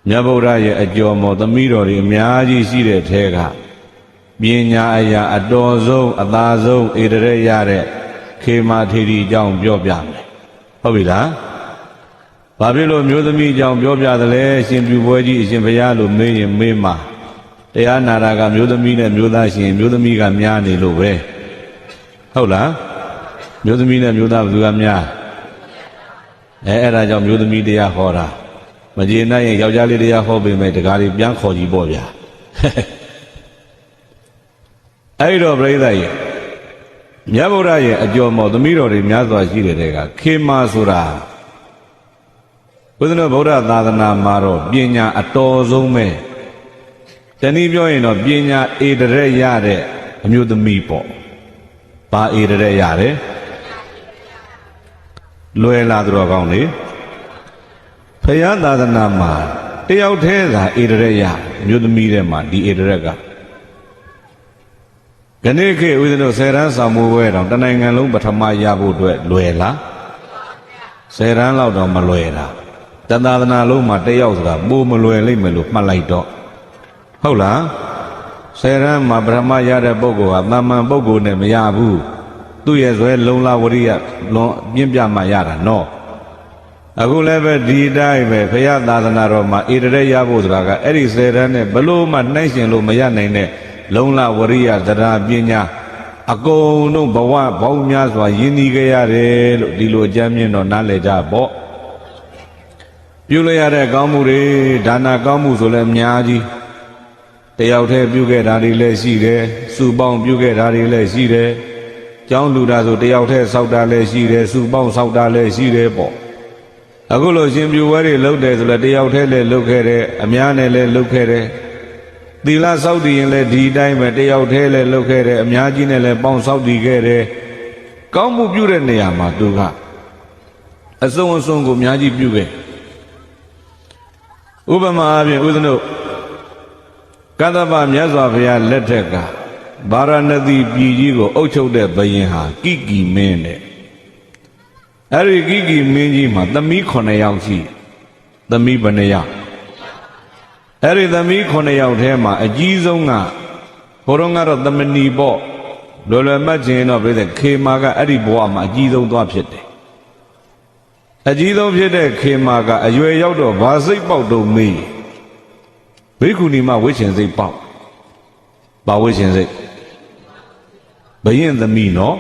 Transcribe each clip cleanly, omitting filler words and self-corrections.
မြတ်ဗုဒ္ဓရဲ့အကျော်မော်သမီးတော်တွေအများကြီးရှိတဲ့ထဲကပညာအရာအတော်ဆုံးအသာဆုံးဣတရေရတဲ့ခေမာထေရီအကြောင်းပြောပြမယ်ဟုတ်ပြီလားဘာဖြစ်လို့မျိုးသမီးအကြောင်းပြောပြသလဲရှင်ပြူပွဲကြီးအရှင်ဘုရားလို့မေးရင်မေးမှာတရားနာတာကမျိုးသမီးနဲ့မျိုးသားရှင်မျိုးသမီးကများနေလို့ပဲဟုတ်လားမျိုးသမီးနဲ့မျိုးသားဘယ်သူကများအဲ့ဒါကြောင့်မျိုးသမီးတရားဟောတာမကျေနပ်ရင်ယောက်ျားလေးတရားဟောပေမဲ့တကားလေးပြန်ခေါ်ကြည့်ပေါ့ဗျာအဲ့တော့ပြိဿရဲ့မြတ်ဗုဒ္ဓရဲ့အကျော်မော်သမီးတော်တွေများစွာရှိတဲ့တဲ့ကခေမာဆိုတာဘုရားဗုဒ္ဓသာသနာမှာတော့ပညာအတော်ဆုံးပဲတနည်းပြောရင်တော့ပညာဧတရေရတဲ့အမျိုးသမီးပေါ့ဘာဧတရေရတယ်လွယ်လာတော်ကောင်းလေဘုရားသာသနာမှာတယောက်တည်းသာဧတရေရအမျိုးသမီးထဲမှာဒီဧတရကခဏခေဦးဇင်းတို့10ရန်ဆောင်မှုပွဲတောင်တနိုင်ငံလုံးပထမရဖို့အတွက်လွယ်လား10ရန်လောက်တော့မလွယ်တာတသာသနာလုံးမှာတယောက်ဆိုတာပိုမလွယ်လိမ့်မယ်လို့မှတ်လိုက်တော့ဟုတ်လား10ရန်မှာပထမရတဲ့ပုဂ္ဂိုလ်ဟာတာမန်ပုဂ္ဂိုလ်နဲ့မရဘူးသူ့ရဲ့ဇွဲလုံလဝရိယလွန်ပြင်းပြမှရတာနော်အခုလည်းပဲဒီတိုင်းပဲဘုရားသာသနာတော်မှာဣတရေရဖို့ဆိုတာကအဲ့ဒီ10ရန်နဲ့ဘလို့မှနှိုင်းရှင်လို့မရနိုင်တဲ့လုံလဝရိယသဒ္ဓပညာအကုန်လုံးဘဝပေါင်းများစွာယဉ်ဤခဲ့ရတယ်လို့ဒီလိုအကြမ်းမြင်တော့နားလည်ကြပေါ့ပြုလို့ရတဲ့ကောင်းမှုတွေဒါနကောင်းမှုဆိုလည်းအများကြီးတယောက်တည်းပြုခဲ့တာတွေလည်းရှိတယ်စုပေါင်းပြုခဲ့တာတွေလည်းရှိတယ်ကျောင်းလူတာဆိုတယောက်တည်းစောက်တာလည်းရှိတယ်စုပေါင်းစောက်တာလည်းရှိတယ်ပေါ့အခုလိုရှင်ပြူဝဲတွေလုပ်တယ်ဆိုလည်းတယောက်တည်းလည်းလုပ်ခဲ့တယ်အများနဲ့လည်းလုပ်ခဲ့တယ်သီလစောင့်တည်ရင်လည်းဒီတိုင်းပဲတယောက်တည်းလည်းလုပ်ခဲ့တယ်အများကြီးနဲ့လည်းပေါင်းစောင့်တည်ခဲ့တယ်ကောင်းမှုပြုတဲ့နေရာမှာသူကအစုံအစုံကိုအများကြီးပြုခဲ့ဥပမာအပြင်ဦးဇင်းတို့ကတ္တပမြတ်စွာဘုရားလက်ထက်ကဗာရာဏသီပြည်ကြီးကိုအုပ်ချုပ်တဲ့ဘုရင်ဟာကိကီမင်းတဲ့အဲ့ဒီကိကီမင်းကြီးမှာသမီး9ယောက်ရှိသမီးဘယ်နှယောက်အဲ့ဒီသမီး9ယောက်ထဲမှာအကြီးဆုံးကဘုရောကတော့သမဏီပေါ့လွယ်လွယ်မှတ်ခြင်းတော့ပြည့်တဲ့ခေမာကအဲ့ဒီဘဝမှာအကြီးဆုံးသွားဖြစ်တယ်အကြီးဆုံးဖြစ်တဲ့ခေမာကအရွယ်ရောက်တော့ဘာစိတ်ပေါက်တော့မေးဘိက္ခုနီမဝိရှင်စိတ်ပေါက်ဘာဝိရှင်စိတ်ဘယင်သမီးနော်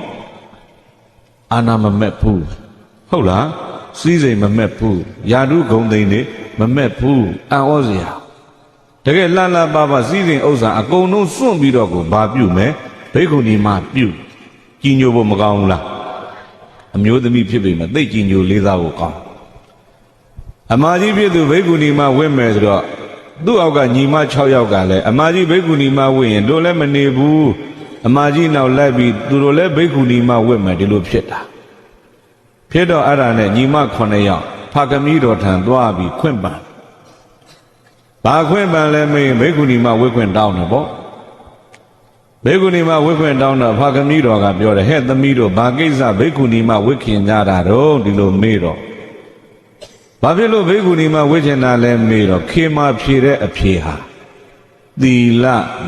အာနာမမက်ဘူးဟုတ်လားစီးစိမ်မမက်ဘူးယာဓုဂုံသိန်းနေမမက်ဘူးအံ့ဩစရာတကယ်လှလှပပစီးစိမ်ဥစ္စာအကုန်လုံးစွန့်ပြီးတော့ကိုဘာပြုမယ်ဘိက္ခုနီမပြုကြီးညိုဖို့မကောင်းဘူးလားအမျိုးသမီးဖြစ်ပေမဲ့သိကြီးညိုလေးစားဖို့ကောင်းအမကြီးဖြစ်သူဘိက္ခုနီမဝင့်မယ်ဆိုတော့သူ့အောက်ကညီမ6ယောက်ကလည်းအမကြီးဘိက္ခုနီမဝင့်ရင်တို့လည်းမနေဘူးအမကြီးနောက်လိုက်ပြီးသူတို့လည်းဘိက္ခုနီမဝင့်မယ်ဒီလိုဖြစ်တာဖြစ်တော့အဲ့ဒါနဲ့ညီမ9ယောက်ဖခင်ကြီးတော်ထံသွားပြီးခွင့်ပန်ဘာခွင့်ပန်လဲမေးဘိက္ခုနီမဝင့်ခွင့်တောင်းတယ်ပေါ့ဘိက္ခုနီမဝင့်ခွင့်တောင်းတော့ဖခင်ကြီးတော်ကပြောတယ်ဟဲ့သမီးတို့ဘာကိစ္စဘိက္ခုနီမဝင့်ခင်ကြတာတော့ဒီလိုမေးတော့ဘာဖြစ်လို့ဘိက္ခုနီမဝင့်ချင်တာလဲမေးတော့ခေမာဖြေတဲ့အဖြေဟာသီလ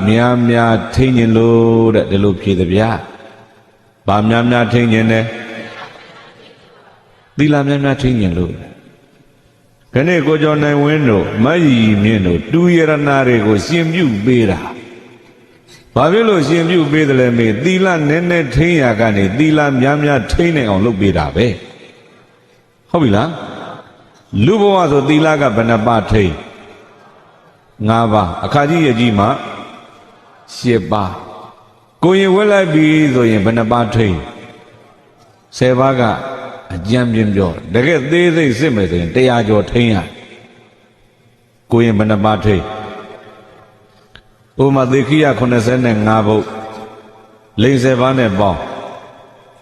များများထိန်းခြင်းလို့တဲ့ဒီလိုဖြေတယ်ဗျာဘာများများထိန်းခြင်းလဲသီလများများထိန်းခြင်းလို့ခဏကိုကျော်နိုင်ဝင်းတို့မယီမြင့်တို့တူရဏတွေကိုရှင်ပြုပေးတာဘာဖြစ်လို့ရှင်ပြုပေးတယ်လဲမေးသီလနည်းနည်းထိန်းရကနေသီလများများထိန်းနိုင်အောင်လုပ်ပေးတာပဲဟုတ်ပြီလားလူဘဝဆိုသီလကဘယ်နှပါထိန်း5ပါးအခါကြီးရကြီးမှာ10ပါးကိုရင်ဝက်လိုက်ပြီဆိုရင်ဘယ်နှပါးထိန်း10ပါးကအကျမ်းပြင်းပြောတကယ်သေးစိတ်စစ်မယ်ဆိုရင်100ကျော်ထိန်းရကိုရင်ဘယ်နှပါးထိန်းဥပမာသေခိယ85ဘုတ်လိန်10ပါးနဲ့ပေါင်း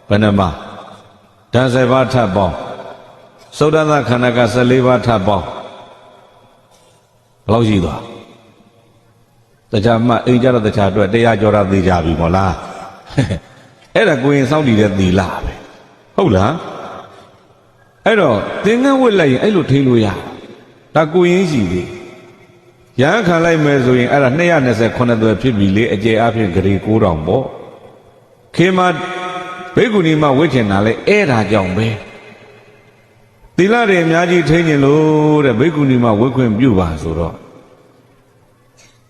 ဘယ်နှပါးဓာတ်10ပါးထပ်ပေါင်းသုဒ္ဓသခန္ဓာက14ပါးထပ်ပေါင်းဘယ်လောက်ရှိသွားတခြားမှအိမ်ကြတော့တခြားအတွက်100ကျော်တာသိကြပြီမို့လားအဲ့ဒါကိုရင်စောင့်တည်တဲ့သီလပဲဟုတ်လားအဲ့တော့သင်္ကန်းဝတ်လိုက်ရင်အဲ့လိုထိလို့ရဒါကိုရင်ရှိသေး ရဟန်းခံလိုက်မယ်ဆိုရင်အဲ့ဒါ229သွယ်ဖြစ်ပြီလေအကျေအဖြစ်ဂရေ9000ပေါ့ခေမဘိက္ခုနီမဝိချင်တာလေအဲ့ဒါကြောင့်ပဲသီလတွေအများကြီးထိန်းကျင်လို့တဲ့ဘိက္ခုနီမဝိခွင့်ပြုပါဆိုတော့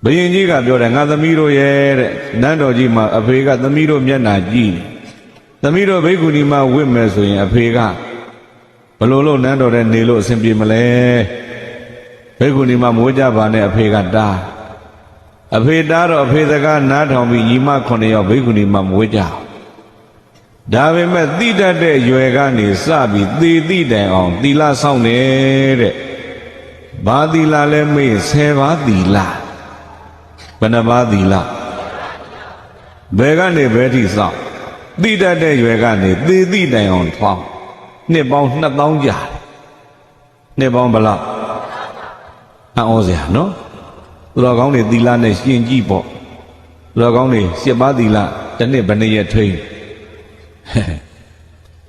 ဘုရင်ကြီးကပြောတယ်ငါသမီးတို့ရဲ့တဲ့နန်းတော်ကြီးမှာအဖေကသမီးတို့မျက်နှာကြည့်သမီးတို့ဘိက္ခုနီမဝိမယ်ဆိုရင်အဖေကဘလို့လို့နန်းတော်ထဲနေလို့အဆင်ပြေမလဲဘိက္ခုနီမမဝိကြပါနဲ့အဖေကတားအဖေတားတော့အဖေစကားနားထောင်ပြီးညီမ9ယောက်ဘိက္ခုနီမမဝိကြဒါပေမဲ့တိတတ်တဲ့ရွယ်ကနေစပြီးသေတိတိုင်အောင်သီလဆောင်နေတဲ့ဘာသီလလဲမေး10ပါးသီလဘယ်နှပါးသီလဘယ်ကနေဘယ်ထိဆောင်တိတတ်တဲ့ရွယ်ကနေသေတိတိုင်အောင်ထွားနှစ်ပေါင်း2000ကြာနှစ်ပေါင်းဘယ်လောက်အော်စရာနော်သူတော်ကောင်းတွေသီလနဲ့ရှင်ကြည့်ပေါ့သူတော်ကောင်းတွေ7ပါးသီလတစ်နှစ်ဘယ်နှစ်ရက်ထိန်း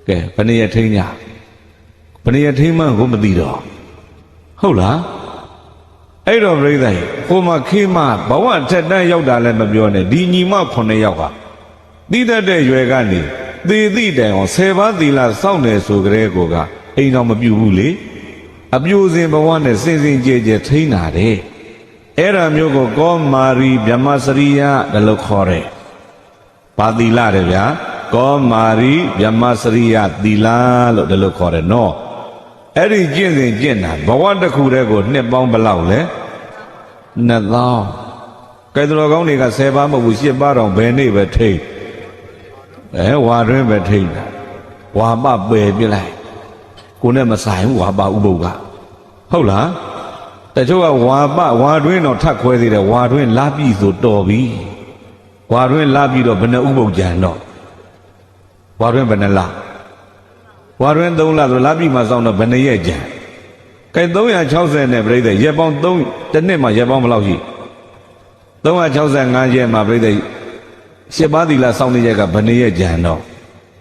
ကဲဘယ်နှစ်ရက်ထိန်းကြဘယ်နှစ်ရက်ထိန်းမှကိုမသိတော့ဟုတ်လားအဲ့တော့ပြိဿကြီးဟိုမှာခေမဘဝထက်တန်းရောက်တာလည်းမပြောနဲ့ဒီညီမ9ယောက်ကတိတတ်တဲ့ရွယ်ကနေသေတိတိုင်အောင်10ပါးသီလစောင့်နေဆိုကြတဲ့ကိုကအိမ်တော်မပြူဘူးလေအပြိုစင်ဘဝနဲ့စင်စင်ကြဲကြဲထိန်းတာတဲ့အဲ့ဒါမျိုးကိုကောမာရီဗြဟ္မစရိယလို့ခေါ်တယ်ဘာသီလတဲ့ဗျာကောမာရီဗြဟ္မစရိယသီလလို့ဒါလို့ခေါ်တယ်နော်အဲ့ဒီကျင့်စဉ်ကျင့်တာဘဝတစ်ခုတည်းကိုနှစ်ပေါင်းဘယ်လောက်လဲ2000ကဲတော်ကောင်းတွေက10ပါးမဟုတ်ဘူး10ပါးတော့ဘယ်နေ့ပဲထိန်းဝါတွင်းပဲထိန်းတာဝါပပယ်ပြလိုက်ကိုနဲ့မဆိုင်ဘူးဝါပဥပုပ်ကဟုတ်လားတချို့ကဝါတွင်းတော့ထပ်ခွဲသေးတယ်ဝါတွင်းလာပြီဆိုတော်ပြီဝါတွင်းလာပြီတော့ဘယ်နှဥပုပ်ကြံတော့ဝါတွင်းဘယ်နှလားဝါတွင်း3လဆိုလာပြီမှစောင်းတော့ဘယ်နှရက်ကြံကဲ360နဲ့ပြိဿရက်ပေါင်း3တစ်နှစ်မှရက်ပေါင်းဘယ်လောက်ရှိ365ရက်မှပြိဿ7ပါးသီလစောင့်နေရက်ကဘယ်နှရက်ကြံတော့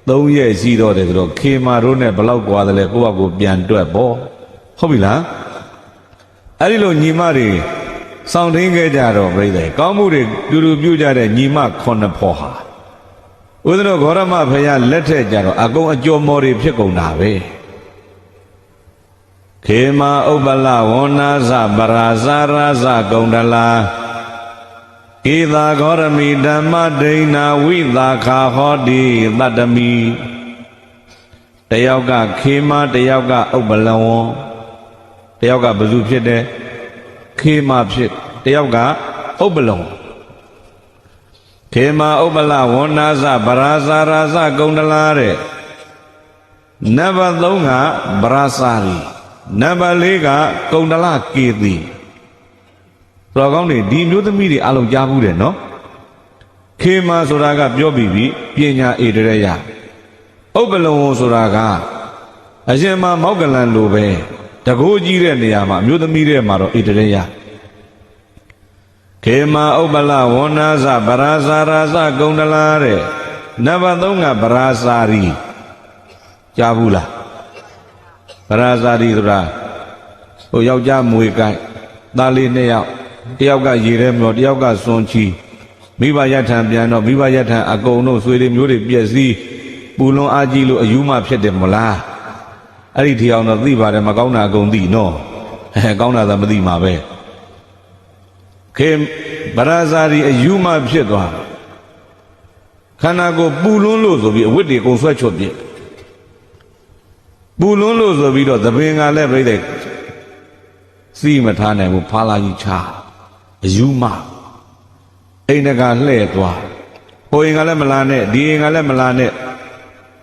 3ရက်ရှိတော့တယ်ဆိုတော့ခေမာတို့နဲ့ဘယ်လောက်ကွာတယ်လဲကိုယ့်ဘကိုပြန်တွက်ပေါ့ဟုတ်ပြီလားအဲ့ဒီလိုညီမတွေစောင့်ထင်းခဲ့ကြတော့ပြိဿကောင်းမှုတွေတူတူပြုကြတဲ့ညီမ9ဖော်ဟာဦးဇင်းတို့ဂေါရမဘုရားလက်ထက်ကြတော့အကုန်အကျော်မော်တွေဖြစ်ကုန်တာပဲခေမာဥပလဝန္နာဇပရာဇာရာဇဂုံတလာဧသာဂေါရမိဓမ္မဒိဏဝိသာခာဟောတိသတ္တမိတယောက်ကခေမာတယောက်ကဥပလဝံတယောက်ကဘယ်သူဖြစ်တယ်ခေမာဖြစ်တယောက်ကဥပလဝံခေမာဥပလဝန္နာဇပရာဇာရာဇဂုံတလာတဲ့နံပါတ်3ကပရာစာရီနံပါတ်4ကဂုံတလကေတိတော်ကောင်းတွေဒီမျိုးသမီးတွေအလုံးကြားဘူးတယ်နော်ခေမာဆိုတာကပြောပြီးပြီပညာဧတရယဥပလဝံဆိုတာကအရှင်မမောက္ကလန်လိုပဲတကိုးကြီးတဲ့နေရာမှာအမျိုးသမီးတွေမှာတော့ဧတရယခေမာဥပလဝန္နာဇပရာဇာရာဇဂုံတလာတဲ့နံပါတ်3ကပရာစာရီကြားဘူးလားပရာဇာရီဆိုတာဟိုယောက်ျားမွေကိုက်သားလေး2ယောက်တယောက်ကရေထဲမျောတယောက်ကစွန်ချီမိဘရထံပြန်တော့မိဘရထံအကုန်တို့ဆွေတွေမျိုးတွေပြည့်စည်ပူလွန်အားကြီးလို့အယူမဖြစ်တယ်မလားအဲ့ဒီထီအောင်တော့သိပါတယ်မကောင်းတာအကုန်သိနော်ကောင်းတာသာမသိမှာပဲခေဗရာဇာရီအယူမဖြစ်သွားခန္ဓာကိုယ်ပူလွန်းလို့ဆိုပြီးအဝတ်တွေအကုန်ဆွဲချွတ်ပြစ်ပူလွန်းလို့ဆိုပြီးတော့သပင်ကလည်းပြိတဲ့စီးမထားနိုင်ဘူးဖာလာကြီးချအယူမအိမ်တကာလှဲ့သွားဟိုအိမ်ကလည်းမလာနဲ့ဒီအိမ်ကလည်းမလာနဲ့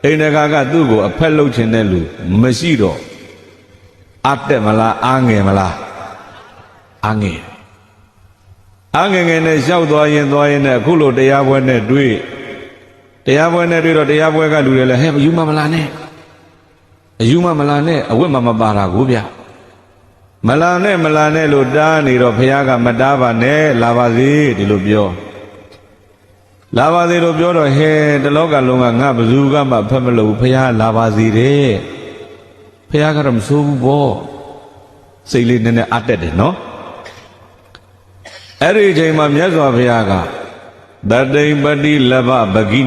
အိမ်တကာကသူ့ကိုအဖက်လုပ်ချင်တဲ့လူမရှိတော့အတက်မလားအားငယ်မလားအားငယ်ငယ်နဲ့လျှောက်သွားရင်နဲ့အခုလိုတရားပွဲနဲ့တွေ့တော့တရားပွဲကလူတွေလည်းဟဲ့အယူမလာနဲ့အယူမလာနဲ့အဝတ်မပါတာကိုဗျမလာနဲ့လို့တားနေတော့ဘုရားကမတားပါနဲ့လာပါစေဒီလိုပြောလာပါစေလို့ပြောတော့ဟဲတလောကလုံးကငါဘယ်သူကမှဖက်မလို့ဘုရားလာပါစေတဲ့ဘုရားကတော့မဆိုးဘူးပေါ့စိတ်လေးနည်းနည်းအတက်တယ်နော် အဲ့ဒီအချိန်မှာမြတ်စွာဘုရားကတတိပတိလဘဗဂိ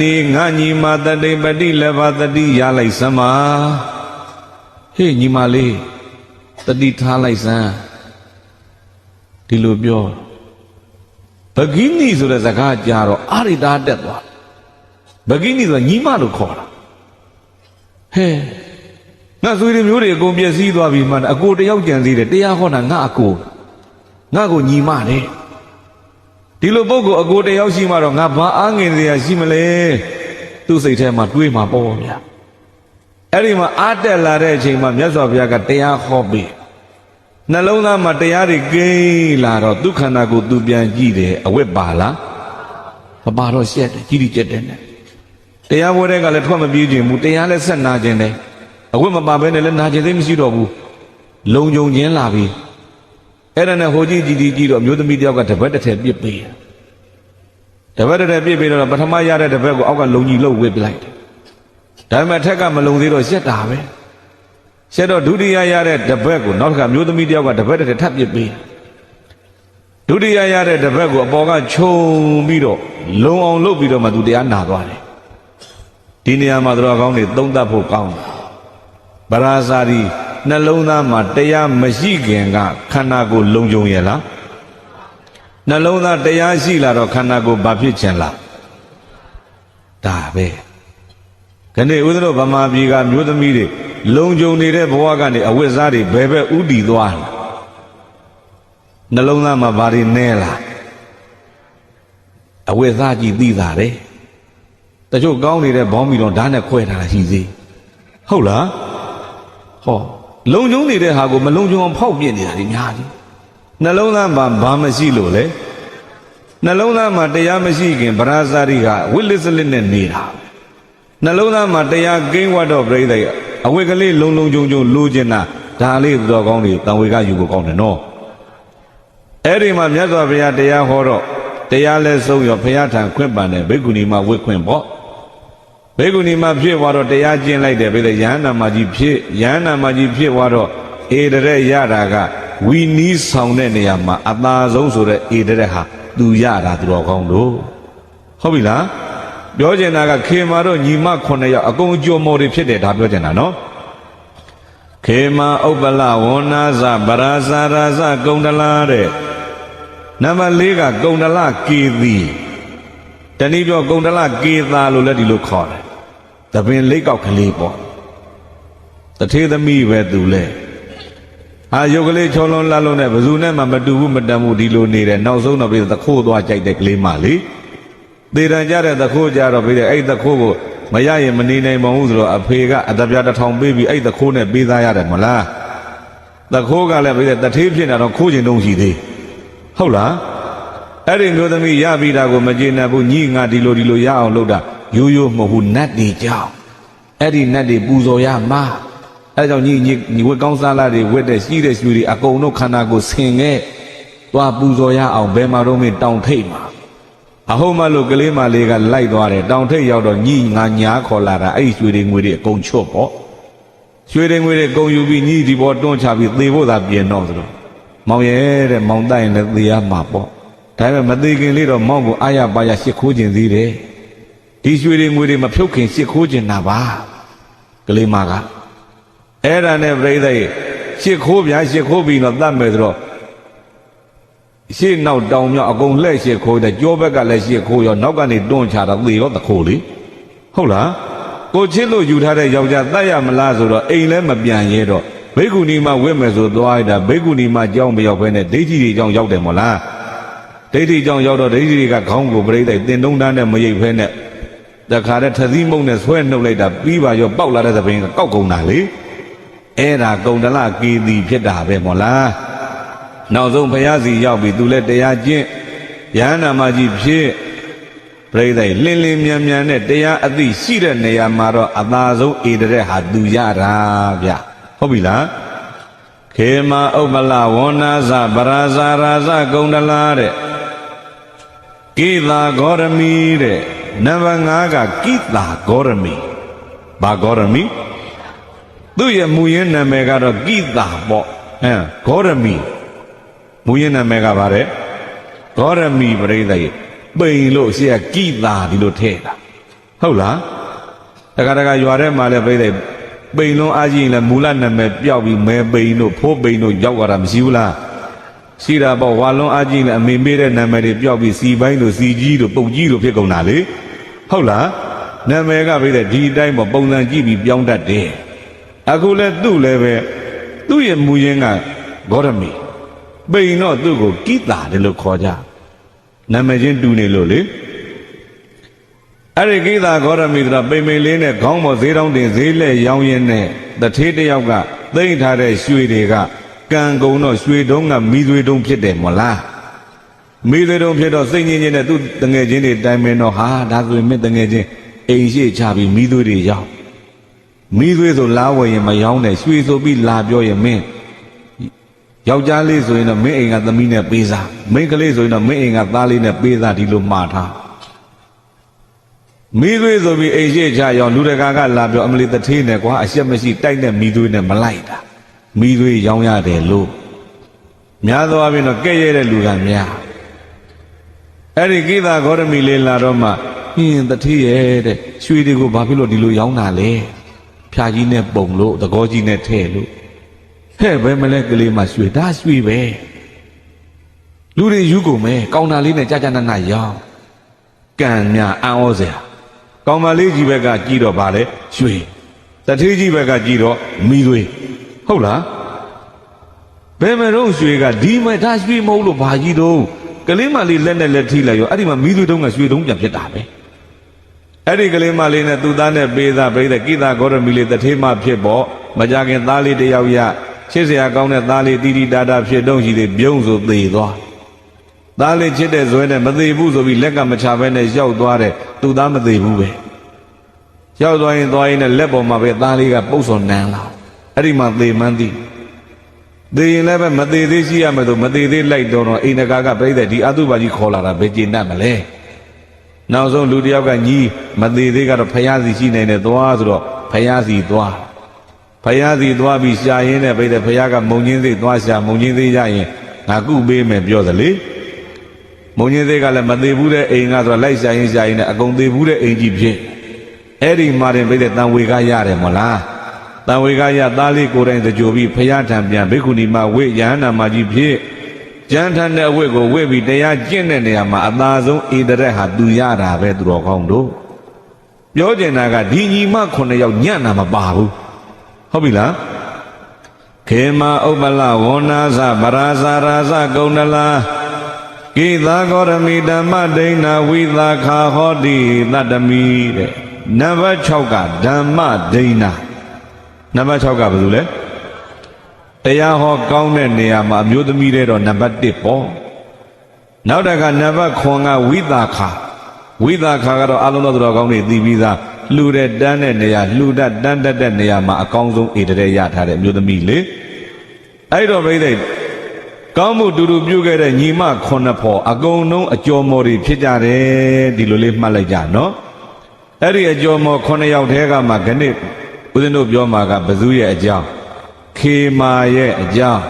နီငါညီမတတိပတိလဘတတိရလိုက်စမ်းပါဟေ့ညီမလေးတတိထားလိုက်စမ်းဒီလိုပြောဗဂိနီဆိုတဲ့စကားကြားတော့အာရိတာတက်သွားဗဂိနီဆိုတာညီမလို့ခေါ်တာဟဲ့ငါဆွေတွေမျိုးတွေအကုန်ပြည့်စည်သွားပြီမှအကိုတယောက်ကြံသေးတယ်တရားဟောတာငါအကိုညီမတယ်ဒီလိုပုဂ္ဂိုလ်အကိုတယောက်ရှိမှတော့ငါဘာအားငယ်စရာရှိမလဲသူ့စိတ်ထဲမှာတွေးမှာပေါ့ဗျာအဲ့ဒီမှာအားတက်လာတဲ့အချိန်မှာမြတ်စွာဘုရားကတရားဟောပြီးနှလုံးသားမှာတရားတွေကိန်းလာတော့ဒုက္ခန္တာကိုသူပြန်ကြည့်တယ်အဝတ်ပါလားမပါတော့ရှက်တယ်ကြီးကြီးကျက်တယ်နဲ့တရားဝဲတဲ့ကလည်းထွက်မပြေးခြင်းဘူးတရားလည်းဆက်နာခြင်းတယ်အဝတ်မပါဘဲနဲ့လည်းနာခြင်းသိမရှိတော့ဘူးလုံခြုံခြင်းလာပြီအဲ့ဒါနဲ့ဟိုကြီးကြီးတော့မျိုးသမီးတယောက်ကတပတ်တစ်ထည်ပြစ်ပေးတပတ်တစ်ထည်ပြစ်ပေးတော့ပထမရတဲ့တပတ်ကိုအောက်ကလုံကြီးလှုပ်ဝစ်ပလိုက်တယ်ဒါပေမဲ့ထက်ကမလုံသေးတော့ရှက်တာပဲရှက်တော့ဒုတိယရတဲ့တပတ်ကိုနောက်တစ်ခါမျိုးသမီးတယောက်ကတပတ်တစ်ထည်ထပ်ပြစ်ပေးဒုတိယရတဲ့တပတ်ကိုအပေါ်ကခြုံပြီးတော့လုံအောင်လုပ်ပြီးတော့မှသူတရားနာသွားတယ်ဒီနေရာမှာတော်ကောင်းတွေသုံးသပ်ဖို့ကောင်းတယ်ဗရာဇာတိနှလုံးသားမှာတရားမရှိခင်ကခန္ဓာကိုယ်လုံခြုံရဲ့လားနှလုံးသားတရားရှိလာတော့ခန္ဓာကိုယ်ဘာဖြစ်ချင်လားဒါပဲခဏဦးဇင်းတို့ဗမာပြည်ကမျိုးသမီးတွေလုံခြုံနေတဲ့ဘဝကနေအဝိဇ္ဇာတွေဘယ်ဘက်ဥတည်သွားလဲနှလုံးသားမှာဘာတွေနဲလားအဝိဇ္ဇာကြီးသိတာတယ်တချို့ကောင်းနေတဲ့ဘောင်းမီတော့ဓာတ်နဲ့ခွဲထားတာရှိသေးဟုတ်လားဟောလုံခြုံနေတဲ့ဟာကိုမလုံခြုံအောင်ဖောက်ပြနေတာဒီများကြီးနှလုံးသားမှာဘာမရှိလို့လဲနှလုံးသားမှာတရားမရှိခင်ဗရာဇာတိကဝိလစ်စလစ်နဲ့နေတာနှလုံးသားမှာတရားကိန်းဝတ်တော့ပြိဿရဲ့အဝိကလေးလုံလုံခြုံလိုချင်တာဒါလေးတော်ကောင်းတွေတန်ဝေကယူဖို့ကောင်းတယ်နော်အဲ့ဒီမှာမြတ်စွာဘုရားတရားဟောတော့တရားလဲဆုံးရောဘုရားထံခွင့်ပန်တယ်ဘိက္ခုနီမှာဝိခွင့်ပေါ့ဘိက္ခုနီမှာဖြစ်သွားတော့တရားကျင့်လိုက်တယ်ပြိဿယဟန္တာမကြီးဖြစ်သွားတော့ဧတရက်ရတာကဝီနီးဆောင်တဲ့နေရာမှာအသာဆုံးဆိုတဲ့ဧတရက်ဟာသူရတာသူတော်ကောင်းတို့ဟုတ်ပြီလားပြောချင်တာကခေမာတော့ညီမ9ယောက်အကုန်ကြိုမော်တွေဖြစ်တယ်ဒါပြောချင်တာနော်ခေမာဥပ္ပလဝန္နာဇဗရာဇာရာဇကုံတလာတဲ့နံပါတ်4ကကုံတလကေသီတနည်းပြောကုံတလကေသာလို့လည်းဒီလိုခေါ်တယ်သပင်လိတ်ကောက်ကလေးပေါ့တထေသမီးပဲသူလဲရုပ်ကလေးချောလုံးလှလုံးနဲ့ဘယ်သူနဲ့မှမတူဘူးမတန်ဘူးဒီလိုနေတယ်နောက်ဆုံးတော့ပြီးသခိုးသွားကြိုက်တဲ့ကလေးမလေးသေတံကြတဲ့သခိုးကြတော့ပြီးအဲ့သခိုးကိုမရရင်မနေနိုင်ပါဘူးဆိုတော့အဖေကအတပြား1000ပေးပြီးအဲ့သခိုးနဲ့ပေးသားရတယ်မလားသခိုးကလည်းပြီးတထေးဖြစ်နေတာတော့ခိုးကျင်တုံးရှိသေးဟုတ်လားအဲ့ဒီမျိုးသမီးရပြီးတာကိုမကျေနပ်ဘူးညီငါဒီလိုရအောင်လုပ်တာရိုးရိုးမဟုတ်ဘူးနတ်တွေကြောင်းအဲ့ဒီနတ်တွေပူဇော်ရမှာအဲကြောင့်ညီဝတ်ကောင်းစားလာတွေဝတ်တဲ့ရှိတဲ့ရွှေတွေအကုန်လုံးခန္ဓာကိုဆင်ခဲ့သွားပူဇော်ရအောင်ဘယ်မှာတော့မင်းတောင်ထိပ်မှာအဟုတ်မလို့ကလေးမလေးကလိုက်သွားတယ်တောင်ထိပ်ရောက်တော့ညီငါညာခေါ်လာတာအဲ့ဒီရွှေတွေငွေတွေအကုန်ချွတ်ပေါ့ရွှေတွေငွေတွေကုန်ယူပြီးညီဒီပေါ်တွန်းချပြီးသေဖို့သာပြင်တော့ဆိုတော့မောင်ရဲ့တဲ့မောင်တိုက်ရင်လည်းသေရမှာပေါ့ဒါပေမဲ့မသေးခင်လေးတော့မောင်ကိုအာရပါရရှစ်ခိုးခြင်းသေးတယ်ဒီရွှေတွေငွေတွေမဖြုတ်ခင်ရှစ်ခိုးခြင်းတာပါကလေးမကအဲ့ဒါနဲ့ပြိဿရဲ့ရှစ်ခိုးပြီးတော့တတ်မယ်ဆိုတော့ရှေ့နောက်တောင်မြောက်အကုန်လှဲ့ရှစ်ခိုးတဲ့ကြောဘက်ကလည်းရှစ်ခိုးရောနောက်ကနေတွန်းချတာသေရောတခိုးလေဟုတ်လားကိုချစ်လို့ယူထားတဲ့ယောက်ျားတတ်ရမလားဆိုတော့အိမ်လည်းမပြန်ရဲတော့ဘိက္ခုနီမဝိမယ်ဆိုသွားရတာဘိက္ခုနီမကြောင်းမရောက်ဘဲနဲ့ဒိဋ္ဌိတွေကြောင်းရောက်တယ်မို့လားဒိဋ္ဌိကြောင်းရောက်တော့ဒိဋ္ဌိတွေကခေါင်းကိုပြိဿတင်တုံးတန်းနဲ့မရိပ်ဖဲနဲ့တခါတည်းထသီးမုံနဲ့ဆွဲနှုတ်လိုက်တာပြီးပါရောပေါက်လာတဲ့သပင်ကကောက်ကုန်တာလေအဲ့ဒါကုံတလကေသီဖြစ်တာပဲမို့လားနောက်ဆုံးဘုရားစီရောက်ပြီသူလည်းတရားကျင့်ယဟန္တာမကြီးဖြစ်ပြိဿလင်းလင်းမြန်မြန်နဲ့တရားအသိရှိတဲ့နေရာမှာတော့အသာဆုံးဧတရက်ဟာသူရတာဗျဟုတ်ပြီလားခေမာဥပ္ပလဝန္နာဇဗရာဇာရာဇကုံတလာတဲ့ကိသာဂေါရမီတဲ့နံပါတ်5ကကိသာဂေါရမီဘာဂေါရမီသူ့ရဲ့မူရင်းနာမည်ကတော့ကိသာပေါ့ဂေါရမီ မူရင်နာမည်ကဗါတဲ့ဂေါရမီပရိသတ်ရဲ့ပိန်လို့ရှေ့ကကိတာဒီလိုထဲတာဟုတ်လားတခါရွာထဲမှာလည်းပရိသတ်ပိန်လုံးအားကြီးရင်လည်းမူလနာမည်ပျောက်ပြီးမဲပိန်တို့ဖိုးပိန်တို့ရောက်လာတာမရှိဘူးလားရှိတာပေါ့ဝါလုံးအားကြီးရင်လည်းအမေမေးတဲ့နာမည်တွေပျောက်ပြီးစီပိုင်းတို့စီကြီးတို့ပုတ်ကြီးတို့ဖြစ်ကုန်တာလေဟုတ်လားနာမည်ကပရိသတ်ဒီအတိုင်းပေါ့ပုံစံကြည့်ပြီးပြောင်းတတ်တယ်အခုလည်းသူ့လည်းပဲသူ့ရဲ့မူရင်းကဂေါရမီပိန်တော့သူ့ကိုကိတာတယ်လို့ခေါ်ကြနာမည်ချင်းတူနေလို့လေအဲ့ဒီကိတာဂေါရမီတို့ပိန်ပိန်လေးနဲ့ခေါင်းပေါ်ဈေးတောင်းတင်ဈေးလက်ရောင်းရင်းနဲ့တထေးတယောက်ကသိမ့်ထားတဲ့ရွှေတွေကကံကုန်တော့ရွှေတုံးကမီးသွေးတုံးဖြစ်တယ်မလားမီးသွေးတုံးဖြစ်တော့စိတ်ငြင်းချင်းနဲ့သူ့တငယ်ချင်းတွေတိုင်ပင်တော့ဟာဒါဆိုရင်မင်းတငယ်ချင်းအိမ်ရှိချပြီးမီးသွေးတွေရောင်းမီးသွေးဆိုလားဝယ်ရင်မရောင်းနဲ့ရွှေဆိုပြီးလာပြောရင်မင်းယောက်ျားလေးဆိုရင်တော့မင်းအိမ်ကသမီးနဲ့ပေးစားမိန်းကလေးဆိုရင်တော့မင်းအိမ်ကသားလေးနဲ့ပေးစားဒီလိုမှားထားမီးသွေးဆိုပြီးအိမ်ရှိချရောင်းလူတကာကလာပြောအမလီတထေးနဲ့ကွာအရှက်မရှိတိုက်တဲ့မီးသွေးနဲ့မလိုက်တာမီးသွေးရောင်းရတယ်လို့များသောအားဖြင့်တော့ကဲ့ရဲ့တဲ့လူကများအဲ့ဒီကိတာဂေါရမီလေးလာတော့မှဟင်းတထေးရဲ့တဲ့ရွှေတွေကိုဘာဖြစ်လို့ဒီလိုရောင်းတာလဲဖြာကြီးနဲ့ပုံလို့သကောကြီးနဲ့ထဲ့လို့ဟဲ့ဘယ်မလဲကလေးမှရွှေဒါရွှေပဲလူတွေယူကုန်မယ်ကောင်းတာလေးနဲ့ကြာကြာနာနာရောင်းကံများအံ့ဩစရာကောင်းမလေးကြီးဘက်ကကြည်တော့ဗာလေရွှေတထေးကြီးဘက်ကကြည်တော့မီးသွေးဟုတ်လားဘယ်မှာတော့ရွှေကဒီမှာဒါရွှေမဟုတ်လို့ဘာကြီးတော့ကလေးမလေးလက်နဲ့လက်ထိလိုက်ရောအဲ့ဒီမှာမီးသွေးတုံးကရွှေတုံးပြန်ဖြစ်တာပဲအဲ့ဒီကလေးမလေးနဲ့သူ့သားနဲ့ပေးသားပြိတဲ့ကိတာဂေါရမီလေးတထေးမဖြစ်ပေါ့မကြခင်သားလေးတယောက်ရချစ်စရာကောင်းတဲ့သားလေးတီတီတာတာဖြစ်တော့ရှိသေးပြုံးဆိုသေသွားသားလေးချစ်တဲ့ဇွဲနဲ့မသေးဘူးဆိုပြီးလက်ကမချဘဲနဲ့ရောက်သွားတယ်သူ့သားမသေးဘူးပဲရောက်သွားရင်နဲ့လက်ပေါ်မှာပဲသားလေးကပုတ်စော်နန်းလာအဲ့ဒီမှာသေမှန်းသည်သေရင်လည်းပဲမသေးသေးရှိရမယ်ဆိုမသေးသေးလိုက်တော့အိမ်နဂါကပြိတဲ့ဒီအတုပါကြီးခေါ်လာတာဘယ်ကျင်တတ်မလဲနောက်ဆုံးလူတယောက်ကညီးမသေးသေးကတော့ဖယားစီရှိနေတယ်သွားဆိုတော့ဖယားစီသွားဖယားစီသွားပြီးရှာရင်းနဲ့ပြိတဲ့ဖယားကမုံချင်းသေးသွားရှာမုံချင်းသေးရရင်ငါကုပေးမယ်ပြောသလေမုံချင်းသေးကလည်းမသေးဘူးတဲ့အိမ်ကဆိုလိုက်ရှာရင်းနဲ့အကုန်သေးဘူးတဲ့အိမ်ကြီးဖြစ်အဲ့ဒီမှာတင်ပြတဲ့တန်ဝေကရတယ်မလားတန်ဝေကရသားလေးကိုယ်တိုင်ကြိုပြီးဖယားထံပြန်ဘိက္ခုနီမဝိယဟန္တာမကြီးဖြစ်ကျမ်းထမ်းတဲ့အဝတ်ကိုဝတ်ပြီးတရားကျင့်တဲ့နေရာမှာအသာဆုံးဣတရက်ဟာသူရတာပဲသူတော်ကောင်းတို့ပြောကျင်တာကဒီညီမ9ယောက်ညံ့တာမပါဘူးဟုတ်ပြီလားခေမဥပ္ပလဝန္နာသပရာဇာရာဇကုဏလာကိသာဂေါရမီဓမ္မဒိဏဝိသခာဟောတိသတ္တမိတဲ့နံပါတ်6ကဓမ္မဒိဏနံပါတ်6ကဘာလို့လဲတရားဟောကောင်းတဲ့နေရာမှာအမျိုးသမီးတွေတော့နံပါတ်1ပေါ့နောက်တခါနံပါတ်9ကဝိသခာကတော့အလုံးစုံတော်ကောင်းတွေသိပြီးသားလှူတဲ့တန်းတဲ့နေရာလှူတတ်တန်းတတ်တဲ့နေရာမှာအကောင်းဆုံးဣတရက်ရထားတဲ့အမျိုးသမီးလေအဲ့တော့ပြိဿကောင်းမှုတူတူပြုခဲ့တဲ့ညီမ9ဖော်အကုန်လုံးအကျော်မော်တွေဖြစ်ကြတယ်ဒီလိုလေးမှတ်လိုက်ကြနော်အဲ့ဒီအကျော်မော်9ယောက်ထဲကမှခဏဦးဇင်းတို့ပြောမှာကဘဇုရဲ့အကြောင်းခေမာရဲ့အကြောင်း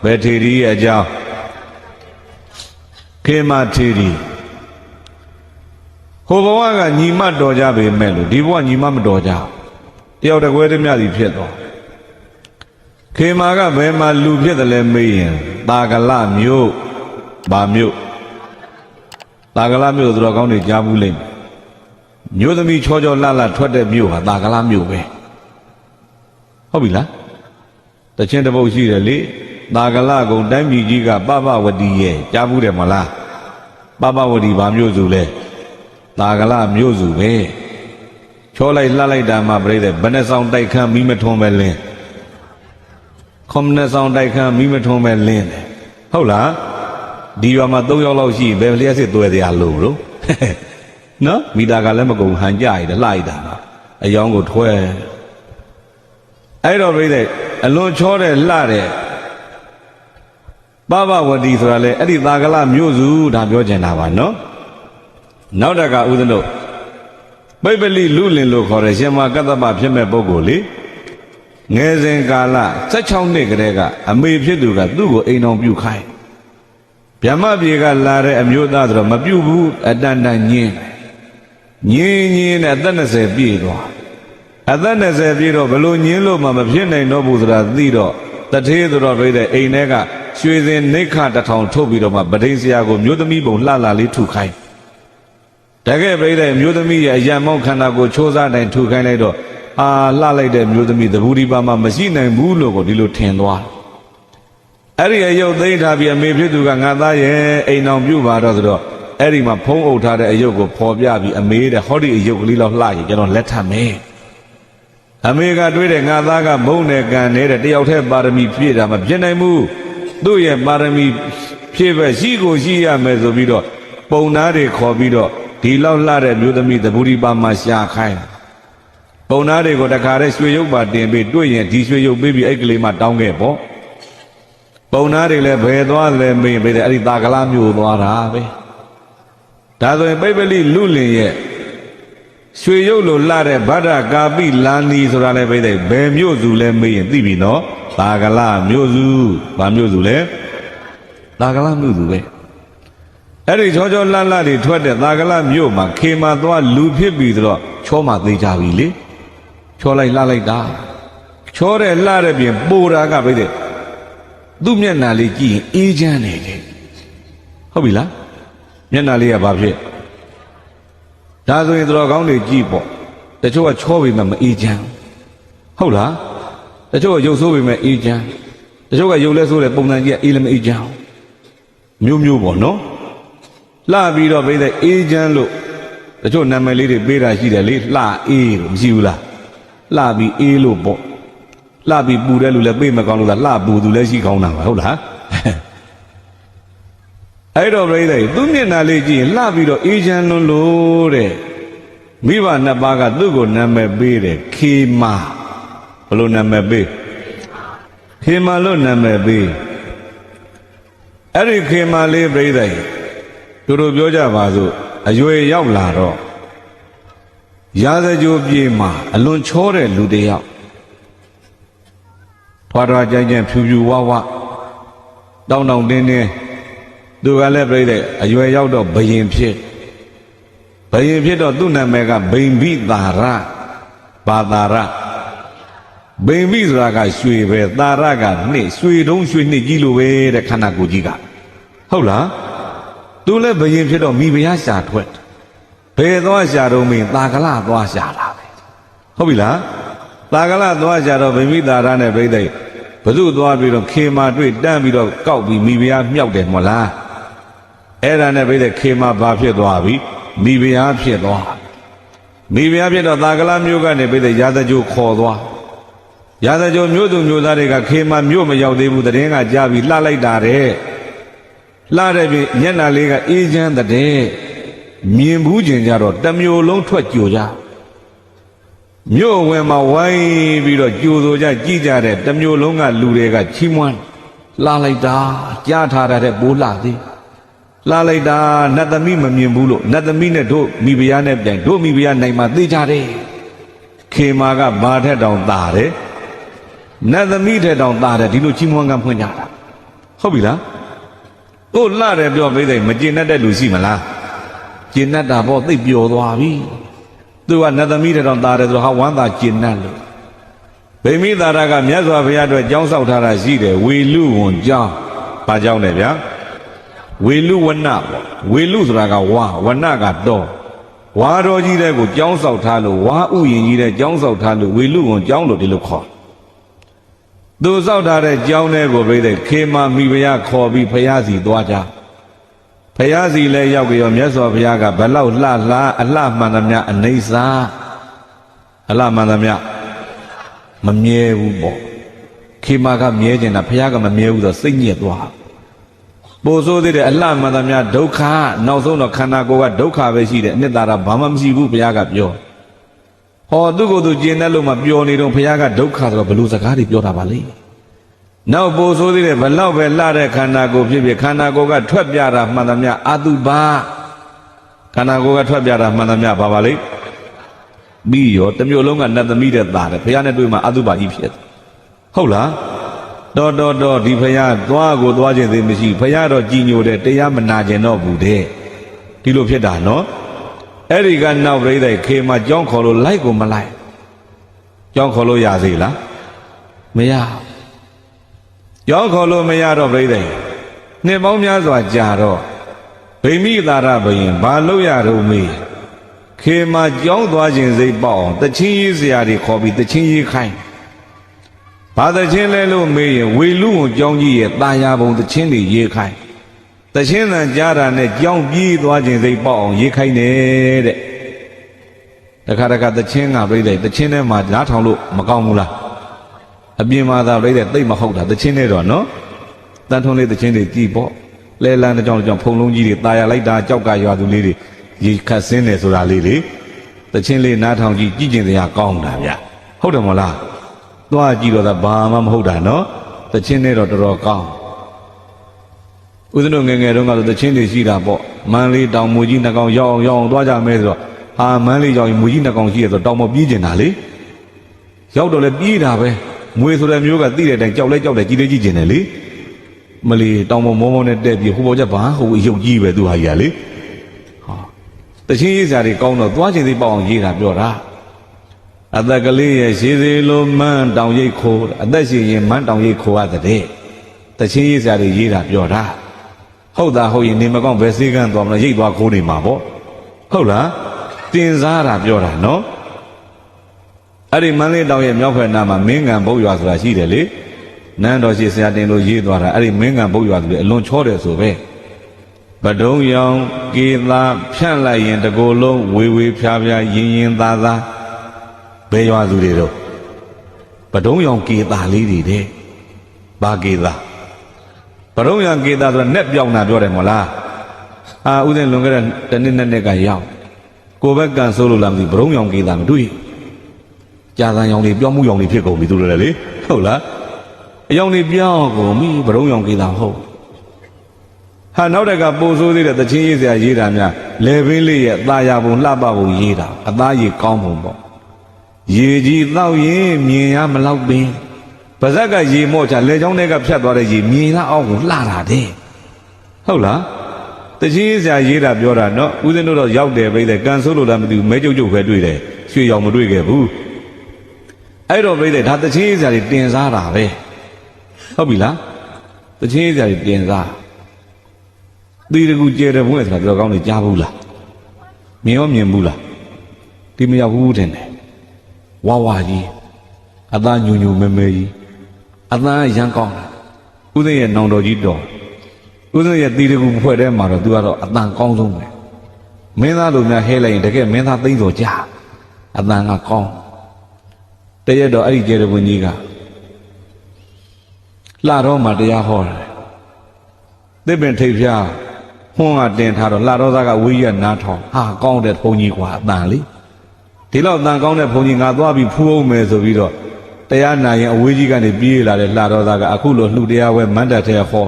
ဗေထေရီရဲ့အကြောင်းခေမာထေရီဟိုဘဝကညီမတော်ကြပေမဲ့လို့ဒီဘဝညီမမတော်ကြတယောက်တကွဲတည်းမြသည်ဖြစ်သွားခေမာကဘယ်မှာလူဖြစ်တယ်လဲမေးရင်တာကလမြို့ဘာမြို့တာကလမြို့ဆိုတော့ကောင်းနေကြားဘူးလိမ့်မြို့သမီးချောချောလှလှထွက်တဲ့မြို့ဟာတာကလမြို့ပဲဟုတ်ပြီလားတချင်းတပုတ်ရှိတယ်လေတာကလကုံတိုင်းပြည်ကြီးကပပဝတီရဲ့ကြားဘူးတယ်မလားပပဝတီဘာမြို့စုလဲတာကလမြို့စုပဲချောလိုက်လှလိုက်တာမှပြိတဲ့ဘယ်နဲ့ဆောင်တိုက်ခန်းမိမထွန်းပဲလင်းခွန်နဲ့ဆောင်တိုက်ခန်းမိမထွန်းပဲလင်းတယ်ဟုတ်လားဒီရွာမှာ3ယောက်လောက်ရှိဘယ်လျှက်စစ်သွဲတရားလို့နော်မိသားကလည်းမကုန်ဟန်ကြရတယ်လှလိုက်တာအယောင်ကိုထွဲအဲ့တော့ပြိတဲ့အလွန်ချောတဲ့လှတဲ့ပပဝတီဆိုတာလေအဲ့ဒီသာကလမြို့စုဒါပြောချင်တာပါနော်နောက်တကဥဒ္ဒလို့ပိပလိလူလင်လို့ခေါ်တဲ့ရှင်မကတ္တပဖြစ်မဲ့ပုဂ္ဂိုလ်လေငယ်စဉ်ကာလ16နှစ်ကတည်းကအမေဖြစ်သူကသူ့ကိုအိမ်တော်ပြုခိုင်း ဗျမပြေကလာတဲ့အမျိုးသားဆိုတော့မပြုတ်ဘူးအတန်တန်ညင်းနဲ့အသက်20ပြည့်သွားအသက်20ပြည့်တော့ဘလို့ညင်းလို့မှမဖြစ်နိုင်တော့ဘူးဆိုတာသိတော့တထေးဆိုတော့ပြိတဲ့အိမ်ထဲကရွှေစင်နိခ1000ထုတ်ပြီးတော့မှပဒိန်ဆရာကိုမျိုးသမီးပုံလှလှလေးထုခိုင်းတကယ်ပြိတဲ့မျိုးသမီးရဲ့အရံမောင်းခန္ဓာကိုချိုးစားတိုင်းထုခိုင်းလိုက်တော့လှလိုက်တဲ့မျိုးသမီးသဘူဒီပါမှမရှိနိုင်ဘူးလို့ကိုဒီလိုထင်သွားအဲ့ဒီအယုတ်သိမ်းထားပြီးအမေဖြစ်သူကငါသားရဲ့အိမ်အောင်ပြုတ်ပါတော့ဆိုတော့အဲ့ဒီမှာဖုံးအုပ်ထားတဲ့အယုတ်ကိုဖော်ပြပြီးအမေတဲ့ဟောဒီအယုတ်ကလေးလောက်လှရင်ကျွန်တော်လက်ထပ်မယ်အမေကတွေးတယ်ငါသားကမုံနဲ့ကန်နေတဲ့တယောက်တည်းပါရမီဖြည့်တာမဖြစ်နိုင်ဘူးသူ့ရဲ့ပါရမီဖြည့်ပဲရှိကိုရှိရမယ်ဆိုပြီးတော့ပုံသားတွေခေါ်ပြီးတော့ဒီလောက်လှတဲ့မျိုးသမီးသဘူဒီပါမှာရှာခိုင်းပုံသားတွေကိုတခါတည်းရွှေရုပ်ပါတင်ပြီးတွေ့ရင်ဒီရွှေရုပ်ပေးပြီးအဲ့ကလေးမှတောင်းခဲ့ပေါ့ပုံသားတွေလည်းဘယ်သွားလဲမေးတယ်အဲ့ဒီတာကလားမျိုးသွားတာပဲဒါဆိုရင်ပိပလိလူလင်ရဲ့ရွှေရုပ်လိုလှတဲ့ဗဒ္ဒကာပိလာနီဆိုတာလည်းပဲဘယ်မျိုးစုလဲမေးရင်သိပြီနော်တာကလမျိုးစုဘာမျိုးစုလဲတာကလမျိုးစုပဲအဲ့ဒီချောချောလှလှတွေထွက်တဲ့တာကလမျိုးမှာခေမာသွားလူဖြစ်ပြီဆိုတော့ချောမှသေးကြပြီလေချောလိုက်လှလိုက်တာချောတဲ့လှတဲ့ပြင်ပိုတာကပဲသူ့မျက်နှာလေးကြည့်ရင်အေးချမ်းနေတယ်ဟုတ်ပြီလားမျက်နှာလေးကဘာဖြစ်ဒါဆိုရင်တော်ကောင်းတွေကြည့်ပေါ့တချို့ကချောပြီမှမအေးချမ်းဟုတ်လားတချို့ကရုပ်ဆိုးပြီမှအေးချမ်းတချို့ကရုပ်လဲဆိုးတဲ့ပုံစံကြီးကအေးလည်းမအေးချမ်းမျိုးပေါ့နော်လှပြီးတော့ပြိတဲ့အေးချမ်းလို့တချို့နာမည်လေးတွေပေးတာရှိတယ်လေလှအေးလို့မရှိဘူးလားလှပြီးအေးလို့ပေါ့လှပြီးပူတဲ့လူလည်းပေးမကောင်းလို့လားလှပူသူလည်းရှိကောင်းတာပါဟုတ်လားအဲ့တော့ပြိတဲ့သူမျက်နှာလေးကြည့်ရင်လှပြီးတော့အေးချမ်းလွန်းလို့တဲ့မိဘနှစ်ပါးကသူ့ကိုနာမည်ပေးတယ်ခေမာဘလို့နာမည်ပေးခေမာလို့နာမည်ပေးအဲ့ဒီခေမာလေးပြိတဲ့သူတို့ပြောကြပါစို့အရွယ်ရောက်လာတော့ရာဇကြိုးပြေးမှာအလွန်ချောတဲ့လူတစ်ယောက်ထွားထွားကြိုင်ကြံဖြူဖြူဝဝတောင်းတောင်းတင်းတင်းသူကလည်းပြိတဲ့အရွယ်ရောက်တော့ဘယင်ဖြစ်တော့သူ့နာမည်ကဘိံဘိသာရဘာသာရဘိံဘိဆိုတာကရွှေပဲသာရကနှစ်ရွှေတုံးရွှေနှစ်ကြီးလိုပဲတဲ့ခန္ဓာကိုယ်ကြီးကဟုတ်လားသူလည်းဘယင်ဖြစ်တော့မိဖုရားရှာထွက်ဘယ်သွားရှာတော့မင်းတာကလသွားရှာတာပဲဟုတ်ပြီလားတာကလသွားရှာတော့ဘိံဘိသာရနဲ့ပြိတဲ့ဘု து သွားပြီးတော့ခေမာတွေ့တန်းပြီးတော့ကောက်ပြီးမိဖုရားမြောက်တယ်မဟုတ်လားအဲ့ဒါနဲ့ပြိတဲ့ခေမာဘာဖြစ်သွားပြီမိဖုရားဖြစ်သွားမိဖုရားဖြစ်တော့တာကလမျိုးကနေပြိတဲ့ရာဇကြိုခေါ်သွားရာဇကြိုမျိုးသူမျိုးသားတွေကခေမာမျိုးမရောက်သေးဘူးတရင်ကကြားပြီးလှလိုက်တာတဲ့လှတဲ့ပြင်မျက်နှာလေးကအေးချမ်းတဲ့မြင်ဘူးကျင်ကြတော့တစ်မျိုးလုံးထွက်ကြိုကြမြို့ဝင်မှာဝိုင်းပြီးတော့ကြိုဆိုကြကြည့်ကြတဲ့တစ်မျိုးလုံးကလူတွေကချီးမွမ်းလှလိုက်တာကြားထားတဲ့ပိုးလှသေးလှလိုက်တာနတ်သမီးမမြင်ဘူးလို့နတ်သမီးနဲ့တို့မိဖုရားနဲ့ပြန်တို့မိဖုရားနိုင်မှာသိကြတယ်ခေမာကဘာထက်တောင်တာတယ်နတ်သမီးထက်တောင်တာတယ်ဒီလိုချီးမွမ်းကဖွင့်ကြတာဟုတ်ပြီလားကိုလှတယ်ပြောပြတဲ့မကျင်တတ်တဲ့လူရှိမလားကျင်တတ်တာပေါ့သိပ်ပျော်သွားပြီသူကနတ်သမီးတွေတော့တာတယ်ဆိုတော့ဟာဝမ်းသာကျင်တတ်လို့ဗိမိသာရကမြတ်စွာဘုရားအတွက်ကြောင်းဆောက်ထားတာရှိတယ်ဝေလူဝန်ကြောင်းဘာကြောင်းလဲဗျာဝေလူဝနပေါ့ဝေလူဆိုတာကဝနကတော့ဝါတော်ကြီးတဲ့ကိုကြောင်းဆောက်ထားလို့ဝါဥယျင်ကြီးတဲ့ကြောင်းဆောက်ထားလို့ဝေလူဝန်ကြောင်းလို့ဒီလိုခေါ်သူဆောက်ထားတဲ့ကြောင်းတဲ့ကိုပြိတဲ့ခေမာမိဖုရားခေါ်ပြီးဘုရားစီသွားကြဘုရားစီလည်းရောက်ကြရောမြတ်စွာဘုရားကဘလောက်လှအလှမှန်သမျှအနေစာအလှမှန်သမျှမမြဲဘူးပေါ့ခေမာကမြဲကျင်တာဘုရားကမမြဲဘူးဆိုစိတ်ညစ်သွားပို့ဆိုးသေးတယ်အလှမှန်သမျှဒုက္ခနောက်ဆုံးတော့ခန္ဓာကိုယ်ကဒုက္ခပဲရှိတယ်အနှစ်သာရဘာမှမရှိဘူးဘုရားကပြောဟောသူ့ကိုယ်သူကျင်တတ်လို့မပြောနေတော့ဘုရားကဒုက္ခဆိုတော့ဘလို့စကားတွေပြောတာပါလေနောက်ပို့ဆိုးသေးတယ်ဘလောက်ပဲလှတဲ့ခန္ဓာကိုယ်ဖြစ်ဖြစ်ခန္ဓာကိုယ်ကထွက်ပြတာမှန်သမျှအတုပါခန္ဓာကိုယ်ကထွက်ပြတာမှန်သမျှဘာပါလိမ့်ပြီးရောတစ်မျိုးလုံးကနတ်သမီးတဲ့သားတယ်ဘုရားနဲ့တွေ့မှအတုပါကြီးဖြစ်ဟုတ်လား တော်ဒီဖယားသွားကိုသွားခြင်းသေးမရှိဖယားတော့ကြည်ညိုတယ်တရားမနာခြင်းတော့ဘူးတဲ့ဒီလိုဖြစ်တာနော်အဲ့ဒီကနောက်ပြိဿခေမှာကြောင်းခေါ်လို့လိုက်ကိုမလိုက်ကြောင်းခေါ်လို့ရသေးလားမရကြောင်းခေါ်လို့မရတော့ပြိဿနှစ်ပေါင်းများစွာကြာတော့ဗိမိသာရဘယင်ဘာလို့ရတော့မေးခေမှာကြောင်းသွားခြင်းစိတ်ပေါအောင်တချင်းရေးစရာတွေခေါ်ပြီးတချင်းရေးခိုင်းဘာတချင်းလဲလို့မေးရင်ဝေလူဝန်ကြောင်းကြီးရဲ့တာယာပုံတချင်းတွေရေးခိုင်းတချင်းတန်ကြားတာနဲ့ကြောင်းပြေးသွားခြင်းစိတ်ပေါအောင်ရေးခိုင်းနေတဲ့တခါတချင်းကပြိဿတချင်းထဲမှာနားထောင်လို့မကောင်းဘူးလားအပြင်မှာသာပြိဿသိမဟုတ်တာတချင်းနဲ့တော့နော်တန်ထုံးလေးတချင်းတွေကြည်ပေါ့လဲလန်းတဲ့ကြောင့်ဖုံလုံးကြီးတွေတာယာလိုက်တာကြောက်ကရွာသူလေးတွေရေခတ်ဆင်းတယ်ဆိုတာလေးလေတချင်းလေးနားထောင်ကြည့်ကျင်စရာကောင်းတာဗျဟုတ်တယ်မလားသွားကြည့်တော့သာဘာမှမဟုတ်တာနော်တချင်းနဲ့တော့တော်တော်ကောင်းဦးဇင်းတို့ငယ်ငယ်တုန်းကတော့တချင်းတွေရှိတာပေါ့မန်းလေးတောင်မူကြီးနှကောင်ရောက်အောင်သွားကြမယ်ဆိုတော့ဟာမန်းလေးရောက်ရင်မူကြီးနှကောင်ရှိရဆိုတော့တောင်မပြေးကျင်တာလေရောက်တော့လဲပြေးတာပဲမွေဆိုတဲ့မျိုးကသိတဲ့အတိုင်းကြောက်လဲကြည်လေးကြည့်ကျင်တယ်လေမလီတောင်မောနဲ့တက်ပြီးဟိုပေါ်ချက်ဘာဟိုရုပ်ကြီးပဲသူဟာကြီးကလေဟာတချင်းရေးစရာတွေကောင်းတော့သွားခြင်းသိပေါအောင်ရေးတာပြောတာအသက်ကလေးရဲ့ရှိစေလိုမန်းတောင်ရိပ်ခိုးအသက်ရှိရင်မန်းတောင်ရိပ်ခိုးရတဲ့တချင်းရေးစရာတွေရေးတာပြောတာဟုတ်တာဟုတ်ရင်နေမကောင်းဘယ်စေးကန်းသွားမလို့ရိပ်သွားခိုးနေမှာပေါ့ဟုတ်လားတင်စားတာပြောတာနော်အဲ့ဒီမန်းလေးတောင်ရဲ့မြောက်ဖက်နားမှာမင်းငံဘုတ်ရွာဆိုတာရှိတယ်လေနန်းတော်ရှိဆရာတင်လို့ရေးသွားတာအဲ့ဒီမင်းငံဘုတ်ရွာသူလေအလွန်ချောတယ်ဆိုပဲပဒုံရောင်ကေသာဖြန့်လိုက်ရင်တကိုယ်လုံးဝေဖြားရင်သားဘယ်ရွာသူတွေတော့ပဒုံရောင်ကေသာလေးတွေတဲ့ဘာကေသာပဒုံရောင်ကေသာဆိုတာနဲ့ပြောင်းတာပြောတယ်မဟုတ်လားဥစဉ်လွန်ခဲ့တဲ့တနည်းနဲ့ကရောက်ကိုဘက်ကန်ဆိုးလို့လားမသိပဒုံရောင်ကေသာမတွေ့ကြာသံရောင်တွေပြောင်းမှုရောင်တွေဖြစ်ကုန်ပြီသူတို့လည်းလေဟုတ်လားအယောင်တွေပြောင်းကုန်ပြီပဒုံရောင်ကေသာဟုတ်ဟာနောက်တက်ကပို့ဆိုးသေးတဲ့တချင်းရေးစရာရေးတာများလေပင်းလေးရဲ့အသားရပုံလှပပုံရေးတာအသားရည်ကောင်းပုံပေါ့ရေကြီးတောက်ရင်မြင်ရမလောက်ပင်ပါဇက်ကရေမော့ချလေချောင်းတွေကဖြတ်သွားတဲ့ရေမြင်လာအောင်ကိုလှတာတဲ့ဟုတ်လားတချင်းရေးစရာရေးတာပြောတာနော်ဦးဇင်းတို့တော့ရောက်တယ်ပြိတဲ့ကန်ဆိုးလို့လားမသိဘူးမဲကျုပ်ပဲတွေ့တယ်ရွှေရောင်မတွေ့ခဲ့ဘူးအဲ့တော့ပြိတဲ့ဒါတချင်းရေးစရာတွေတင်စားတာပဲဟုတ်ပြီလားတချင်းရေးစရာတွေတင်စားသီတကူကျဲတဲ့ဘုန်းဆိုတာတော်ကောင်းနေကြားဘူးလားမြင်ရောမြင်ဘူးလားဒီမရောက်ဘူးတဲ့ဝါကြီးအသားညူမဲကြီးအသားရမ်းကောင်းတာဦးသိရဲ့နောင်တော်ကြီးတော်ဦးသိရဲ့သီတကူဖွဲ့ထဲမှာတော့သူကတော့အတန်ကောင်းဆုံးပဲမင်းသားလိုများဟဲလိုက်ရင်တကယ်မင်းသားသိမ့်တော်ကြာအတန်ကကောင်းတရက်တော့အဲ့ဒီကျဲတဲ့ဘုန်းကြီးကလှတော်မှာတရားဟောတယ်သစ်ပင်ထိပ်ဖျားဟွန်းကတင်ထားတော့လှတော်သားကဝေးရနားထောင်ဟာကောင်းတဲ့ဘုန်းကြီးကွာအတန်လေဒီလောက်တန်ကောင်းတဲ့ဘုန်းကြီးငါသွားပြီးဖူးအောင်မယ်ဆိုပြီးတော့တရားနာရင်အဝေးကြီးကနေပြေးလာတဲ့လှတော်သားကအခုလိုလှူတရားဝဲမန္တထဲဟော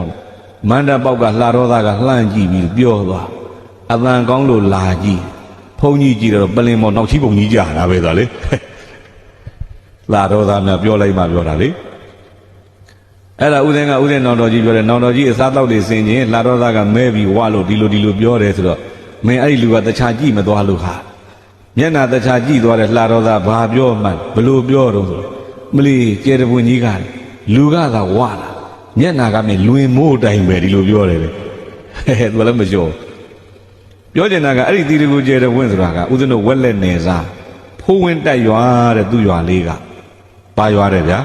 မန္တပေါက်ကလှတော်သားကလှမ်းကြည့်ပြီးပြောသွားအတန်ကောင်းလို့လာကြည့်ဘုန်းကြီးကြည့်တော့ပလင်မော်နောက်ချီပုံကြီးကြတာပဲသာလေလှတော်သားများပြောလိုက်မှပြောတာလေအဲ့ဒါဥစဉ်နောင်တော်ကြီးပြောတယ်နောင်တော်ကြီးအစားတောက်တွေဆင်ခြင်းလှတော်သားကမဲပြီးဝါလို့ဒီလိုပြောတယ်ဆိုတော့မင်းအဲ့ဒီလူကတခြားကြည့်မသွားလို့ဟာမျက်နာတခြားကြည့်သွားတဲ့လှတော်သားဘာပြောမှဘလို့ပြောတော့ဆိုမလီကျဲတပွန်ကြီးကလူကသာဝါလာမျက်နာကမင်းလွင်မိုးတိုင်ပဲဒီလိုပြောတယ်လေသူလည်းမပြောပြောချင်တာကအဲ့ဒီတီတကူကျဲတပွန်ဆိုတာကဥစဉ်တို့ဝက်လက်နေစားဖိုးဝင်တက်ရွာတဲ့သူ့ရွာလေးကပါရွာတယ်ဗျာ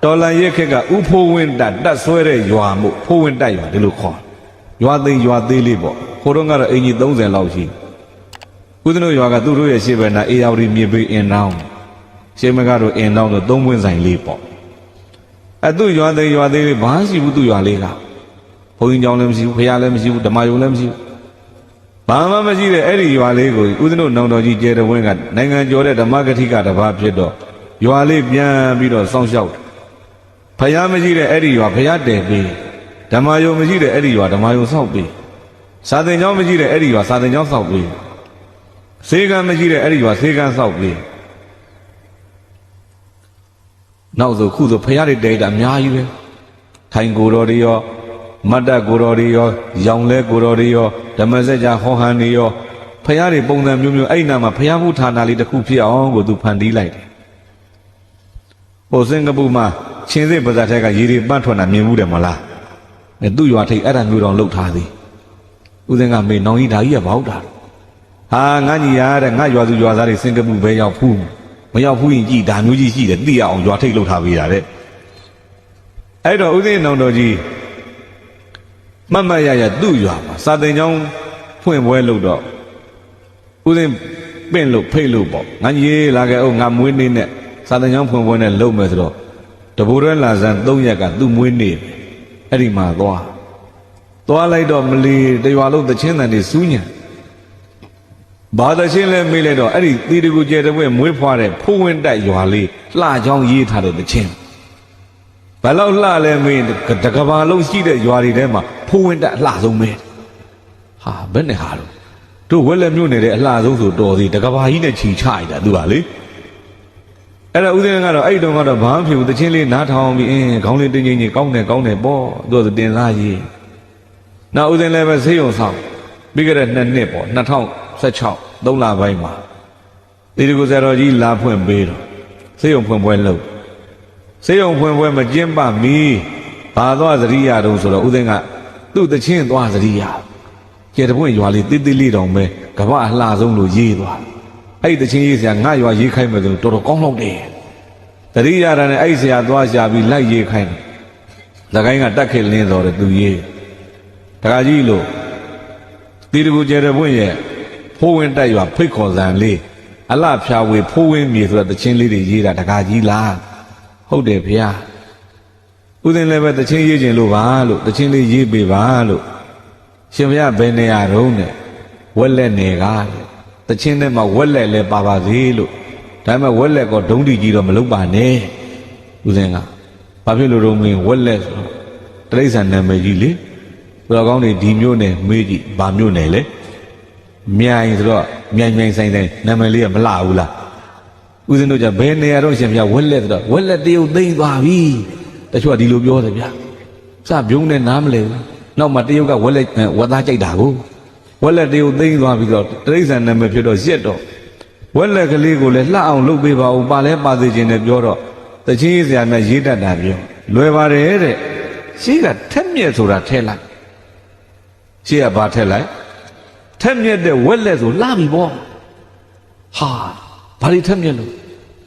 တော်လန်ရက်ခက်ကဥဖိုးဝင်တက်ဆွဲတဲ့ရွာမို့ဖိုးဝင်တက်ရွာဒီလိုခေါ်ရွာသိမ်းရွာသေးလေးပေါ့ခိုးတော့ကတော့အင်ကြီး30လောက်ရှိဦးဇင်းတို့ရွာကသူတို့ရဲ့ရှေ့ဘက်နာအေယာဝတီမြေပေးအင်တောင်းရှေ့မကတော့အင်တောင်းဆို3ပွင့်ဆိုင်လေးပေါ့သူ့ရွာသိမ်းရွာသေးလေးဘာရှိဘူးသူ့ရွာလေးကဘုန်းကြီးကျောင်းလည်းမရှိဘူးဖခင်လည်းမရှိဘူးဓမ္မယုံလည်းမရှိဘူးဘာမှမရှိတဲ့အဲ့ဒီရွာလေးကိုဦးဇင်းတို့နောင်တော်ကြီးကျဲတဝင်းကနိုင်ငံကျော်တဲ့ဓမ္မဂတိကတပါးဖြစ်တော့ရွာလေးပြန်ပြီးတော့စောင့်ရှောက်ဖခင်မရှိတဲ့အဲ့ဒီရွာဖခင်တယ်ပြီးဓမ္မယုံမရှိတဲ့အဲ့ဒီရွာဓမ္မယုံဆောက်ပြီးစာသင်ကျောင်းမရှိတဲ့အဲ့ဒီရွာစာသင်ကျောင်းဆောက်ပြီးဆေးကံမရှိတဲ့အဲ့ဒီရွာဆေးကံဆောက်ပြီး နောက်ဆိုခုဆိုဖရာတွေတဲတာအများကြီးပဲထိုင်ကိုတော်တွေရောမတ်တကိုတော်တွေရောရောင်လဲကိုတော်တွေရောဓမ္မစကြာဟောဟန်တွေရောဖရာတွေပုံစံမျိုးမျိုးအဲ့နာမှာဖရာမှုဌာနလေးတစ်ခုဖြစ်အောင်ကိုသူဖန်တီးလိုက်တယ်ဟိုစင်ကာပူမှာချင်းစစ်ပါဇာထက်ကရေတွေပတ်ထွက်တာမြင်မှုတယ်မလားသူ့ရွာထိပ်အဲ့ဒါမျိုးတော့လှုပ်ထားသည်ဦးစင်ကမေနောင်ကြီးဒါကြီးကဘာဟုတ်တာဟာငါညီရတဲ့ငါရွာသူရွာသားတွေစင်ကာပူပဲရောက်ဖူးမရောက်ဖူးရင်ကြည်ဒါမျိုးကြီးရှိတယ်သိရအောင်ရွာထိပ်လှုပ်ထားပေးတာတဲ့အဲ့တော့ဦးစင်နောင်တော်ကြီးမတ်မတ်ရရသူ့ရွာမှာစာတင်ကျောင်းဖွင့်ပွဲလုပ်တော့ဦးစင်ပင့်လို့ဖိတ်လို့ပေါ့ငါကြီးလာခဲ့အောင်ငါမွေးနေ့နဲ့စာတင်ကျောင်းဖွင့်ပွဲနဲ့လုပ်မယ်ဆိုတော့တဘိုးရဲလာစံ3ရက်ကသူ့မွေးနေ့အဲ့ဒီမှာသွားလိုက်တော့မလီတရွာလုံးသချင်းတန်တွေစူးညံဘာသချင်းလဲမေးလိုက်တော့အဲ့ဒီတီတကူကျဲတဲ့ဘွဲ့မွေးဖွားတဲ့ဖိုးဝင်းတိုက်ရွာလေးလှချောင်းရေးထားတဲ့သချင်းဘယ်လောက်လှလဲမေးတကဘာလုံးရှိတဲ့ရွာတွေထဲမှာဖိုးဝင်းတိုက်အလှဆုံးပဲဟာဘယ်နဲ့ဟာလို့တို့ဝက်လက်မြို့နယ်တဲ့အလှဆုံးဆိုတော်စီတကဘာကြီးနဲ့ချီချရတာသူပါလေအဲ့ဒါဦးဇင်းကတော့အဲ့တုန်းကတော့ဘာမှဖြစ်ဘူးတချင်းလေးနားထောင်ပြီးခေါင်းလေးတင်းချင်းကြီးကောင်းတယ်ပေါ့သူကတင်စားရေးနောက်ဦးဇင်းလည်းပဲဆေးရုံဆောင်ပြီးကြတဲ့2နှစ်ပေါ့2016 3လပိုင်းမှာဒီကူဆရာတော်ကြီးလာဖွင့်ပေးတော့ဆေးရုံဖွင့်ပွဲလုပ်ဆေးရုံဖွင့်ပွဲမကျင်းပမီဘာသွားသတိရတုံးဆိုတော့ဦးဇင်းကသူ့တချင်းသွားသတိရကျဲတပွင့်ရွာလေးတိတိလေးတောင်ပဲကမ္ဘာအလှဆုံးလို့ရေးသွားအဲ့တချင်းရေးဆရာငါရွာရေးခိုင်းမယ်ဆိုတော်တော်ကောင်းတော့တယ်သတိရတာနဲ့အဲ့ဆရာသွားရှာပြီးလိုက်ရေးခိုင်းတယ်လကိုင်းကတက်ခေလင်းတော်တယ်သူရေးတခါကြီးလို့တီတကူကျဲတဲ့ပွင့်ရဲ့ဖိုးဝင်းတိုက်ရွာဖိတ်ခေါ်စံလေးအလှဖြာဝေဖိုးဝင်းမြေဆိုတဲ့တချင်းလေးတွေရေးတာတခါကြီးလားဟုတ်တယ်ဖေ။ဦးဇင်းလည်းပဲတချင်းရေးခြင်းလို့ပါလို့တချင်းလေးရေးပေးပါလို့ရှင်ဘုရားဘယ်နေရာတုံးနဲ့ဝက်လက်နေကားတချင်းထဲမှာဝက်လက်လည်းပါပါသေးလို့ဒါပေမဲ့ဝက်လက်ကဒုံးတီကြီးတော့မလုပ်ပါနဲ့ဦးဇင်းကဘာဖြစ်လို့တော့မင်းဝက်လက်ဆိုတရိစ္ဆာန်နာမည်ကြီးလေဘယ်တော့ကောင်းနေဒီမျိုးနဲ့မေးကြည့်ဘာမျိုးနဲ့လဲမြိုင်ဆိုတော့မြိုင်ဆိုင်နာမည်လေးကမလှဘူးလားဦးဇင်းတို့ကဘယ်နေရာတော့ရှင်ဘုရားဝက်လက်ဆိုတော့ဝက်လက်တရုတ်သိမ့်သွားပြီတချို့ကဒီလိုပြောတယ်ဗျာစပြုံးနဲ့နားမလဲဘူးနောက်မှတရုတ်ကဝက်လက်ဝက်သားကြိုက်တာကိုဝက်လက်တရုတ်သိမ့်သွားပြီးတော့တရိစ္ဆာန်နာမည်ဖြစ်တော့ရက်တော့ဝက်လက်ကလေးကိုလည်းလှအောင်လုပ်ပေးပါဦးပါလဲပါစေခြင်းနဲ့ပြောတော့တချင်းဆရာမြတ်ရေးတတ်တာပြောလွယ်ပါတယ်တဲ့ရှေ့ကထက်မြက်ဆိုတာထဲလိုက်ရှေ့ကဘာထဲလိုက်ထက်မြက်တဲ့ဝက်လက်ဆိုလှပြီပေါ့ဟာဘာလို့ထက်မြက်လို့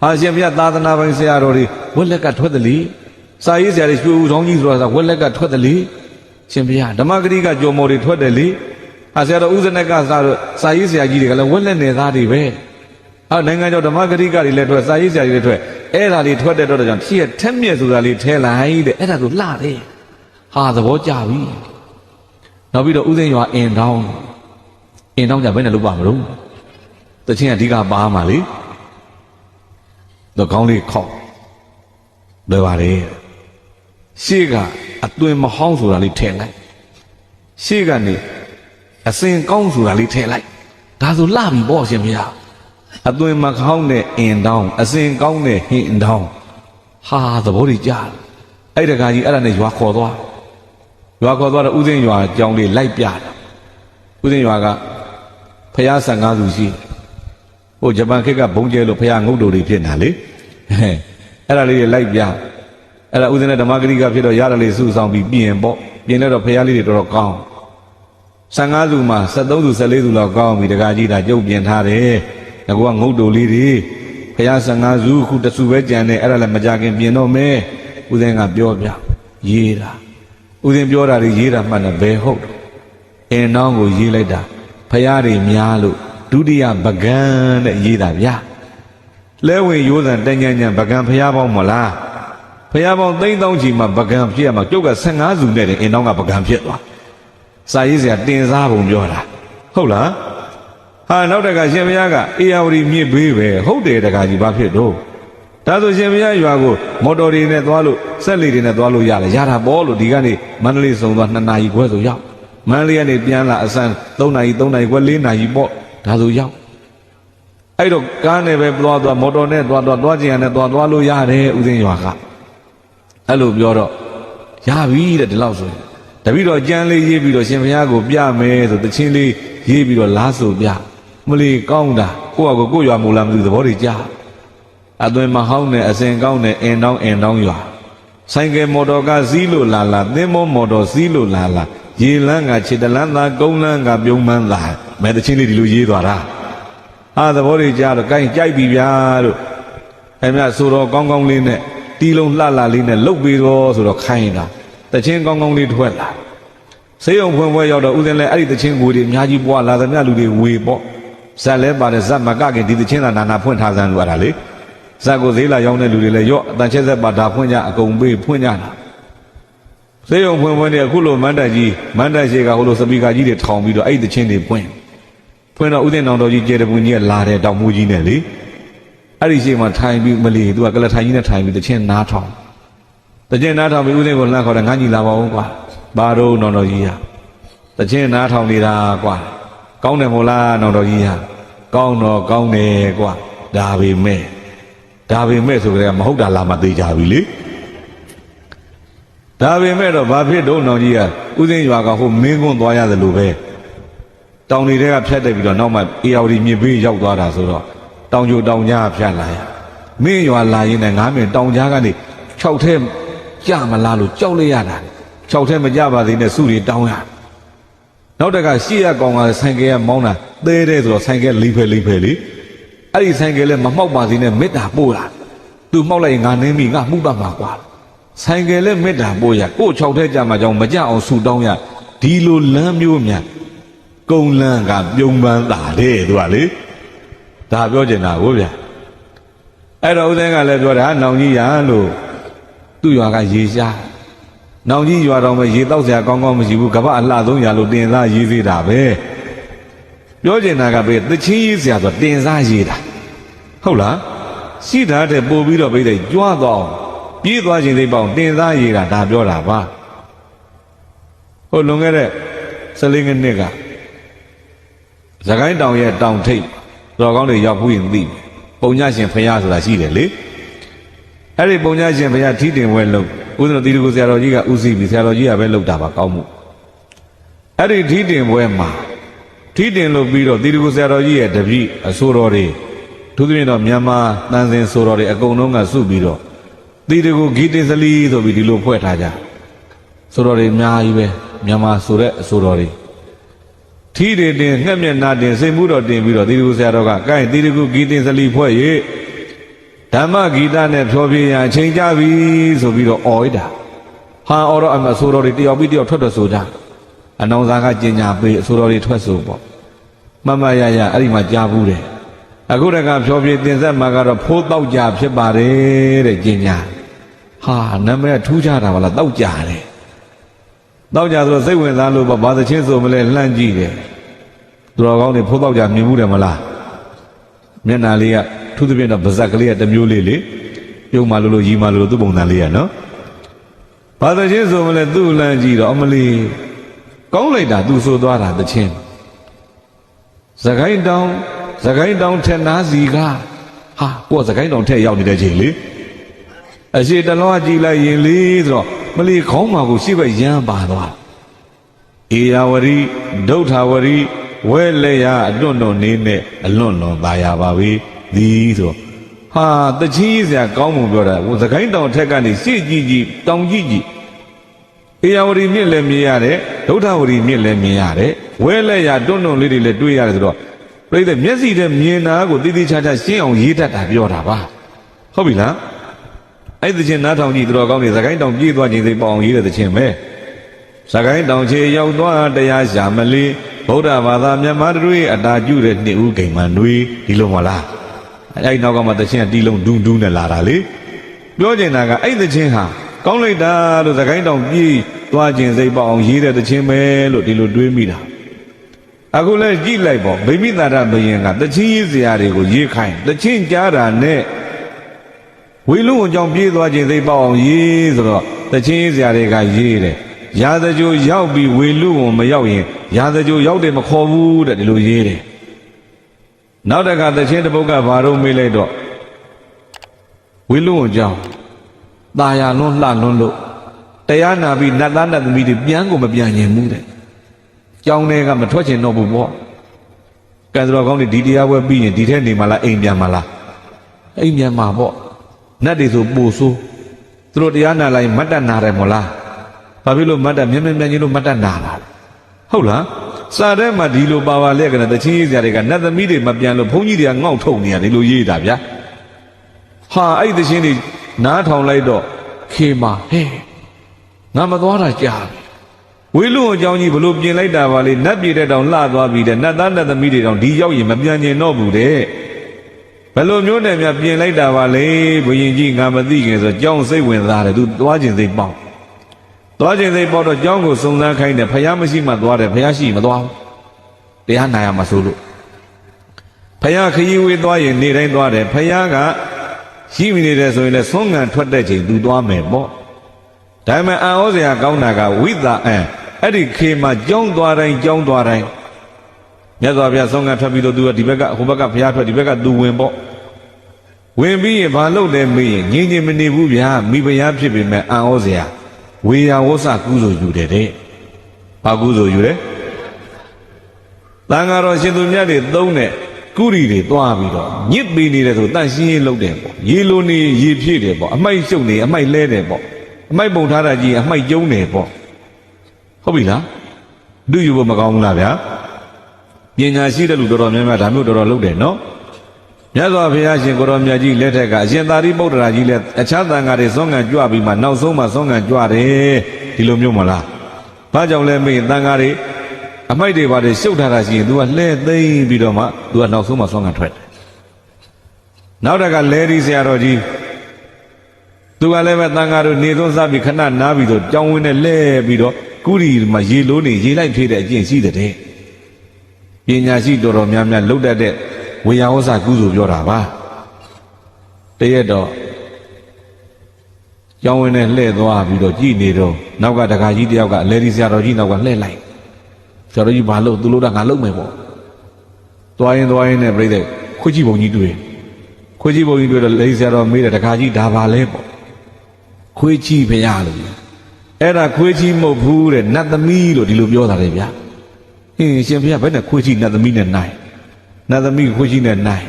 ဟာရှင်ဘုရားသာသနာပိုင်ဆရာတော်တွေဝက်လက်ကထွက်တယ်လေစာရေးဆရာတွေရွှေဦးဆောင်ကြီးဆိုတာဝက်လက်ကထွက်တယ်လေရှင်ဘုရားဓမ္မဂရိကကြော်မော်တွေထွက်တယ်လေဟာဆရာတော်ဦးဇနကစာရေးဆရာကြီးတွေကလည်းဝက်လက်နေသားတွေပဲနိုင်ငံကျော်ဓမ္မဂရိကတွေလည်းထွက်စာရေးဆရာကြီးတွေထွက်အဲ့ဒါလေးထွက်တဲ့တော့ကြောင့်ဖြစ်ထက်မြက်ဆိုတာလေးထဲလိုက်တဲ့အဲ့ဒါဆိုလှတယ်ဟာသဘောကျပြီနောက်ပြီးတော့ဥစဉ်ရွာအင်တောင်းကြဘယ်နဲ့လုပ်ပါမလို့တချင်းအဓိကပါမှာလေတော့ခေါင်းလေးခောက်လွယ်ပါလေရှေ့ကအသွင်မဟောင်းဆိုတာလေးထဲလိုက်ရှေ့ကနေအစင်ကောင်းဆိုတာလေးထဲလိုက်ဒါဆိုလှပြီပေါ့ရှင်ဗျာအသွင်မကောင်းတဲ့အင်တောင်းအစင်ကောင်းတဲ့ဟင်တောင်းဟာသဘောကြီးကြားအဲ့တခါကြီးအဲ့ဒါနဲ့ရွာခေါ်သွားတော့ဥစဉ်ရွာကြောင်းလေးလိုက်ပြတာဥစဉ်ရွာကဖျား15စုရှိဟိုဂျပန်ခေတ်ကဘုံကျဲလို့ဖျားငုတ်တူတွေဖြစ်နေတာလေအဲ့ဒါလေးတွေလိုက်ပြအဲ့ဒါဥစဉ်နဲ့ဓမ္မဂရိကဖြစ်တော့ရတယ်လေးစုဆောင်ပြီးပြင်ပေါ့ပြင်လိုက်တော့ဖျားလေးတွေတော်တော်ကောင်း15စုမှာ73စု14စုလောက်ကောင်းပြီတခါကြီးဒါကျုပ်ပြင်ထားတယ်ငါကငုတ်တူလေးတွေဖျား15စုခုတစုပဲကြံနေအဲ့ဒါလည်းမကြခင်ပြင်တော့မယ်ဦးဇင်းကပြောပြရေးတာဦးဇင်းပြောတာတွေရေးတာမှတ်တယ်ဘယ်ဟုတ်အင်းနောင်းကိုရေးလိုက်တာဖျားတွေများလို့ဒုတိယပကံတဲ့ရေးတာဗျာလဲဝင်ရိုးစံတញ្ញံပကံဖျားပေါင်းမလားဖျားပေါင်း3000ချီမှာပကံဖြစ်ရမှာကျုပ်က15စုနဲ့အင်းနောင်းကပကံဖြစ်သွားစာရေးစရာတင်စားပုံပြောတာဟုတ်လားဟာနောက်တကရှင်ဘုရားကအေယာဝတီမြစ်ဘေးပဲဟုတ်တယ်တကကြီးဘာဖြစ်တော့ဒါဆိုရှင်ဘုရားရွာကိုမော်တော်တွေနဲ့သွားလို့စက်လီတွေနဲ့သွားလို့ရတယ်ရတာပေါ့လို့ဒီကနေမန္တလေးစုံသွား2နာရီခွဲဆိုရောက်မန္တလေးကနေပြန်လာအစမ်း3နာရီခွဲ4နာရီပေါ့ဒါဆိုရောက် အဲ့တော့ကားနဲ့ပဲသွားမော်တော်နဲ့သွားကျင်ရနဲ့သွားလို့ရတယ်ဦးသိန်းရွာကအဲ့လိုပြောတော့ရပြီတဲ့ဒီလောက်ဆိုရင်တပည့်တော်ကြမ်းလေးရေးပြီးတော့ရှင်ဘုရားကိုပြမယ်ဆိုတချင်းလေးရေးပြီးတော့လားဆိုပြမလီကောင်းတာကိုရွာမူလားမသိသဘောတွေကြားအသွင်မဟောင်းနဲ့အစဉ်ကောင်းနဲ့အင်တောင်းရွာဆိုင်ကယ်မော်တော်ကစီးလို့လာသင်းမောမော်တော်စီးလို့လာရေလန်းကခြေတလန်းသားကုန်းလန်းကပြုံးမှန်းသားမဲတချင်းလေးဒီလိုရေးသွားတာသဘောတွေကြားတော့ကိုင်းကြိုက်ပြီဗျာလို့အဲ့မြဆိုတော့ကောင်းလေးနဲ့တီလုံးလှလေးနဲ့လုတ်ပြီးတော့ဆိုတော့ခိုင်းတာတချင်းကောင်းလေးထွက်လာစေယုံဖွင့်ပွဲရောက်တော့ဦးဇင်းလည်းအဲ့ဒီတချင်းကိုတွေအများကြီးပွားလာသမျှလူတွေဝေပေါ့ဇက်လဲပါတယ်ဇက်မကခင်ဒီတချင်းသာနာဖွင့်ထားစမ်းလို့အဲ့ဒါလေဇက်ကိုသေးလာရောက်တဲ့လူတွေလည်းရော့အတန်ချက်ဆက်ပါဒါဖွင့်ကြအကုန်ပေးဖွင့်ကြတာစေယုံဖွင့်ပွဲနဲ့အခုလိုမန္တရှိကဟိုလိုစပီကာကြီးတွေထောင်ပြီးတော့အဲ့ဒီတချင်းတွေဖွင့်တော့ဦးဇင်းတော်တော်ကြီးကျေတပူကြီးကလာတယ်တောင်မူကြီးနဲ့လေအဲ့ဒီရှိမှထိုင်ပြီးမလီသူကကလထိုင်ကြီးနဲ့ထိုင်ပြီးတချင်းနားထောင်ပြီးဦးဇင်းကိုလှမ်းခေါ်တယ်ငါညီလာပါဦးကွာဘာတော့တော်တော်ကြီးဟာတချင်းနားထောင်နေတာကွာကောင်းတယ်မို့လားတော်တော်ကြီးဟာကောင်းတယ်ကွာဒါပေမဲ့ဆိုကြတဲ့မဟုတ်တာလာမသေးကြပြီလေဒါပေမဲ့တော့ဘာဖြစ်တော့တော်ကြီးကဦးသိန်းရွာကဟိုမင်းကွန်းသွားရတယ်လို့ပဲတောင်တွေကဖြတ်တက်ပြီးတော့နောက်မှအေယာဝတီမြစ်ဘေးရောက်သွားတာဆိုတော့တောင်ကျိုတောင်ကြားဖြတ်လာရမင်းရွာလာရင်းနဲ့ငါးမင်းတောင်ကြားကနေ6ထဲကြမလားလို့ကြောက်လိုက်ရတာ6ထဲမကြပါသေးနဲ့စုတွေတောင်းရနောက်တကရှေ့ရကောင်ကဆိုင်ကယ်ကမောင်းတာသေးတယ်ဆိုတော့ဆိုင်ကယ်လိဖဲလေအဲ့ဒီဆိုင်ကယ်လည်းမမှောက်ပါသေးနဲ့မေတ္တာပို့တာသူမှောက်လိုက်ရင်ငါနင်းပြီငါမှုပတ်မှာကွာဆိုင်ကယ်လည်းမေတ္တာပို့ရကို6ထဲကြမှာကြောင့်မကြအောင်ဆူတောင်းရဒီလိုလမ်းမျိုးများကုန်းလန်းကပြုံးပန်းတာတဲ့သူကလေဒါပြောချင်တာကိုဗျအဲ့တော့ဦးသိန်းကလည်းပြောတာနောင်ကြီးရလို့သူ့ရွာကရေရှားနောင်ကြီးရွာတော်မှာရေတောက်စရာကောင်းမရှိဘူးကပ္ပအလှ300လို့တင်စားရေးသေးတာပဲပြောချင်တာကပဲတချင်းရေးစရာဆိုတင်စားရေးတာဟုတ်လားရှိတာတဲ့ပို့ပြီးတော့ပြိတဲ့ကြွားသွားအောင်ပြေးသွားခြင်းသိပေါင်းတင်စားရေးတာဒါပြောတာပါဟုတ်လွန်ခဲ့တဲ့14နှစ်ကသခိုင်းတောင်ရဲ့တောင်ထိပ်တော်ကောင်းတွေရောက်ဘူးရင်သိပုံညရှင်ဖရာဆိုတာရှိတယ်လေအဲ့ဒီပုံညရှင်ဖရာထီးတင်ဝဲလို့ဦးဇင်းတို့တီတကူဆရာတော်ကြီးကဦးစီးပြီးဆရာတော်ကြီးကပဲလှုပ်တာပါကောင်းမှုအဲ့ဒီထီးတင်ပွဲမှာထီးတင်လို့ပြီးတော့တီတကူဆရာတော်ကြီးရဲ့တပည့်အဆိုတော်တွေသူသဖြင့်တော့မြန်မာတန်စင်ဆိုတော်တွေအကုန်လုံးကစုပြီးတော့တီတကူဂီတင်စလီဆိုပြီးဒီလိုဖွဲ့ထားကြဆိုတော်တွေအများကြီးပဲမြန်မာဆိုတဲ့အဆိုတော်တွေထီးတွေတင်ငှက်မျက်နှာတင်စိတ်မှုတော်တင်ပြီးတော့တီတကူဆရာတော်ကကဲတီတကူဂီတင်စလီဖွဲ့၍ဓမ္မဂီတနဲ့ဖြောပြရအချိန်ကြပြီဆိုပြီးတော့အော်ရတာဟာအော်တော့အမဆိုတော်တွေတယောက်ပြီးတယောက်ထွက်ဆိုကြအနောင်စာကကျင်ညာပေးအဆိုတော်တွေထွက်ဆိုပေါ့မမရရအဲ့ဒီမှာကြားဘူးတယ်အခုတကဖြောပြတင်ဆက်မှာကတော့ဖိုးတောက်ကြဖြစ်ပါတယ်တဲ့ကျင်ညာဟာနာမည်ထူးခြားတာပါလားတောက်ကြတယ်တောက်ကြဆိုတော့စိတ်ဝင်စားလို့ဘာသချင်းဆိုမလဲလှမ်းကြည့်တယ်သူတော်ကောင်းတွေဖိုးတောက်ကြမြင်မှုတယ်မလားမျက်နှာလေးကထူးသဖြင့်တော့ဗဇက်ကလေးကတစ်မျိုးလေးလေပြုံးမှလို့ရီမှလို့သူ့ပုံစံလေးရနော်ဘာသချင်းဆိုမလဲသူ့လမ်းကြည့်တော့အမလီကောင်းလိုက်တာသူဆိုသွားတာသချင်းသခိုင်းတောင်ထက်နာစီကဟာကိုယ်သခိုင်းတောင်ထက်ရောက်နေတဲ့ချိန်လေအရှိတလောကြည့်လိုက်ရင်လေဆိုတော့မလီခေါင်းမှာကိုရှိပဲရမ်းပါသွားအေယာဝရီဒုဋ္ဌာဝရီဝဲလက်ရအတွန့်နေနဲ့အလွန့်လွန်သားရပါပြီဒီဆိုဟာတချင်းစရာကောင်းမှုပြောတာသခိုင်းတောင်ထက်ကနေရှေ့ကြည့်တောင်ကြည့်အေယာဝတီမြင့်လည်းမြင်ရတယ်ဒုဋ္ဌဝတီမြင့်လည်းမြင်ရတယ်ဝဲလက်ရတွန့်လေးတွေလည်းတွေ့ရတယ်ဆိုတော့ပြိတ္တမျက်စိနဲ့မြင်တာကိုတိတိကျကျရှင်းအောင်ရေးတတ်တာပြောတာပါဟုတ်ပြီလားအဲ့ဒီချင်းနားထောင်ကြည့်တော်ကောင်းနေသခိုင်းတောင်ပြေးသွားခြင်းသိပေါအောင်ရေးတဲ့ချင်းပဲသခိုင်းတောင်ခြေရောက်သွားတရားရှာမလီဗုဒ္ဓဘာသာမြန်မာတွေအတာကျုတဲ့နှစ်ဦးဂိမ်မှန်တွေဒီလိုမလားအဲ့နောက်ကမှတချင်းကတီးလုံးဒူးနဲ့လာတာလေပြောချင်တာကအဲ့တချင်းဟာကောင်းလိုက်တာလို့သခိုင်းတောင်ပြေးသွားခြင်းစိတ်ပေါအောင်ရေးတဲ့တချင်းပဲလို့ဒီလိုတွေးမိတာအခုလဲကြည့်လိုက်ပေါ့ဗိမိသာရဘယင်ကတချင်းရေးစရာတွေကိုရေးခိုင်းတချင်းကြားတာနဲ့ဝေလုံးအကြောင်းပြေးသွားခြင်းစိတ်ပေါအောင်ရေးဆိုတော့တချင်းရေးစရာတွေကရေးတယ်ရာဇကြိုရောက်ပြီးဝေလူဝန်မရောက်ရင်ရာဇကြိုရောက်တယ်မခေါ်ဘူးတဲ့ဒီလိုရေးတယ် နောက်တခါသချင်းတစ်ပုဒ်ကဘာလို့မေးလိုက်တော့ဝိလုံကြောင့်ตาရလွန်းလှလွန်းလို့တရားနာပြီးနတ်သားနတ်သမီးတွေပြန်ကိုမပြန်ရင်ဘူးတဲ့ကြောင်းတွေကမထွက်ချင်တော့ဘူးပေါ့ကံတော်ကောင်းတွေဒီတရားပွဲပြီးရင်ဒီထဲနေမှာလားအိမ်ပြန်မှာလားအိမ်ပြန်မှာပေါ့နတ်တွေဆိုပို့ဆိုးသူတို့တရားနာလိုက်မတ်တနာတယ်မို့လားဘာဖြစ်လို့မတ်တမြင်မြင်ချင်းလို့မတ်တနာလာဟုတ်လားစာထဲမှာဒီလိုပါပါလက်ကနဲ့တချင်းရေးစရာတွေကနတ်သမီးတွေမပြန်လို့ဘုန်းကြီးတွေကငေါ့ထုတ်နေရတယ်လို့ရေးတာဗျာဟာအဲ့ဒီတချင်းတွေနားထောင်လိုက်တော့ခေမာဟဲ့ငါမသွားတာကြာပြီဝေလူအကြောင်းကြီးဘလို့ပြင်လိုက်တာပါလေနတ်ပြည်တဲ့တောင်လှသွားပြီတဲ့နတ်သားနတ်သမီးတွေတောင်ဒီရောက်ရင်မပြန်ကျင်တော့ဘူးတဲ့ဘယ်လိုမျိုးနဲ့များပြင်လိုက်တာပါလေဘုရင်ကြီးငါမသိခင်ဆိုကြောင်းစိတ်ဝင်စားတယ်သူသွားခြင်းစိတ်ပေါက်သွားခြင်းစိတ်ပေါက်တော့ကြောင်းကိုစုံစမ်းခိုင်းတယ်ဖယားမရှိမှသွားတယ်ဖယားရှိမသွားဘူးတရားနာရမှာဆိုလို့ဖယားခရီးဝေးသွားရင်နေတိုင်းသွားတယ်ဖယားကရှိမိနေတယ်ဆိုရင်လည်းဆုံးငံထွက်တဲ့ချိန်သူသွားမယ်ပေါ့ဒါပေမဲ့အံ့ဩစရာကောင်းတာကဝိသအဲ့ဒီခေမှာကြောင်းသွားတိုင်းကြောင်းသွားတိုင်းမြတ်စွာဘုရားဆုံးငံထွက်ပြီးတော့သူကဒီဘက်ကဟိုဘက်ကဘုရားထွက်ဒီဘက်ကသူဝင်ပေါ့ဝင်ပြီးရင်ဘာလုပ်လဲမေးရင်ငြင်းချင်းမနေဘူးဗျာမိဖုရားဖြစ်ပေမဲ့အံ့ဩစရာဝေယဝဆကုသိုလ်ယူတယ်တဲ့ဘာကုသိုလ်ယူတယ်တန်ဃာတော်ရှင်သူမြတ်တွေသုံးတဲ့ကုရီတွေသွားပြီးတော့ညစ်ပေးနေတယ်ဆိုတန့်ရှင်းရေးလုပ်တယ်ပေါ့ရေလိုနေရေဖြည့်တယ်ပေါ့အမိုက်ရှုပ်နေအမိုက်လဲတယ်ပေါ့အမိုက်ပုံထားတာကြီးအမိုက်ကျုံးတယ်ပေါ့ဟုတ်ပြီလားလူယူဖို့မကောင်းဘူးလားဗျာပညာရှိတဲ့လူတော်တော်များများဒါမျိုးတော်တော်လုပ်တယ်နော်မြတ်စွာဘုရားရှင်ကိုရောမြတ်ကြီးလက်ထက်ကအရှင်သာရိပုတ္တရာကြီးလည်းအခြားသံဃာတွေစောငံကြွပြီးမှနောက်ဆုံးမှစောငံကြွတယ်ဒီလိုမျိုးမလားဘာကြောင့်လဲမေးသံဃာတွေအမိုက်တွေပါတယ်ရှုပ်ထားတာရှိရင် तू ကလှဲသိမ့်ပြီးတော့မှ तू ကနောက်ဆုံးမှစောငံထွက်တယ်နောက်တကလဲဒီဆရာတော်ကြီးသူကလည်းပဲတန်ဃာတို့နေသွန်းစားပြီးခဏနားပြီးတော့ကြောင်းဝင်းနဲ့လဲပြီးတော့ကုရီမှာရေလိုးနေရေလိုက်ဖြည့်တဲ့အကျင့်ရှိတဲ့ပညာရှိတော်တော်များများလှုပ်တတ်တဲ့ဝေယဝဆကုသိုလ်ပြောတာပါတရက်တော့ကြောင်းဝင်းနဲ့လှဲ့သွားပြီးတော့ကြည်နေတော့နောက်ကတခါကြီးတယောက်ကအလဲဒီဆရာတော်ကြီးနောက်ကလှဲ့လိုက်ဆရာတော်ကြီးဘာလို့သူလို့တာငါလုပ်မယ်ပေါ့သွားရင်နဲ့ပြိတဲ့ခွေးကြီးဘုံကြီးတွေ့ခွေးကြီးဘုံကြီးတွေ့တော့လဲဆရာတော်မေးတယ်တခါကြီးဒါပါလဲပေါ့ခွေးကြီးဖရာလို့အဲ့ဒါခွေးကြီးမဟုတ်ဘူးတဲ့နတ်သမီးလို့ဒီလိုပြောတာလေဗျာဟင်းရှင်ဖရာဘယ်နဲ့ခွေးကြီးနတ်သမီးနဲ့နိုင်နတ်သမီးခွေးကြီးနဲ့နိုင်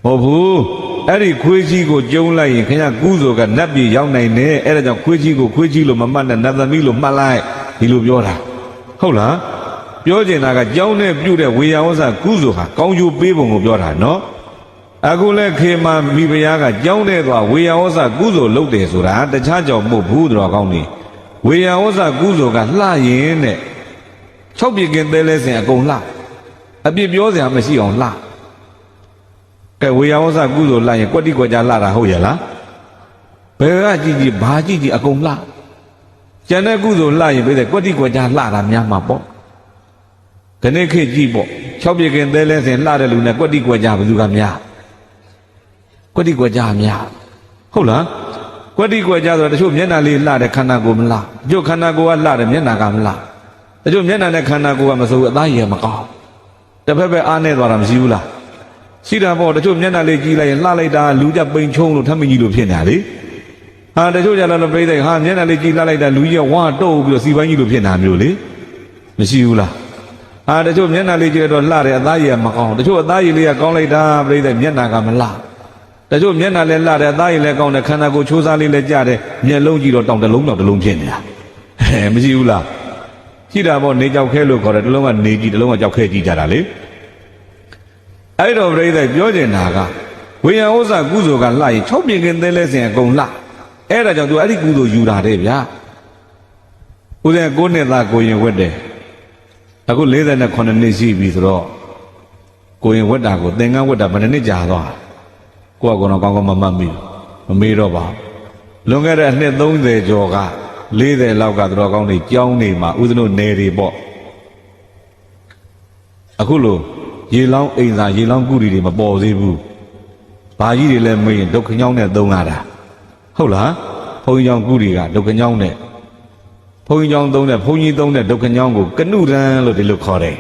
မဟုတ်ဘူးအဲ့ဒီခွေးကြီးကိုကျုံလိုက်ရင်ခင်ဗျကုသိုလ်ကနတ်ပြည်ရောက်နိုင်တယ်အဲ့ဒါကြောင့်ခွေးကြီးကိုခွေးကြီးလို့မမှတ်နဲ့နတ်သမီးလို့မှတ်လိုက်ဒီလိုပြောတာဟုတ်လားပြောချင်တာကကြောင်းနဲ့ပြုတ်တဲ့ဝေယဝဆကုသိုလ်ဟာကောင်းကျိုးပေးပုံကိုပြောတာနော်အခုလဲခေမာမိဖုရားကကြောင်းတဲ့သွားဝေယဝဆကုသိုလ်လုပ်တယ်ဆိုတာတခြားကြောင့်မဟုတ်ဘူးတော်ကောင်းနေဝေယဝဆကုသိုလ်ကလှရင်တဲ့6ပြည့်ကင်းသေးလဲစဉ်အကုန်လှအပြစ်ပြောစရာမရှိအောင်လှကဲဝေယဝဆကုသိုလ်လှရင်ကွက်တိကွက်ကြလှတာဟုတ်ရဲ့လားဘယ်ကကြည့်ဘာကြည့်အကုန်လှကျန်တဲ့ကုသိုလ်လှရင်ပြည့်တဲ့ကွက်တိကွက်ကြလှတာများမှာပေါ့ခဏခေတ်ကြည့်ပေါ့6ပြည့်ကင်းသေးလဲစဉ်လှတဲ့လူနဲ့ကွက်တိကွက်ကြဘယ်သူကများကွက်တိကွက်ကြများဟုတ်လားကွက်တိကွက်ကြဆိုတော့တချို့မျက်နှာလေးလှတဲ့ခန္ဓာကိုယ်မလှတချို့ခန္ဓာကိုယ်ကလှတယ်မျက်နှာကမလှတချို့မျက်နှာနဲ့ခန္ဓာကိုယ်ကမစိုးဘူးအသားရည်မကောင်းတစ်ဖက်ပဲအားနေသွားတာမရှိဘူးလားရှိတာပေါ့တချို့မျက်နှာလေးကြည့်လိုက်ရင်လှလိုက်တာလူကြပိန်ချုံလို့ထမင်းကြီးလို့ဖြစ်နေတာလေဟာတချို့ကြတော့ပြိတဲ့ဟာမျက်နှာလေးကြည့်လှလိုက်တာလူကြီးကဝါတုတ်ပြီးတော့စီပိုင်းကြီးလို့ဖြစ်နေတာမျိုးလေမရှိဘူးလားဟာတချို့မျက်နှာလေးကြည့်တော့လှတယ်အသားရည်မကောင်းတချို့အသားရည်လေးကကောင်းလိုက်တာပြိတဲ့မျက်နှာကမလှတချို့မျက်နှာလည်းလှတယ်အသားရည်လည်းကောင်းတယ်ခန္ဓာကိုယ်ချိုးစားလေးလည်းကြတယ်မျက်လုံးကြည့်တော့တောင်တလုံးတောင်တလုံးဖြစ်နေတာမရှိဘူးလားရှိတာပေါ့နေကြောက်ခဲလို့ခေါ်တယ်တလုံးကနေကြည့်တလုံးကကြောက်ခဲကြည့်ကြတာလေအဲ့တော့ပြိဿပြောကျင်တာကဝေယဝဆကုသိုလ်ကလှရင်6ပြင်းကင်းသေးလဲစဉ်အကုန်လှအဲ့ဒါကြောင့်သူအဲ့ဒီကုသိုလ်ယူတာတဲ့ဗျာဦးဇင်း9နှစ်သားကိုရင်ဝတ်တယ်အခု48နှစ်ရှိပြီဆိုတော့ကိုရင်ဝတ်တာကိုသင်္ကန်းဝတ်တာဘယ်နှစ်ကြာသွားကိုကကတော့ကောင်းကောင်းမမှတ်မိမမေးတော့ပါလွန်ခဲ့တဲ့အနှစ်30ကျော်က40လောက်ကတော်ကောင်းတွေကြောင်းနေမှာဦးဇင်းတို့နယ်တွေပေါ့အခုလိုရေလောင်းအိမ်သာရေလောင်းကုရီတွေမပေါ်သေးဘူးဘာကြီးတွေလည်းမေးရင်ဒုက္ခညောင်းနဲ့သုံးရတာဟုတ်လားဘုန်းကြီးကျောင်းကုရီကဒုက္ခညောင်းနဲ့ဘုန်းကြီးကျောင်းသုံးတဲ့ဘုန်းကြီးသုံးတဲ့ဒုက္ခညောင်းကိုကနုရန်လို့ဒီလိုခေါ်တယ်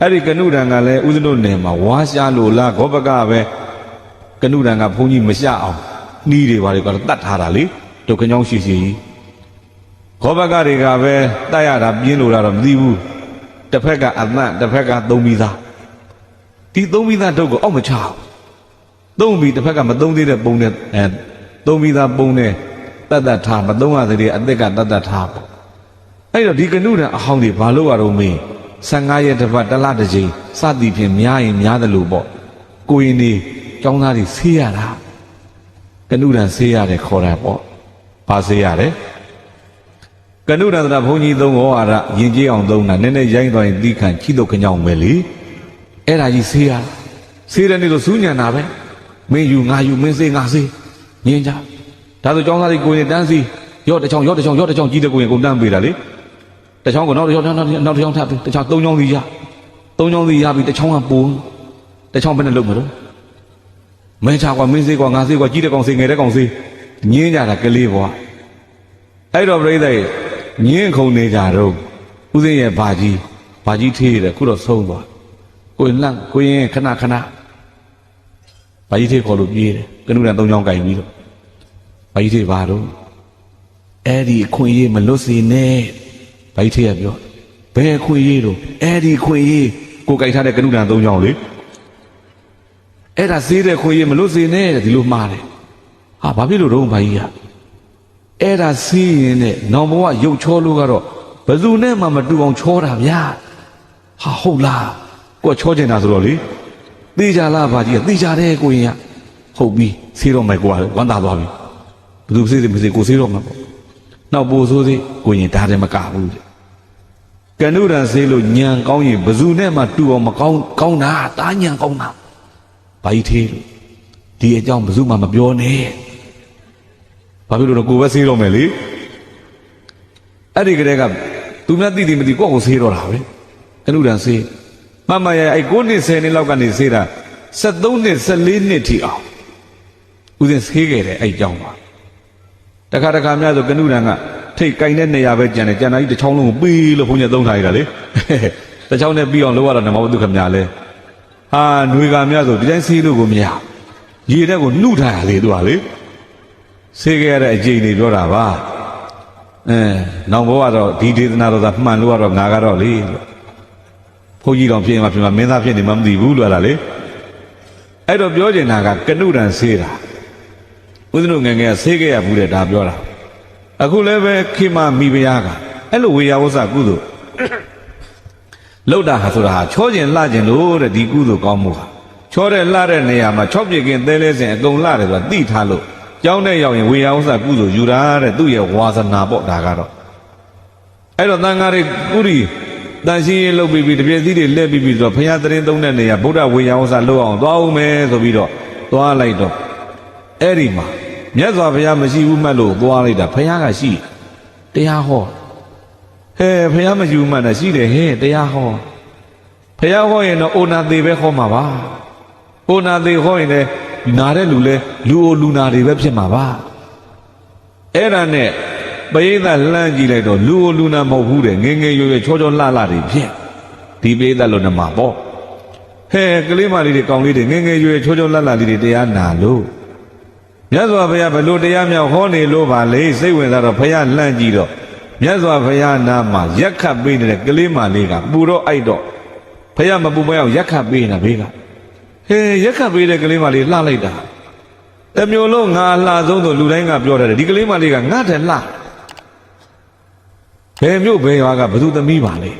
အဲ့ဒီကနုဒံကလည်းဦးဇင်းတို့နယ်မှာဝါရှာလို့လားဂောဘကပဲကနုဒံကဘုန်းကြီးမရှာအောင်နှီးတွေပါလေကတော့တတ်ထားတာလေဒုက္ခကြောင့်ရှိစီဂောဘကတွေကပဲတတ်ရတာပြင်းလို့လားတော့မသိဘူးတစ်ဖက်ကအသန့်တစ်ဖက်ကသုံးပြီးသားဒီသုံးပြီးသားဒုက္ခအောက်မချအောင်သုံးပြီးတစ်ဖက်ကမသုံးသေးတဲ့ပုံနဲ့သုံးပြီးသားပုံနဲ့တတ်တတ်ထားမသုံးရသေးတဲ့အသက်ကတတ်တတ်ထားပေါ့အဲ့တော့ဒီကနုဒံအဟောင်းတွေဘာလို့ရတော့မင်း15ရက်တစ်ပတ်တစ်လတစ်ကြိမ်စသည်ဖြင့်များရင်များတယ်လို့ပေါ့ကိုရင်နေကျောင်းသားတွေဆေးရတာကနုဒံဆေးရတယ်ခေါ်တာပေါ့ဘာဆေးရတယ်ကနုဒံတရားဘုန်းကြီးသုံးဟောရတာယဉ်ကျေးအောင်သုံးတာနည်းနည်းရိုင်းသွားရင်သီးခံချီတော့ခညောင်းပဲလေအဲ့ဒါကြီးဆေးရဆေးတယ်နေလို့စူးညံတာပဲမင်းယူငါယူမင်းဆေးငါဆေးညင်ကြဒါဆိုကျောင်းသားတွေကိုရင်တန်းစီရော့တစ်ချောင်းကြီးတဲ့ကိုရင်ကိုတန်းပေးတာလေတချောင်းကနောက်တစ်ချောင်းထပ်ပြီးတချောင်း3ချောင်းစီရ3ချောင်းစီရပြီးတချောင်းကပုံတချောင်းဘယ်နဲ့လုံးမလို့မင်းချကွာမင်းစေးကွာငါစေးကွာကြီးတဲ့ကောင်စေးငယ်တဲ့ကောင်စေးညင်းကြတာကလေးဘွားအဲ့တော့ပြိဿရဲ့ညင်းခုန်နေကြတော့ဦးစင်းရဲ့ဘာကြီးထေးတယ်ခုတော့ဆုံးသွားကိုရင်လှန့်ကိုရင်ခဏဘာကြီးထေးခေါ်လို့ပြေးတယ်ကနုဒံ3ချောင်းကင်ပြီးတော့ဘာကြီးထေးဘာတော့အဲ့ဒီအခွင့်အရေးမလွတ်စေနဲ့ဘာကြီးထေးကပြောဘယ်ခွင့်ရေးတော့အဲ့ဒီခွင့်ရေးကိုကြိုက်ထားတဲ့ကနုဒံ3ချောင်းလေအဲ့ဒါစေးတဲ့ခွင့်ရေးမလို့စေနဲ့တဲ့ဒီလိုမှားတယ်ဟာဘာဖြစ်လို့တော့ဘာကြီးကအဲ့ဒါစေးရင်နဲ့နောင်ဘဝရုပ်ချောလို့ကတော့ဘယ်သူနဲ့မှမတူအောင်ချောတာဗျာဟာဟုတ်လားကိုကချောကျင်တာဆိုတော့လေသိကြလားဘာကြီးကသိကြတယ်ကိုရင်ကဟုတ်ပြီစေးတော့မယ်ကိုကဝမ်းသာသွားပြီဘယ်သူစေးမစေးကိုစေးတော့မှာပေါ့နောက်ပို့ဆိုးစေးကိုရင်ဒါတည်းမကဘူးကနုဒံစေးလို့ညံကောင်းရင်ဘယ်သူနဲ့မှတူအောင်မကောင်းတာတာညံကောင်းတာဘာကြီးသေးလို့ဒီအကြောင်းဘယ်သူမှမပြောနဲ့ဘာဖြစ်လို့တော့ကိုပဲဆေးတော့မယ်လေအဲ့ဒီကလေးကသူများသိမသိကိုယ့်ကိုဆေးတော့တာပဲကနုဒံဆေးမမရအဲ့9နှစ်10နှစ်လောက်ကနေဆေးတာ73နှစ်14နှစ်ထိအောင်ဦးဇင်းဆေးခဲ့တယ်အဲ့အကြောင်းပါတခါများဆိုကနုဒံကထိတ်ကင်တဲ့နေရာပဲကြံတယ်ကြံတာကြီးတစ်ချောင်းလုံးကိုပေးလို့ဘုန်းကြီးသုံးထားရတာလေတစ်ချောင်းနဲ့ပြီးအောင်လုပ်ရတာနမောတုခမညာလဲဟာຫນွေကများဆိုဒီတိုင်းဆေးလို့ကိုမရရေတဲ့ကိုနှုထားရလေသူကလေဆေးခဲ့ရတဲ့အကျိန်တွေပြောတာပါနောင်ဘဝတော့ဒီဒေသနာတော်သာမှန်လို့ကတော့ငါကတော့လေဘုန်းကြီးတော်ဖြစ်မှာမင်းသားဖြစ်နေမှမသိဘူးလို့ဟာလေအဲ့တော့ပြောချင်တာကကနုဒံဆေးတာဦးဇင်းတို့ငယ်ငယ်ဆေးခဲ့ရဘူးတဲ့ဒါပြောတာအခုလည်းပဲခေမမိဖုရားကအဲ့လိုဝေယဝဆကုသိုလ်လောက်တာဟာဆိုတာဟာချောကျင်လှကျင်လို့တဲ့ဒီကုသိုလ်ကောင်းမှုဟာချောတဲ့လှတဲ့နေရာမှာ6ပြည့်ကင်းသဲလဲစဉ်အကုန်လှတယ်ဆိုတာသိထားလို့ကြောင်းတဲ့ရောက်ရင်ဝေယဝဆကုသိုလ်ယူတာတဲ့သူ့ရဲ့ဝါစနာပေါ့ဒါကတော့အဲ့တော့သံဃာတွေကုရီတန်ရှင်းရေးလုပ်ပြီးတပြည့်စည်းတွေလက်ပြီးဆိုတော့ဘုရားသရင်သုံးတဲ့နေရာဗုဒ္ဓဝေယဝဆလုပ်အောင်သွားအောင်မယ်ဆိုပြီးတော့သွားလိုက်တော့အဲ့ဒီမှာမြတ်စွာဘုရားမရှိဘူးမှတ်လို့သွားလိုက်တာဘုရားကရှိတရားဟောဟဲ့ဘုရားမရှိဘူးမှတ်တာရှိတယ်ဟဲ့တရားဟောဘုရားဟောရင်တော့အိုနာသေးပဲဟောမှာပါအိုနာသေးဟောရင်လည်းနာတဲ့လူလဲလူအိုလူနာတွေပဲဖြစ်မှာပါအဲ့ဒါနဲ့ပရိသတ်လှမ်းကြည့်လိုက်တော့လူအိုလူနာမဟုတ်ဘူးတဲ့ငယ်ငယ်ရွယ်ရွယ်ချောချောလှလှတွေဖြစ်ဒီပရိသတ်လို့နမှာပေါ့ဟဲ့ကလေးမလေးတွေကောင်လေးတွေငယ်ငယ်ရွယ်ချောချောလှလှလေးတွေတရားနာလို့မြတ်စွာဘုရားဘယ်လိုတရားမြောက်ဟောနေလို့ပါလေစိတ်ဝင်စားတော့ဘုရားလှမ်းကြည့်တော့မြတ်စွာဘုရားနာမှာရက်ခတ်ပေးနေတဲ့ကလေးမလေးကပူတော့အိုက်တော့ဘုရားမပူမအောင်ရက်ခတ်ပေးနေတာဘေးကဟဲရက်ခတ်ပေးတဲ့ကလေးမလေးလှလိုက်တာတမျိုးလုံးငါလှဆုံးဆိုလူတိုင်းကပြောတယ်ဒီကလေးမလေးကငါတဲ့လှဘယ်မျိုးဘယ်ရွာကဘသူသမီးပါလေ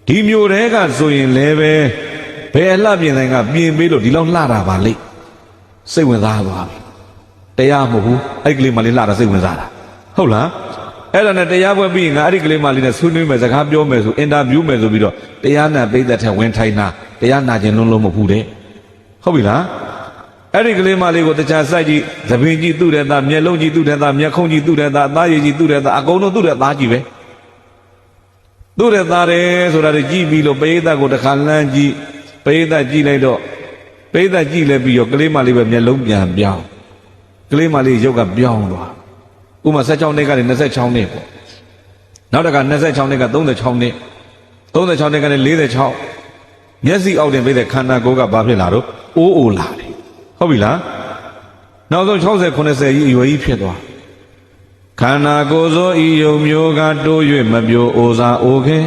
ဒီမျိုးတဲကဆိုရင်လည်းပဲဘယ်အလှပြင်တိုင်းကပြင်ပေးလို့ဒီလောက်လှတာပါလေစိတ်ဝင်စားသွားပြီတရားမဟုတ်ဘူးအဲ့ကလေးမလေးလှတာစိတ်ဝင်စားတာဟုတ်လားအဲ့ဒါနဲ့တရားပွဲပြီးရင်ငါအဲ့ဒီကလေးမလေးနဲ့ဆွေးနွေးမယ်စကားပြောမယ်ဆိုအင်တာဗျူးမယ်ဆိုပြီးတော့တရားနာပိဋကတ်ထက်ဝင်ထိုင်တာတရားနာခြင်းလုံးမဟုတ်ဘူးတဲ့ဟုတ်ပြီလားအဲ့ဒီကလေးမလေးကိုတခြားစိုက်ကြည့်သပင်ကြည့်သူ့တဲ့သားမျက်လုံးကြည့်သူ့တဲ့သားမျက်ခုံးကြည့်သူ့တဲ့သားအသားရည်ကြည့်သူ့တဲ့သားအကုန်လုံးသူ့တဲ့သားကြည့်ပဲသူ့တဲ့သားတယ်ဆိုတာတွေကြည့်ပြီးလို့ပိဋကတ်ကိုတစ်ခါလမ်းကြည့်ပိဋကတ်ကြည့်လိုက်တော့ပိဋကတ်ကြည့်လဲပြီးတော့ကလေးမလေးပဲမျက်လုံးပြန်ပြောင်းကလေးမလေးရုပ်ကပြောင်းသွားဥမာ16နှစ်ကနေ26နှစ်ပေါ့နောက်တက26နှစ်က36နှစ်36နှစ်ကနေ46 မျက်စိအောက်တင်ပေးတဲ့ခန္ဓာကိုယ်ကဘာဖြစ်လာတော့အိုးအိုလာတယ်ဟုတ်ပြီလားနောက်ဆုံး60 90ကြီးအရွယ်ကြီးဖြစ်သွားခန္ဓာကိုယ်သောဤယုံမျိုးကတိုး၍မပြိုအိုစာအိုခဲ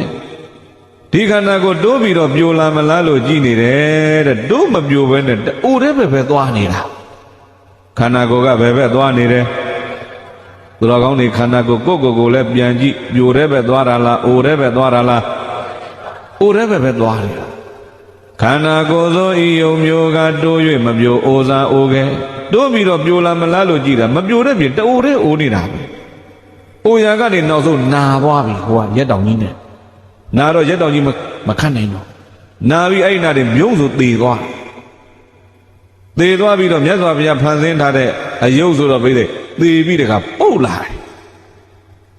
ဒီခန္ဓာကိုတိုးပြီးတော့ပြိုလာမလားလို့ကြည်နေတယ်တဲ့တိုးမပြိုဘဲနဲ့အိုတဲ့ဘက်ပဲသွားနေတာခန္ဓာကိုယ်ကဘယ်ဘက်သွားနေတယ်သူတော်ကောင်းတွေခန္ဓာကိုယ်ကိုလည်းပြန်ကြည့်ပြိုတဲ့ဘက်သွားတာလားအိုတဲ့ဘက်သွားတာလားအိုတဲ့ဘက်ပဲသွားတယ်ခန္ဓာကိုယ်သောဤယုံမျိုးကတိုး၍မပြိုအိုစာအိုခဲတိုးပြီးတော့ပြိုလာမလားလို့ကြည်တာမပြိုတဲ့ပြင်တိုးတဲ့အိုနေတာပဲအိုရကနေနောက်ဆုံးနာသွားပြီဟိုကရက်တောင်ကြီးနဲ့နာတော့ရက်တောင်ကြီးမခတ်နိုင်တော့နာပြီးအဲ့ဒီနာတွေမြုံဆိုသေသွားပြီးတော့မြတ်စွာဘုရားဖန်ဆင်းထားတဲ့အယုတ်ဆိုတော့ပြိသေပြီးတခါပုတ်လာတယ်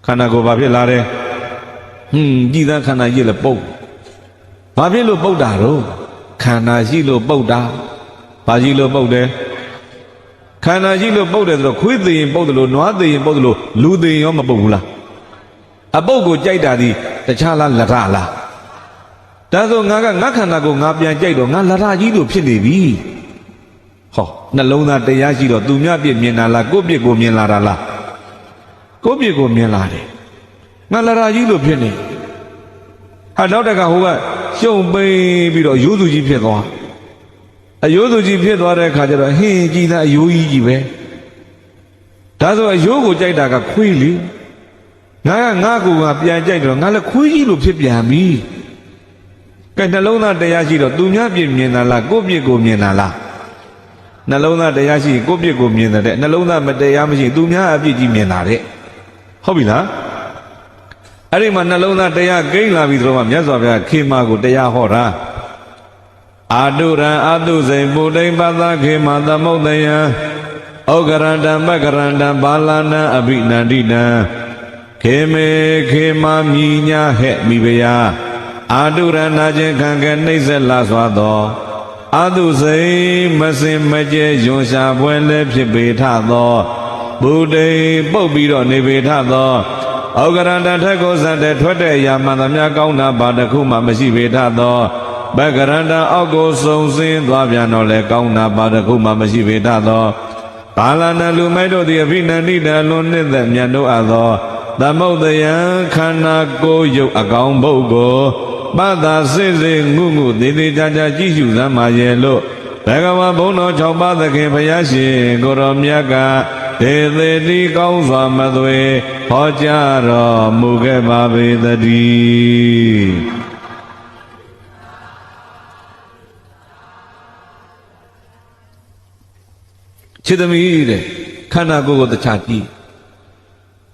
ခန္ဓာကိုယ်ဘာဖြစ်လာတယ်ကြည်သားခန္ဓာကြီးလည်းပုတ်ဘာဖြစ်လို့ပုတ်တာတော့ခန္ဓာရှိလို့ပုတ်တာဘာရှိလို့ပုတ်တယ်ခန္ဓာရှိလို့ပုတ်တယ်ဆိုတော့ခွေးသေးရင်ပုတ်တယ်လို့နွားသေးရင်ပုတ်တယ်လို့လူသေးရင်ရောမပုတ်ဘူးလားအပုတ်ကိုကြိုက်တာဒီတခြားလားလထလားဒါဆိုငါခန္ဓာကိုငါပြန်ကြိုက်တော့ငါလထကြီးလို့ဖြစ်နေပြီဟောနှလုံးသားတရားရှိတော့သူများပြစ်မြင်တာလားကိုယ့်ပြစ်ကိုမြင်လာတာလားကိုယ့်ပြစ်ကိုမြင်လာတယ်ငါလထကြီးလို့ဖြစ်နေဟာနောက်တကဟိုကရှုံပိန်ပြီးတော့ရိုးစုကြီးဖြစ်သွားအယိုးစုကြီးဖြစ်သွားတဲ့အခါကျတော့ဟင်းကြည်သားအယိုးကြီးပဲဒါဆိုအယိုးကိုကြိုက်တာကခွေးလေငါကူကပြန်ကြိုက်တော့ငါလည်းခွေးကြီးလို့ဖြစ်ပြန်ပြီကဲနှလုံးသားတရားရှိတော့သူများပြစ်မြင်တာလားကိုယ့်ပြစ်ကိုမြင်တာလားနှလုံးသားတရားရှိကိုယ့်ပြစ်ကိုမြင်တဲ့နှလုံးသားမတရားမရှိသူများအပြစ်ကြီးမြင်တာတဲ့ဟုတ်ပြီလားအဲ့ဒီမှာနှလုံးသားတရားကိန်းလာပြီဆိုတော့မြတ်စွာဘုရားခေမာကိုတရားဟောတာအာတုရံအာတုစိန်ပုဒိံပသခေမာသမုဒ္ဒယံဩကရန္တမကရန္တဘာလနံအဘိနန္တိနံခေမေခေမာမြညာဟဲ့မိဖုရားအာတုရဏခြင်းခံကနှိမ့်ဆက်လာစွာသောအာတုစိန်မစင်မကျဲယွန်ရှာပွဲလည်းဖြစ်ပေထသောပုဒိံပုတ်ပြီးတော့နေပေထသောဩကရန္တထက်ကိုစတဲ့ထွက်တဲ့အရာမှန်သမျှကောင်းတာဘာတစ်ခုမှမရှိပေထသောဘဂရန္တအောက်ကိုစုံစင်းသွားပြန်တော့လေကောင်းတာဘာတစ်ခုမှမရှိပေထသောဘာလနလူမိုက်တို့သည်အဘိနန္တိတလွန်နှစ်သက်မြတ်တို့အပ်သောသမုဒ္ဒယံခန္ဓာကိုယ်ယုတ်အကောင်ဘုတ်ကိုပတ္တာစစ်စစ်ငုသေးသေးချာချာကြည့်ရှုစမ်းပါရဲ့လို့ဘဂဝါဘုန်းတော်6ပါးသခင်ဘုရားရှင်ကိုရောမြတ်ကဒေသေတိကောင်းစွာမသွေဟောကြားတော်မူခဲ့ပါပေသတည်းခြေသမီးတဲ့ခန္ဓာကိုယ်ကိုတခြားကြည့်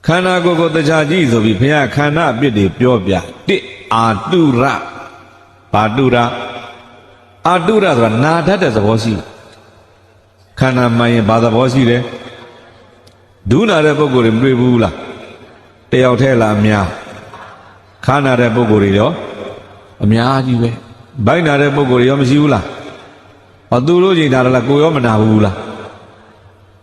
ခန္ဓာကိုယ်ကိုတခြားကြည့်ဆိုပြီးဘုရားခန္ဓာအပြစ်တွေပြောပြတစ်အာတုရဘာတုရအာတုရဆိုတာနာတတ်တဲ့သဘောရှိခန္ဓာမှန်ရင်ဘာသဘောရှိတယ်ဒုနာတဲ့ပုဂ္ဂိုလ်တွေမတွေ့ဘူးလားတယောက်ထဲလားအများခန္ဓာတဲ့ပုဂ္ဂိုလ်တွေရောအများကြီးပဲဘိုက်နာတဲ့ပုဂ္ဂိုလ်တွေရောမရှိဘူးလားဟောသူတို့ကြည်နာတယ်လားကိုရောမနာဘူးလား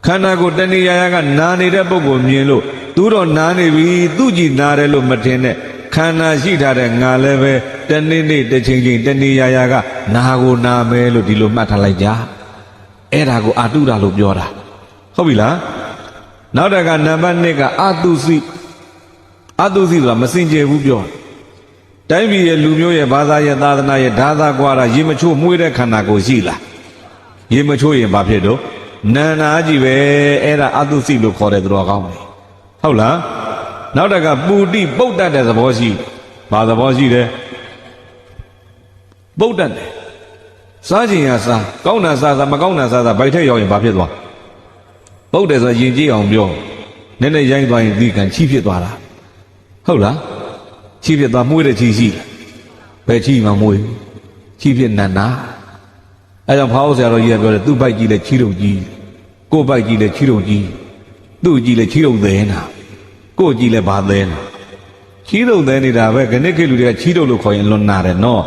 ခန္ဓာကိုယ်တဏှာကနာနေတဲ့ပုဂ္ဂိုလ်မြင်လို့သူတော့နာနေပြီသူကြည်နာတယ်လို့မထင်နဲ့ခန္ဓာရှိထားတဲ့ငါလည်းပဲတနေ့တစ်ချိန်ချိန်တဏှာကနာကိုနာမယ်လို့ဒီလိုမှတ်ထားလိုက်ကြအဲ့ဒါကိုအာတုရလို့ပြောတာဟုတ်ပြီလားနောက်တကနံပါတ်2ကအာတုစီဆိုတာမစင်ကြယ်ဘူးပြောတိုင်းပြည်ရဲ့လူမျိုးရဲ့ဘာသာရဲ့သာသနာရဲ့ဓာသာကွာတာရေမချိုးမွေးတဲ့ခန္ဓာကိုရှိလားရေမချိုးရင်ဘာဖြစ်တော့နန္နာကြီးပဲအဲ့ဒါအာတုစီလို့ခေါ်တယ်သူတော်ကောင်းတယ်ဟုတ်လားနောက်တကပူတိပုတ်တတ်တဲ့သဘောရှိဘာသဘောရှိတယ်ပုတ်တတ်တယ်စားခြင်းရစားကောင်းတာစားမကောင်းတာစားဗိုက်ထက်ရောက်ရင်ဘာဖြစ်သွားပုတ်တယ်ဆိုရင်ကြည့်အောင်ပြောနည်းနည်းရိုင်းသွားရင်ဒီကံချီးဖြစ်သွားတာဟုတ်လားချီးဖြစ်သွားမှုတဲ့ချီးရှိလားဘယ်ချီးမှမွေးချီးဖြစ်နန္နာအဲကြောင့်ဖောက်ဆရာတော်ကြီးကပြောတယ်သူ့ဘိုက်ကြီးလည်းချီးတုံကြီးကိုယ်ဘိုက်ကြီးလည်းချီးတုံကြီးသူ့ကြီးလည်းချီးတုံသေးနာကိုယ်ကြီးလည်းဘာသေးနာချီးတုံသေးနေတာပဲခဏခေတ်လူတွေကချီးတုံလို့ခေါ်ရင်လွန်နာတယ်နော်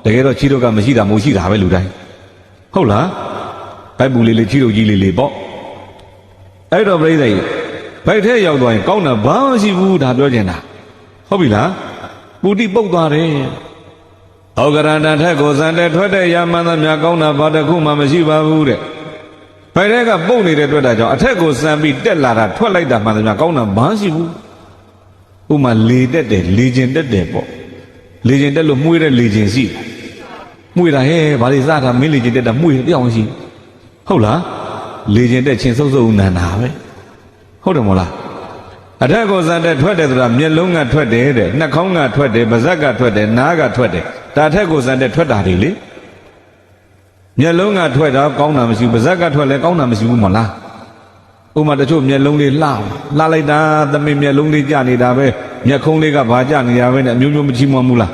တကယ်တော့ချီးတုံကမရှိတာမရှိတာပဲလူတိုင်းဟုတ်လားဘိုက်ပူလေးချီးတုံကြီးလေးပေါ့အဲ့တော့ပြိဿကြီးဘိုက်ထဲရောက်သွားရင်ကောင်းတာဘာမှမရှိဘူးဒါပြောချင်တာဟုတ်ပြီလားပူတိပုတ်သွားတယ် ဩကရန္တထက်ကိုစံတဲ့ထွက်တဲ့ရမန်သမျှကောင်းတာဘာတစ်ခုမှမရှိပါဘူးတဲ့ဖိုင်တဲ့ကပုတ်နေတဲ့အတွက်ဒါကြောင့်အထက်ကိုစံပြီးတက်လာတာထွက်လိုက်တာမှန်သမျှကောင်းတာဘာရှိဘူးဥမာလေတက်တယ်လေကျင်တက်တယ်ပေါ့လေကျင်တက်လို့မှုရတဲ့လေကျင်ရှိမှုရတာဟဲ့ဘာလို့စားတာမင်းလေကျင်တက်တာမှုရပြောင်းရှိဟုတ်လားလေကျင်တက်ချင်းစုပ်စုပ်နန္နာပဲဟုတ်တယ်မို့လားအထက်ကိုစံတဲ့ထွက်တယ်ဆိုတာမျက်လုံးကထွက်တယ်တဲ့နှာခေါင်းကထွက်တယ်ပါးစပ်ကထွက်တယ်နားကထွက်တယ်ဒါအထက်ကိုစံတဲ့ထွက်တာတွေလေမျက်လုံးကထွက်တာကောင်းတာမရှိဘူးပါးစပ်ကထွက်လဲကောင်းတာမရှိဘူးမလားဥမာတချို့မျက်လုံးလေးလှလိုက်တာသမီးမျက်လုံးလေးကျနေတာပဲမျက်ခုံးလေးကဘာကျနေတာပဲနဲ့အမျိုးမျိုးမချီးမွမ်းဘူးလား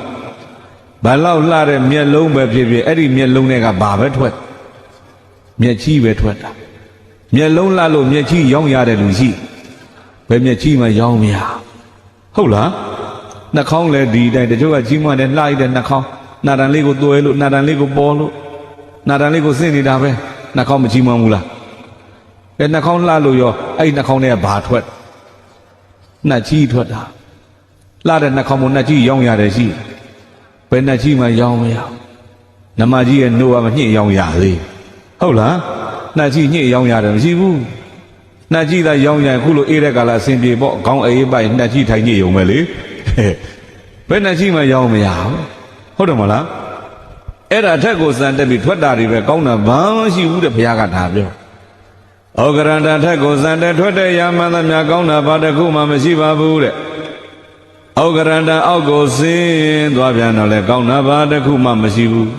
ဘာလို့လှတဲ့မျက်လုံးပဲဖြစ်ဖြစ်အဲ့ဒီမျက်လုံးတွေကဘာပဲထွက်မျက်ချီးပဲထွက်တာမျက်လုံးလှလို့မျက်ချီးရောင်းရတဲ့လူရှိဘယ်မျက်ချီးမှရောင်းမရဟုတ်လားနှာခေါင်းလည်းဒီတိုင်းတချို့ကကြီးမွန်းတယ်လှလိုက်တဲ့နှာခေါင်းနှာတန်လေးကိုသွဲလို့နှာတန်လေးကိုပေါ်လို့နှာတန်လေးကိုစင့်နေတာပဲနှာခေါင်းမကြီးမွန်းဘူးလားအဲနှာခေါင်းလှလို့ရောအဲ့နှာခေါင်းထဲကဘာထွက်နှာချီးထွက်တာလှတဲ့နှာခေါင်းမနှာချီးရောင်းရတယ်ရှိဘယ်နှာချီးမှရောင်းမရနမကြီးရဲ့နှုတ်ကမညှိရောင်းရသေးဟုတ်လားနှာချီးညှိရောင်းရတယ်မရှိဘူးနှာချီးသာရောင်းရခုလိုအေးတဲ့ကာလအစဉ်ပြေပေါ့ခေါင်းအေးပိုက်နှာချီးထိုင်ညှိရုံပဲလေဘယ်နှာချီးမှရောင်းမရဟုတ်တယ်မလားအဲ့ဒါအထက်ကိုစံတက်ပြီးထွက်တာတွေပဲကောင်းတာဘာမှရှိဘူးတဲ့ဘုရားကဒါပြောဩကရန္တထက်ကိုစံတက်ထွက်တဲ့ရာမန်သမျှကောင်းတာဘာတစ်ခုမှမရှိပါဘူးတဲ့ဩကရန္တအောက်ကိုဆင်းသွားပြန်တော့လေကောင်းတာဘာတစ်ခုမှမရှိဘူး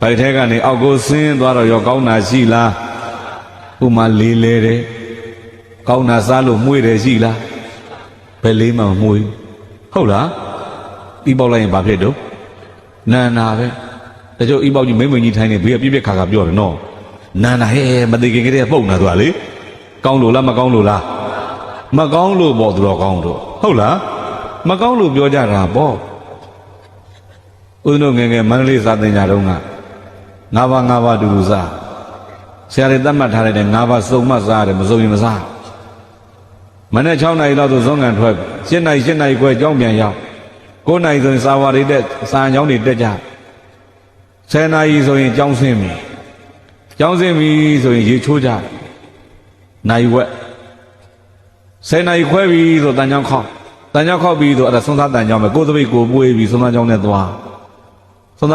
ဘိုက်ထဲကနေအောက်ကိုဆင်းသွားတော့ရောကောင်းတာရှိလားဥမာလေးလေတဲ့ကောင်းတာစားလို့မှုတယ်ရှိလားဘယ်လေးမှမမှုဟုတ်လားဤပေါက်လိုက်ရင်ဘာဖြစ်တော့နာနာပဲတချို့ဤပေါက်ကြီးမိမ့်မိန်ကြီးထိုင်းနေဘေးကပြည့်ပြည့်ခါခါပြောတယ်နော်နာနာဟဲ့မသိခင်ကတည်းကပုတ်နာသွားလေကောင်းလို့လားမကောင်းလို့လားမကောင်းလို့ပေါ့သူတော်ကောင်းတော့ဟုတ်လားမကောင်းလို့ပြောကြတာပေါ့ဦးဇင်းတို့ငယ်ငယ်မန္တလေးစာသင်ကြတော့က၅ပါးတူတူစားဆရာတွေသတ်မှတ်ထားတဲ့၅ပါးစုံမှစားရတယ်မစုံရင်မစားမနေ့6နာရီလောက်ဆိုဇွန်ကန်ထွက်7နာရီခွဲကြောင်းပြန်ရောက်9နာရီဆိုရင်စာဝါတွေတက်စာအကြောင်းတွေတက်ကြ10နာရီဆိုရင်ကြောင်းဆင်းပြီကြောင်းဆင်းပြီဆိုရင်ရေချိုးကြနိုင်ဝက်10နာရီခွဲပြီဆိုတန်ကြောင်းခောက်ပြီဆိုအဲ့ဒါဆုံးသားတန်ကြောင်းပဲကိုယ်သပိတ်ကိုပွေးပြီဆုံးသားကြောင်းနဲ့သွားဦးဇင်း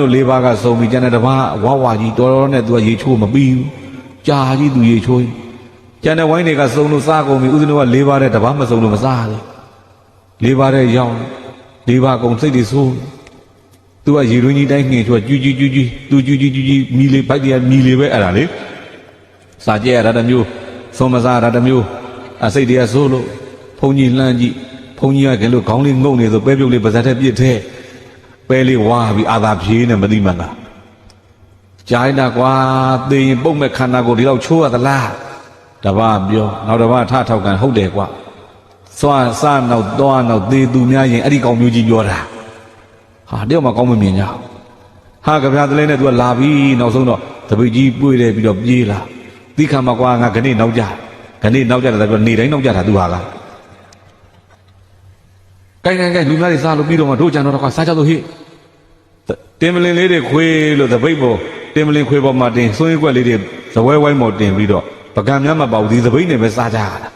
တို့၄ပါးကစုံပြီးကျန်တဲ့တစ်ပါးဝါကြီးတော်နဲ့သူကရေချိုးမပြီးဘူးကြာကြီးသူရေချိုးကျန်တဲ့ဝိုင်းတွေကစုံလို့စားကုန်ပြီဦးဇင်းတို့က၄ပါးတဲ့တစ်ပါးမစုံလို့မစားဘူး၄ပါးတဲ့ရောင်း၄ပါးကုန်စိတ်တွေဆိုးသူကရေရင်းကြီးတိုင်းငှင်ချိုးကျူးမီလေးဘိုက်တည်းမီလေးပဲအဲ့ဒါလေစားကြရတာတမျိုးဆုံးမစားရတာတမျိုးအစိတ်တွေကဆိုးလို့ဘုံကြီးလှမ်းကြည့်ဘုံကြီးကကဲလို့ခေါင်းလေးငုံနေဆိုပဲပြုတ်လေးပါဇက်ထဲပြစ်ထဲပဲလေးဝါပြီးအာသာဖြေးနေမသိမှန်းလားကြားနေတာကွာသိရင်ပုတ်မဲ့ခန္ဓာကိုယ်ဒီလောက်ချိုးရသလားတပားပြောနောက်တပားထထောက်ကန်ဟုတ်တယ်ကွာစွာစားနောက်သွားနောက်သေးသူများရင်အဲ့ဒီကောင်မျိုးကြီးပြောတာဟာတယောက်မှကောင်းမမြင်ကြဟာကြပြားတလဲနဲ့သူကလာပြီးနောက်ဆုံးတော့တပိတ်ကြီးပွေတယ်ပြီးတော့ပြေးလာသီးခံမှာကွာငါခဏနောက်ကြတယ်ပြောနေတိုင်းနောက်ကြတာသူဟာကကိုင်လူများတွေစားလို့ပြီးတော့မှတို့ကြံတော့ကွာစားကြတော့ဟေ့တင်မလင်လေးတွေခွေးလို့တပိတ်ပေါ်တင်မလင်ခွေးပေါ်မှာတင်စွန်းရွက်လေးတွေဇဝဲဝိုင်းပေါ်တင်ပြီးတော့ပကံများမပေါဘူးဒီတပိတ်နဲ့ပဲစားကြရတာ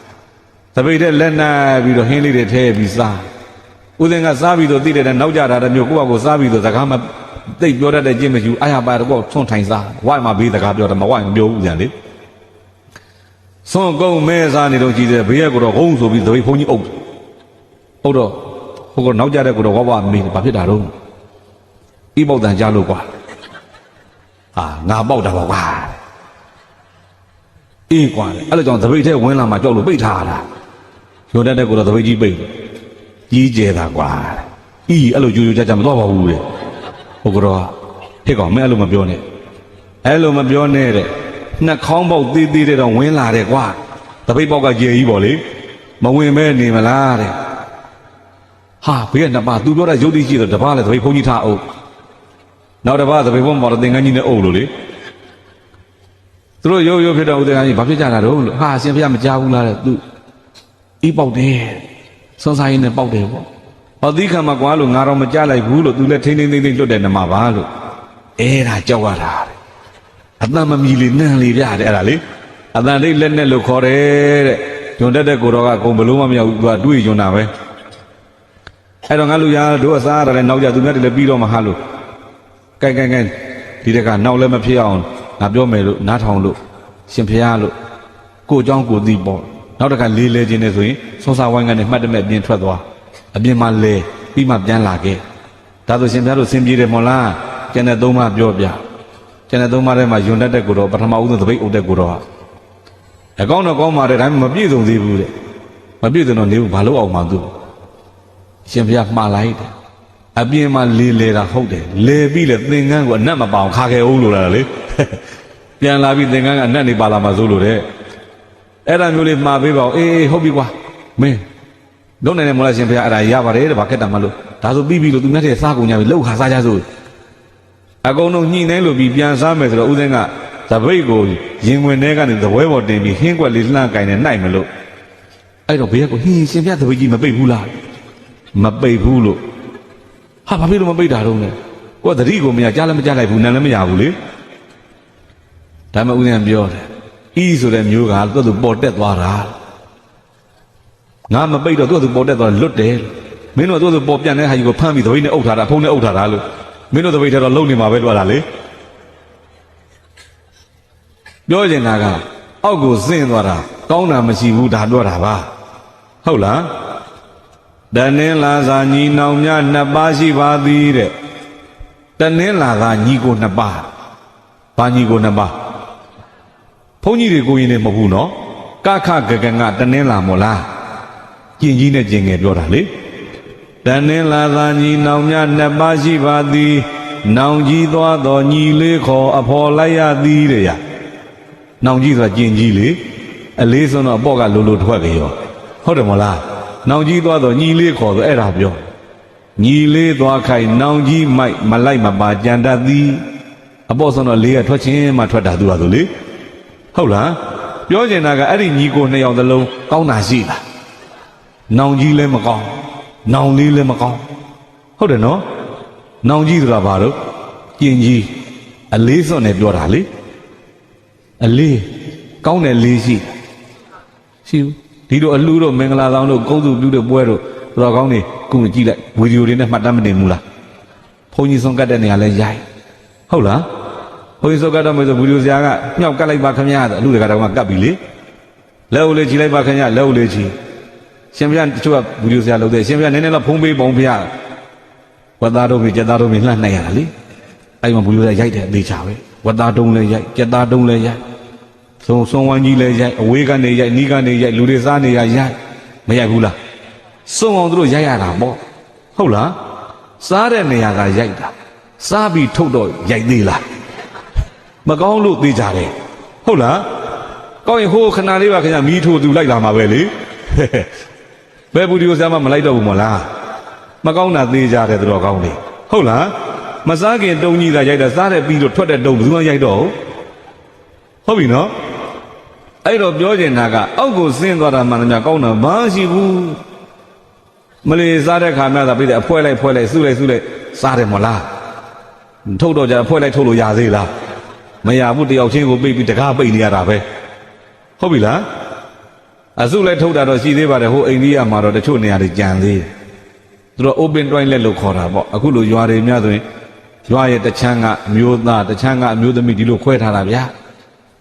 တပိတ်တဲ့လက်နာပြီးတော့ဟင်းလေးတွေထဲပြီးစားဦးစင်ကစားပြီးတော့သိတဲ့နောက်ကြတာတမျိုးကိုယ့်ဘာကိုစားပြီးတော့စကားမသိပြောတတ်တဲ့ကျင့်မရှိဘူးအာရပါတော့ဆွန့်ထိုင်စားဝိုင်းမှာဘေးစကားပြောတယ်မဝိုင်းမပြောဘူးကြံလေဆွန့်ကုန်းမဲစားနေတော့ကြည်တယ်ဘေးရက်ကတော့ဂုံးဆိုပြီးတပိတ်ဖုန်းကြီးအုပ်တော့ဟိုကနောက်ကြတဲ့ကိုတော့ဝါမေးဘာဖြစ်တာတော့ဤပေါက်တန်ကြားလို့ကွာငါပေါက်တာပါကွာအေးကွာအဲ့လိုကြောင့်တပိတ်ထဲဝင်လာမှကြောက်လို့ပိတ်ထားတာရုံတက်တဲ့ကိုတော့တပိတ်ကြီးပိတ်ကြီးကျဲတာကွာအဲ့လိုကြိုကြကြမတော့ပါဘူးတဲ့ဟိုကတော့ဟစ်ကောင်မင်းအဲ့လိုမပြောနဲ့တဲ့နှာခေါင်းပေါက်သေးသေးတဲ့တော့ဝင်လာတယ်ကွာတပိတ်ပေါက်ကကျဲကြီးပေါ့လေမဝင်မဲနေမလားတဲ့ဟာဘေးကနှစ်ပါးသူပြောတဲ့ရုပ်တိရှိတော့တပားလည်းတပိတ်ဖုန်းကြီးထားအုပ်နောက်တပားတပိတ်ဖုန်းပေါ်တော့သင်္ကန်းကြီးနဲ့အုပ်လို့လေသူတို့ရုပ်ဖြစ်တော့ဦးသင်္ကန်းကြီးဘာဖြစ်ကြတာတော့လို့ဟာအရှင်ဘုရားမကြားဘူးလားတဲ့သူဤပေါက်တယ်စွန်ဆိုင်နဲ့ပေါက်တယ်ပေါ့ ဟောသီးခံမှာကွာလို့ငါတော့မကြလိုက်ဘူးလို့သူလည်းထိန်းထိန်းသိမ်းသိမ်းလွတ်တယ်နမပါလို့အဲ့ဒါကြောက်ရတာအတန်မမီလေနန်းလေပြတဲ့အဲ့ဒါလေအတန်လေးလက်နဲ့လို့ခေါ်တယ်တဲ့ဂျွန်တက်တဲ့ကိုတော်ကအကုန်ဘလို့မှမရောက်ဘူးသူကတွေးဂျွန်တာပဲအဲ့တော့ငါလူရတို့အစားရတယ်နောက်ကြသူများတွေလည်းပြီးတော့မှဟာလို့ကဲဒီတက်ကနောက်လည်းမဖြစ်အောင်ငါပြောမယ်လို့နားထောင်လို့ရှင်ဖျားလို့ကိုเจ้าကိုသိပေါ့နောက်တခါလေးလဲခြင်းနဲ့ဆိုရင်ဆွန်စာဝိုင်းကနေမှတ်တမဲ့ပြင်ထွက်သွားအပြင်မှာလဲပြီးမှပြန်လာခဲ့ဒါဆိုရှင်ဖျားတို့ဆင်ပြေတယ်မို့လားကျန်တဲ့သုံးပါပြောပြကျန်တဲ့သုံးပါထဲမှာယွန်တတ်တဲ့ကိုတော့ပထမဦးဆုံးသပိတ်အုပ်တဲ့ကိုတော့အကောင်းတော့ကောင်းပါတယ်ဒါပေမဲ့မပြည့်စုံသေးဘူးတဲ့မပြည့်စုံတော့နေဘူးဘာလို့အောင်မှသူရှင်ဖျားမှားလိုက်တယ်အပြင်မှာလေတာဟုတ်တယ်လေပြီးလေသင်္ကန်းကိုအနတ်မပေါအောင်ခါခဲ့အောင်လို့လားလေပြန်လာပြီးသင်္ကန်းကအနတ်နေပါလာမှာစိုးလို့တဲ့အဲ့ဒါမျိုးလေးမှားပေးပါဦးအေးဟုတ်ပြီကွာမင်းလုံးနေတယ်မလားရှင်ဖျားအဲ့ဒါရပါတယ်တဲ့ဘာခက်တာမလို့ဒါဆိုပြီးပြီလို့သူများတဲ့စားကုန်ကြပြီလှုပ်ခါစားကြစို့အကုန်လုံးညှိနှိုင်းလို့ပြီးပြန်စားမယ်ဆိုတော့ဦးစင်းကသပိတ်ကိုရင်ဝင်ထဲကနေသပွဲပေါ်တင်ပြီးဟင်းကွက်လေးလှမ်းကင်နေနိုင်မလို့အဲ့တော့ဘေးကဟင်းရှင်ဖျားသပိတ်ကြီးမပိတ်ဘူးလားမပိတ်ဘူးလို့ဟာဘာဖြစ်လို့မပိတ်တာတော့လဲကိုကသတိကိုမရကြားလည်းမကြားလိုက်ဘူးနားလည်းမရဘူးလေဒါမှဦးဇင်းပြောတယ်ဤဆိုတဲ့မျိုးကသူ့ပေါ်တက်သွားတာငါမပိတ်တော့သူ့ပေါ်တက်သွားလွတ်တယ်မင်းတို့သူ့ပေါ်ပြန်တဲ့ဟာကြီးကိုဖမ်းပြီးသပိတ်နဲ့အုပ်ထားတာဖုံးနဲ့အုပ်ထားတာလို့မင်းတို့သပိတ်ထဲတော့လုံနေမှာပဲတွားတာလေပြောချင်တာကအောက်ကိုဆင်းသွားတာကောင်းတာမရှိဘူးဒါပြောတာပါဟုတ်လားတနင်္လာသာညီနောင်များနှစ်ပါးရှိပါသည်တဲ့တနင်္လာသာညီကိုနှစ်ပါးဘာညီကိုနှစ်ပါးဘုန်းကြီးတွေကိုရင်လည်းမဟုတ်ဘူးနော်ကခဂဂငတနင်္လာမို့လားကျင်ကြီးနဲ့ကျင်ငယ်ပြောတာလေတနင်္လာသာညီနောင်များနှစ်ပါးရှိပါသည်နောင်ကြီးသွားတော်ညီလေးခေါ်အဖော်လိုက်ရသည်တဲ့ရနောင်ကြီးဆိုတာကျင်ကြီးလေအလေးဆုံးတော့အပေါ့ကလိုလိုထွက်ကြရောဟုတ်တယ်မို့လားနောင်ကြီးသွားတော့ညီလေးခေါ်ဆိုအဲ့ဒါပြောညီလေးသွားခိုင်နောင်ကြီးမိုက်မလိုက်မပါကြံတတ်သည်အပေါ်ဆုံးတော့လေးကထွက်ချင်းမှထွက်တာသူကဆိုလေဟုတ်လားပြောချင်တာကအဲ့ဒီညီကိုနှစ်ယောက်သလုံးကောင်းတာရှိလားနောင်ကြီးလည်းမကောင်းနောင်လေးလည်းမကောင်းဟုတ်တယ်နော်နောင်ကြီးဆိုတာဘာလို့ကျင်ကြီးအလေးစွန့်နဲ့ပြောတာလေအလေးကောင်းတဲ့လေးရှိဘူးဒီလိုအလှတို့မင်္ဂလာဆောင်တို့ကုန်းစုပြုတဲ့ပွဲတို့တော်ကောင်းနေခုကြည့်လိုက်ဗီဒီယိုတွေနဲ့မှတ်တမ်းမတင်ဘူးလားဘုန်းကြီးဆုံးကတ်တဲ့နေရာလဲရိုက်ဟုတ်လားဘုန်းကြီးဆုံးကတ်တော့မယ်ဆိုဗီဒီယိုဆရာကမြောက်ကတ်လိုက်ပါခင်ဗျာအလှတွေကတော့ကတ်ပြီလေလက်ဦးလေးချီလိုက်ပါခင်ဗျာလက်ဦးလေးချီရှင်ပြတချို့ကဗီဒီယိုဆရာလုပ်တယ်ရှင်ပြနည်းနည်းတော့ဖုံးပေးပုံဖျားဝတ်သားတို့ပြီကြက်သားတို့ပြီလှမ်းနိုင်ရတာလေအဲ့မှာဗီဒီယိုဆရာရိုက်တယ်အသေးချာပဲဝတ်သားတုံးလဲရိုက်ကြက်သားတုံးလဲရိုက်စွန်ဝမ်းကြီးလဲရိုက်အဝေးကနေရိုက်နီးကနေရိုက်လူတွေစားနေရရိုက်မရိုက်ဘူးလားစွန်အောင်တို့ရိုက်ရတာပေါ့ဟုတ်လားစားတဲ့နေရာကရိုက်တာစားပြီးထုတ်တော့ရိုက်သေးလားမကောင်းလို့သေးကြတယ်ဟုတ်လားကောင်းရင်ဟိုခဏလေးပါခင်ဗျမီးထိုးသူလိုက်လာမှာပဲလေဘယ်ဗီဒီယိုဆရာမမလိုက်တော့ဘူးမလားမကောင်းတာသေးကြတယ်တော်ကောင်းလေဟုတ်လားမစားခင်တုံးကြီးသာရိုက်တာစားတဲ့ပြီးတော့ထွက်တဲ့တုံးဘယ်သူမှရိုက်တော့ဟုတ်ပြီနော်အဲ့တော့ပြောချင်တာကအောက်ကိုဆင်းသွားတာမှန်တယ်ကောင်းတာဘာရှိဘူးမလေးစားတဲ့ခါမှသာပြည့်တယ်အဖွဲလိုက်စုလိုက်စားတယ်မလားထုတ်တော့ကြအဖွဲလိုက်ထုတ်လို့ရသေးလားမရဘူးတယောက်ချင်းကိုပိတ်ပြီးတကားပိတ်နေရတာပဲဟုတ်ပြီလားအစုလိုက်ထုတ်တာတော့ရှိသေးပါတယ်ဟိုအိန္ဒိယမှာတော့တချို့နေရာတွေကြံသေးတယ်သူတို့ open toilet လို့ခေါ်တာပေါ့အခုလိုရွာတွေများဆိုရင်ရွာရဲ့တချမ်းကအမျိုးသားတချမ်းကအမျိုးသမီးဒီလိုခွဲထားတာဗျာ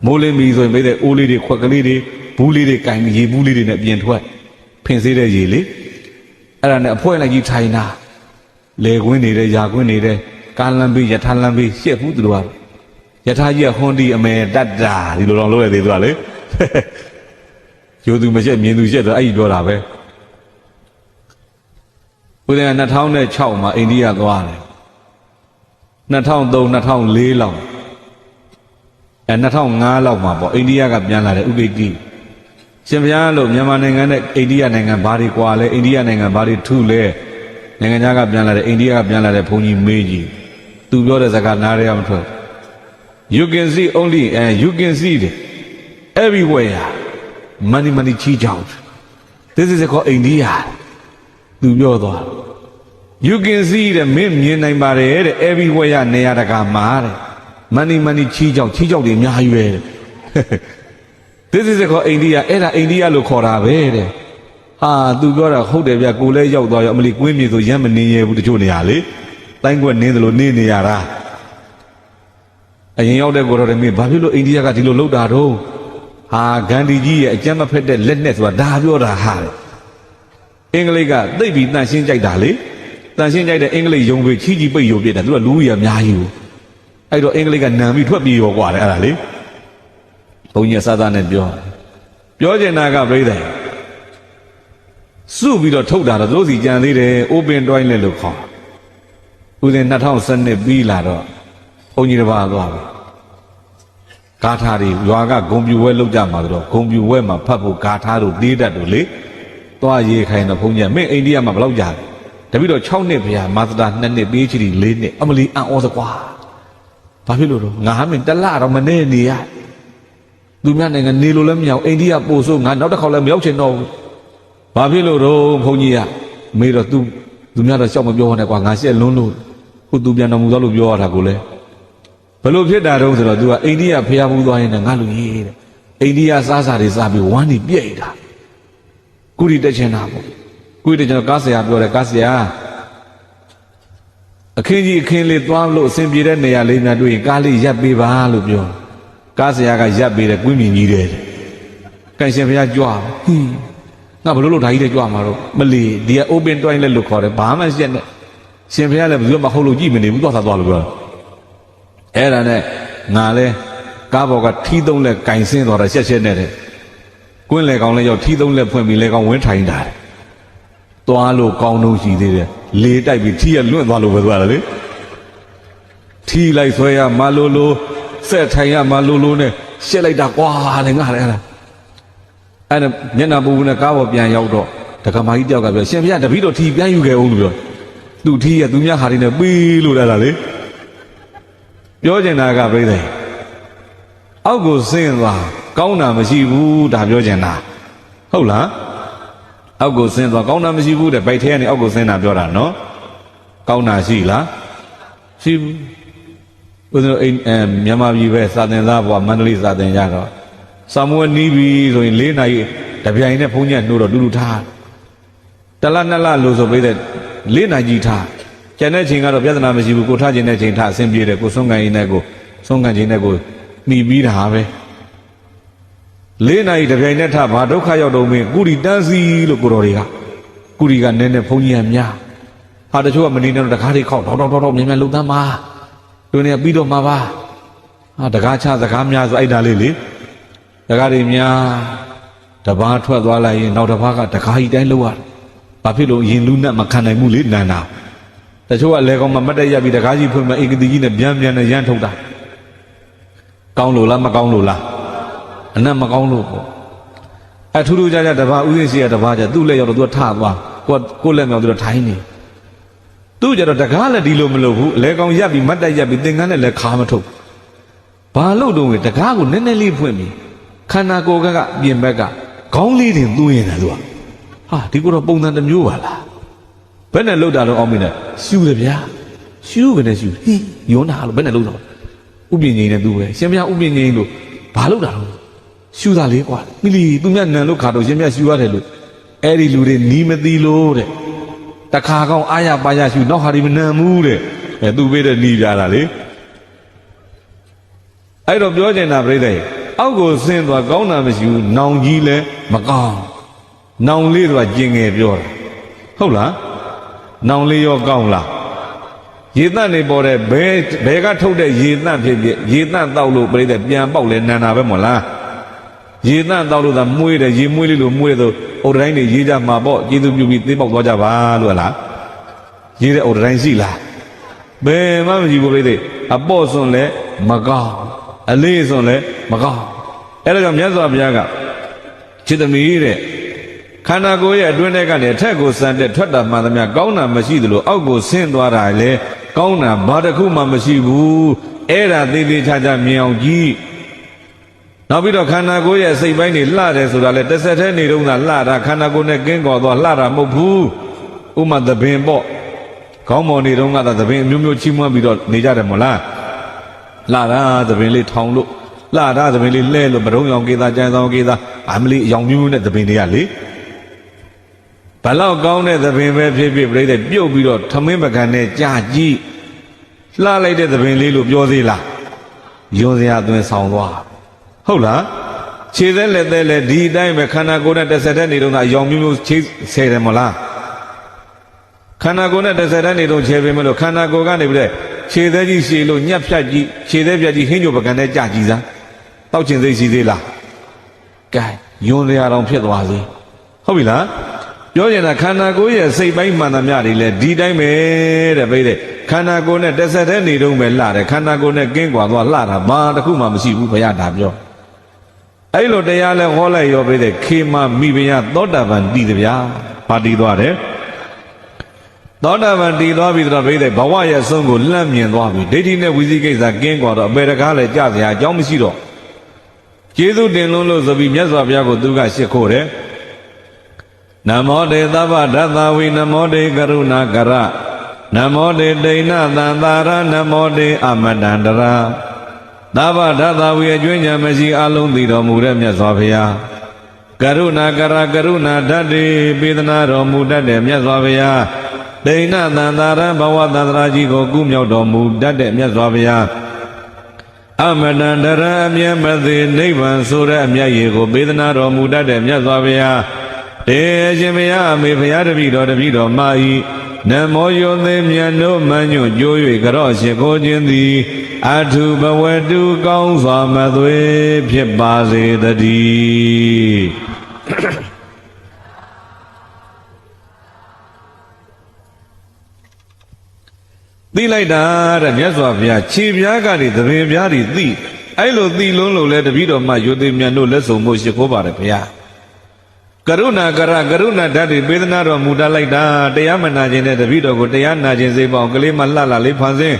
မိုးလင်းပြီဆိုရင်မိတဲ့အိုးလေးတွေခွက်ကလေးတွေဘူးလေးတွေကင်ရေဘူးလေးတွေနဲ့ပြင်ထွက်ဖင်စေးတဲ့ရေလေအဲ့ဒါနဲ့အဖွဲလိုက်ကြီးထိုင်တာလေကွင်းနေတဲ့ယာကွင်းနေတဲ့ကားလမ်းပြီးယထာလမ်းပြီးရှက်ဘူးသူတို့ကယထာကြီးကဟွန်ဒီအမေတတ်တာဒီလိုတော့လုပ်ရသေးသူကလေရိုးသူမရှက်မြင်သူရှက်တော့အဲ့ဒီပြောတာပဲဦးဇင်းက2006မှာအိန္ဒိယသွားတယ်2003 2004လောက်2005လောက်မှာပေါ့အိန္ဒိယကပြန်လာတယ်ဥပိ္ပတိရှင်ဘုရားလို့မြန်မာနိုင်ငံနဲ့အိန္ဒိယနိုင်ငံဘာတွေကွာလဲအိန္ဒိယနိုင်ငံဘာတွေထူလဲနိုင်ငံခြားကပြန်လာတယ်အိန္ဒိယကပြန်လာတယ်ဘုန်းကြီးမေးကြီးသူပြောတဲ့စကားနားရမထွက် you can see only and you can see it everywhere money cheech out this is called India သူပြောသွား You can see the men in my everywhere near the Gamar. Money, chijo, the Yahuel. This is a India, India look for a way. Ah, do got a hold of Yakule, Yamali, Quimmy to Yamani with the Juniali. Thank you, Nidalo Niniara. And you know, they go to me, Babylon, India got to load that road. Ah, Gandhi, a Jama pet that letness were Davio Hal. English, they be nothing like Dali. 但现在的 English 用为奇迹被有别的都路也များอยู่အဲ့တော့ English ကနာပြီးထွက်ပြီးရောกว่าတယ်အဲ့ဒါလေဘုန်းကြီးစာသားနဲ့ပြောချင်တာကပြိဿစုပြီးတော့ထုတ်တာတော့တို့စီကြံသေးတယ် open toilet လို့ခေါ်ဦးဇင်း2012ပြီးလာတော့ဘုန်းကြီးတစ်ပါးသွားပြီဂါထာတွေရွာကဂုံပြူဝဲလောက်ကြမှာဆိုတော့ဂုံပြူဝဲမှာဖတ်ဖို့ဂါထာတို့တေးတတ်တို့လေသွားရေးခိုင်းတော့ဘုန်းကြီးမင်းအိန္ဒိယမှာဘယ်လောက်ကြာလဲ တပည့်တော်6နှစ်ဗျာမာသတာ2နှစ် PhD 4နှစ်အမလီအံ့ဩစကွာဘာဖြစ်လို့တော့ငါမင်းတလတော့မနေနေရသူများနိုင်ငံနေလို့လည်းမရအောင်အိန္ဒိယပို့ဆိုငါနောက်တစ်ခေါက်လည်းမရောက်ချင်တော့ဘူးဘာဖြစ်လို့တော့ဘုန်းကြီးကမေးတော့သူများတော့ရှောက်မပြောနဲ့ကွာငါရှက်လွန်းလို့ခုသူပြန်တော်မူသွားလို့ပြောရတာကိုလေဘယ်လိုဖြစ်တာတော့ဆိုတော့ तू ကအိန္ဒိယဖျားဘူးသွားရင်ငါလူကြီးတဲ့အိန္ဒိယစားစာတွေစားပြီးဝမ်းနေပြည့်တာကုရီတက်ချင်တာပေါ့ ကိုယ်တည်းကျွန်တော်ကားဆရာပြောတယ်ကားဆရာအခင်းကြီးအခင်းလေးသွားလို့အဆင်ပြေတဲ့နေရာလေးများတွေ့ရင်ကားလေးရပ်ပေးပါလို့ပြောကားဆရာကရပ်ပေးတယ်ကွင်းမြင်ကြီးတယ်ကန်ရှင်ဘုရားကြွားဟင်းငါဘလို့လို့ဓာကြီးတဲ့ကြွားမှာတော့မလီဒီက open toilet လို့ခေါ်တယ်ဘာမှရှက်နဲ့ရှင်ဘုရားလည်းဘယ်သူမှမဟုတ်လို့ကြည့်မနေဘူးသွားသွားလို့ပြောအဲ့ဒါနဲ့ငါလဲကားပေါ်ကထီးသုံးလက်ကင်ဆင်းသွားတာရှက်ရှက်နဲ့တဲ့ကွင်းလေကောင်လည်းရောက်ထီးသုံးလက်ဖွင့်ပြီးလေကောင်ဝင်းထိုင်တာသွားလို့ကောင်းလို့ရှိသေးတယ်လေတိုက်ပြီးထီးရလွင့်သွားလို့ပဲသွားတယ်လေထီးလိုက်ဆွဲရမလိုလိုဆက်ထိုင်ရမလိုလိုနဲ့ရှက်လိုက်တာကွာတဲ့ငါလည်းအဲ့ဒါမျက်နှာပူနဲ့ကားပေါ်ပြန်ရောက်တော့ဒကမာကြီးတယောက်ကပြောရှင်ဗျာတပည့်တော်ထီးပြန်ယူခဲ့အောင်လို့ပြောသူထီးရသူများဟာတွေနဲ့ပြီးလို့လာလေပြောချင်တာကပြိဿအောက်ကိုဆင်းသွားကောင်းတာမရှိဘူးဒါပြောချင်တာဟုတ်လား အောက်ကိုဆင်းသွားကောင်းတာမရှိဘူးတဲ့ဗိုက်ထဲကနေအောက်ကိုဆင်းတာပြောတာနော်ကောင်းတာရှိလားရှိဘူးဦးဇင်းတို့မြန်မာပြည်ပဲစာသင်သားဘွားမန္တလေးစာသင်ကြတော့စာမွေးနီးပြီဆိုရင်4 နာရီတပြိုင်နဲ့ဘုန်းကြီးနှိုးတော့တူတူထားတလ2လလို့ဆိုပြီးတဲ့4 နာရီထားကျန်တဲ့ချိန်ကတော့ပြဿနာမရှိဘူးကိုထားခြင်းတဲ့ချိန်ထားအဆင်ပြေတယ်ကိုဆုံးကန်ရင်နဲ့ကိုဆုံးကန်ခြင်းနဲ့ကိုနှီးပြီးတာပဲ4 နာရီတပြိုင်နဲ့ထဘာဒုက္ခရောက်တော့မင်းကုရီတန်းစီလို့ကိုတော်တွေကကုရီကနည်းနည်းဘုန်းကြီးကများဟာတချို့ကမနေနဲ့တော့တကားတွေခောက်တောက်မြင်လှုပ်သမ်းပါတို့နေပြီးတော့မှာပါဟာတကားချစကားများဆိုအဲ့ဒါလေးလေတကားတွေများတပားထွက်သွားလိုက်ရင်နောက်တစ်ပါးကတကားကြီးတိုင်းလှုပ်ရတယ်ဘာဖြစ်လို့ရင်လူနဲ့မခံနိုင်ဘူးလေနန္နာတချို့ကလေကောင်မှမတ်တက်ရပြီးတကားကြီးဖွင့်မှအင်္ဂတိကြီးနဲ့ပြန်နဲ့ရမ်းထုတ်တာကောင်းလို့လားမကောင်းလို့လား အနတ်မကောင်းလို့ပေါ့အထူးထူးခြားခြားတပါးဥစဉ်ရှိရတပါးကြသူ့လက်ရောက်တော့သူကထသွားကိုလက်မြောက်သူတော့ထိုင်းနေသူ့ကြတော့တကားလက်ဒီလိုမလုပ်ဘူးလဲကောင်ရပ်ပြီးမတ်တက်ရပ်ပြီးသင်္ကန်းနဲ့လည်းခါမထုတ်ဘာလို့တော့တကားကိုနည်းနည်းလေးဖွင့်ပြီးခန္ဓာကိုယ်ကပြင်ဘက်ကခေါင်းလေးတင်သွင်းနေတာသူကဟာဒီကတော့ပုံစံတစ်မျိုးပါလားဘယ်နဲ့လှုပ်တာတော့အောင်မင်းနဲ့ရှူတယ်ဗျာရှူကနေရှူဟင်းယောနာလို့ဘယ်နဲ့လှုပ်တော့ဥပ္ပင်ငိမ့်နဲ့သူပဲရှင်ဗျာဥပ္ပင်ငိမ့်လို့ဘာလှုပ်တာတော့ ရှူတာလေးကွာမိလီသူများနန်လို့ခါတော့ရှင်မြတ်ရှူရတယ်လို့အဲ့ဒီလူတွေနီးမသိလို့တဲ့တခါကောင်အာရပါရရှူနောက်ဟာဒီမနန်ဘူးတဲ့အဲသူပေးတဲ့နီးပြတာလေအဲ့တော့ပြောချင်တာပြိဿရဲ့အောက်ကိုဆင်းသွားကောင်းတာမရှိဘူးနောင်ကြီးလည်းမကောင်းနောင်လေးဆိုတာကျင်ငယ်ပြောတာဟုတ်လားနောင်လေးရောကောင်းလားရေသန့်နေပေါ်တဲ့ဘဲကထုတ်တဲ့ရေသန့်ဖြစ်ဖြစ်ရေသန့်တောက်လို့ပြိဿပြန်ပေါက်လဲနန်တာပဲမို့လား ရေသန့်တောက်လို့သာမွေးတယ်ရေမွေးလေးလို့မွေးတယ်ဆိုအုတ်တိုင်းတွေရေးကြမှာပေါ့ကျေးဇူးပြုပြီးသိပေါက်သွားကြပါလို့လားရေးတဲ့အုတ်တိုင်းရှိလားဘယ်မှမရှိဘူးပြိဿအပေါ့စွန်လဲမကောင်းအလေးစွန်လဲမကောင်းအဲ့ဒါကြောင့်မြတ်စွာဘုရားကจิตသမီးတဲ့ခန္ဓာကိုယ်ရဲ့အတွင်းထဲကနေအထက်ကိုစံတဲ့ထွက်တာမှန်သမျှကောင်းတာမရှိသလိုအောက်ကိုဆင်းသွားတာလေကောင်းတာဘာတစ်ခုမှမရှိဘူးအဲ့ဒါသေးသေးချာချာမြင်အောင်ကြည့် နောက်ပြီးတော့ခန္ဓာကိုယ်ရဲ့စိတ်ပိုင်းတွေလှတယ်ဆိုတာလေတစ်ဆက်တည်းနေတော့လှတာခန္ဓာကိုယ်နဲ့ကင်းကော်သွားလှတာမဟုတ်ဘူးဥမာသဘင်ပေါ့ ခေါင်းမော်နေတော့ကသာသပင်အမျိုးမျိုးချီးမွမ်းပြီးတော့နေကြတယ်မဟုတ်လားလာတာသပင်လေးထောင်လို့လာတာသပင်လေးလဲလို့ပရုံးရောင်ကေသားကျန်းဆောင်ကေသားအမလီအယောင်မျိုးနဲ့သပင်တွေကလေဘလောက်ကောင်းတဲ့သပင်ပဲဖြစ်ဖြစ်ပြိတ္တပြုတ်ပြီးတော့ထမင်းပကံနဲ့ကြာကြည့်လှလိုက်တဲ့သပင်လေးလို့ပြောသေးလားယွန်စရာသွင်းဆောင်သွားဟုတ်လားခြေသက်လက်သက်လည်းဒီအတိုင်းပဲခန္ဓာကိုယ်နဲ့တစ်ဆက်တည်းနေတော့ကအယောင်မျိုးမျိုးခြေဆယ်တယ်မလားခန္ဓာကိုယ်နဲ့တစ်ဆက်တည်းနေတော့ခြေပဲမလို့ခန္ဓာကိုယ်ကနေပြီးတဲ့ခြေသက်ကြီးရှည်လို့ညက်ဖြတ်ကြီးခြေသက်ပြတ်ကြီးဟင်းညိုပကံနဲ့ကြာကြည့်စမ်းတောက်ချင်စိတ်ရှိသေးလားကဲယွန်စရာတောင်ဖြစ်သွားစေဟုတ်ပြီလားပြောရင်ခန္ဓာကိုယ်ရဲ့စိတ်ပိုင်းမှန်သမျှတွေလည်းဒီတိုင်းပဲတဲ့ပြိတ္တခန္ဓာကိုယ်နဲ့တစ်ဆက်တည်းနေတော့ပဲလှတယ်ခန္ဓာကိုယ်နဲ့ကင်းကွာသွားလှတာဘာတစ်ခုမှမရှိဘူးဘုရားဒါပြောအဲ့လိုတရားလဲဟောလိုက်ရောပြိတ္တခေမမိဖုရားသောတာပန်တည်တယ်ဗျာပါတည်သွားတယ်သောတာပန်တည်သွားပြီတော့ပြိတ္တဘဝရဲ့အဆုံးကိုလှမ်းမြင်သွားပြီဒိဋ္ဌိနဲ့ဝိသိကိစ္စကင်းကွာတော့အပေတကားလည်းကြစရာအကြောင်းမရှိတော့ကျေးဇူးတင်လွန်းလို့ဆိုပြီးမြတ်စွာဘုရားကိုသူကရှ िख ို့တယ်နမောတေသဗ္ဗဒသဝိနမောတေကရုဏာကရနမောတေဒိဏသန္တာရနမောတေအမတန္တရာသဗ္ဗဒသဝိအကျွင့်ညာမရှိအလုံးသိတော်မူတဲ့မြတ်စွာဘုရားကရုဏာကရကရုဏာဓာတ်တေပေးသနာတော်မူတတ်တဲ့မြတ်စွာဘုရားဒိဏသန္တာရဘဝသန္တရာကြီးကိုကုမြောက်တော်မူတတ်တဲ့မြတ်စွာဘုရားအမတန္တရာအမြဲမသိနိဗ္ဗာန်ဆိုတဲ့အမြတ်ရည်ကိုပေးသနာတော်မူတတ်တဲ့မြတ်စွာဘုရားတေရှင်ဘုရားအမေဘုရားတပည့်တော်မာဤနမောယောသေမြတ်တို့မညွတ်ကြိုး၍ကြော့ရှိခိုးခြင်းသည်အထုဘဝတုကောင်းစွာမသွေဖြစ်ပါစေတည်းသိလိုက်တာတဲ့မြတ်စွာဘုရားခြေပြားကနေသပင်ပြားတွေသိအဲ့လိုသိလုံးလို့လဲတပည့်တော်မှယောသေမြတ်တို့လက်ဆောင်မှုရှိခိုးပါတယ်ဘုရားကရုဏာကရကရုဏာဓာတ်တွေပေးသနာတော်မူတတ်လိုက်တာတရားမနာခြင်းနဲ့တပည့်တော်ကိုတရားနာခြင်းစိတ်ပေါင်းကလေးမလှလှလေးဖန်ဆင်း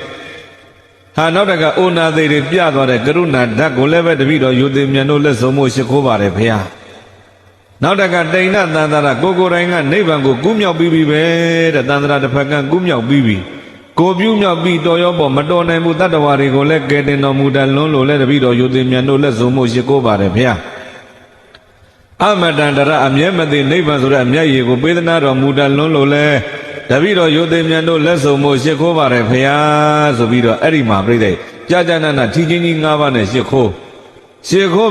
ဟာနောက်တကအိုနာသေးတွေပြသွားတဲ့ကရုဏာဓာတ်ကိုလည်းပဲတပည့်တော်ယောသေမြတ်တို့လက်ဆောင်မှုရှိခိုးပါတယ်ဘုရားနောက်တကတိဏ္ဍသန္တရာကိုယ်တိုင်းကနိဗ္ဗာန်ကိုကူးမြောက်ပြီးပြီပဲတဲ့သန္တရာတစ်ဖက်ကကူးမြောက်ပြီးပြီကိုပြုမြောက်ပြီးတော်ရောပေါ်မတော်နိုင်ဘူးတတ္တဝါတွေကိုလည်းကယ်တင်တော်မူတတ်လွန်းလို့လည်းတပည့်တော်ယောသေမြတ်တို့လက်ဆောင်မှုရှိခိုးပါတယ်ဘုရားအမတန္တရအမြဲမသိနိဗ္ဗာန်ဆိုတဲ့အမြတ်ရည်ကိုပေးသနာတော်မူတတ်လွန်းလို့လဲတပည့်တော်ယောသေမြတ်တို့လက်ဆောင်မှုရှိခိုးပါတယ်ဖရာဆိုပြီးတော့အဲ့ဒီမှာပြိတ္တိကြာကြာနာနာထီချင်းကြီး၅ပါးနဲ့ရှိခိုး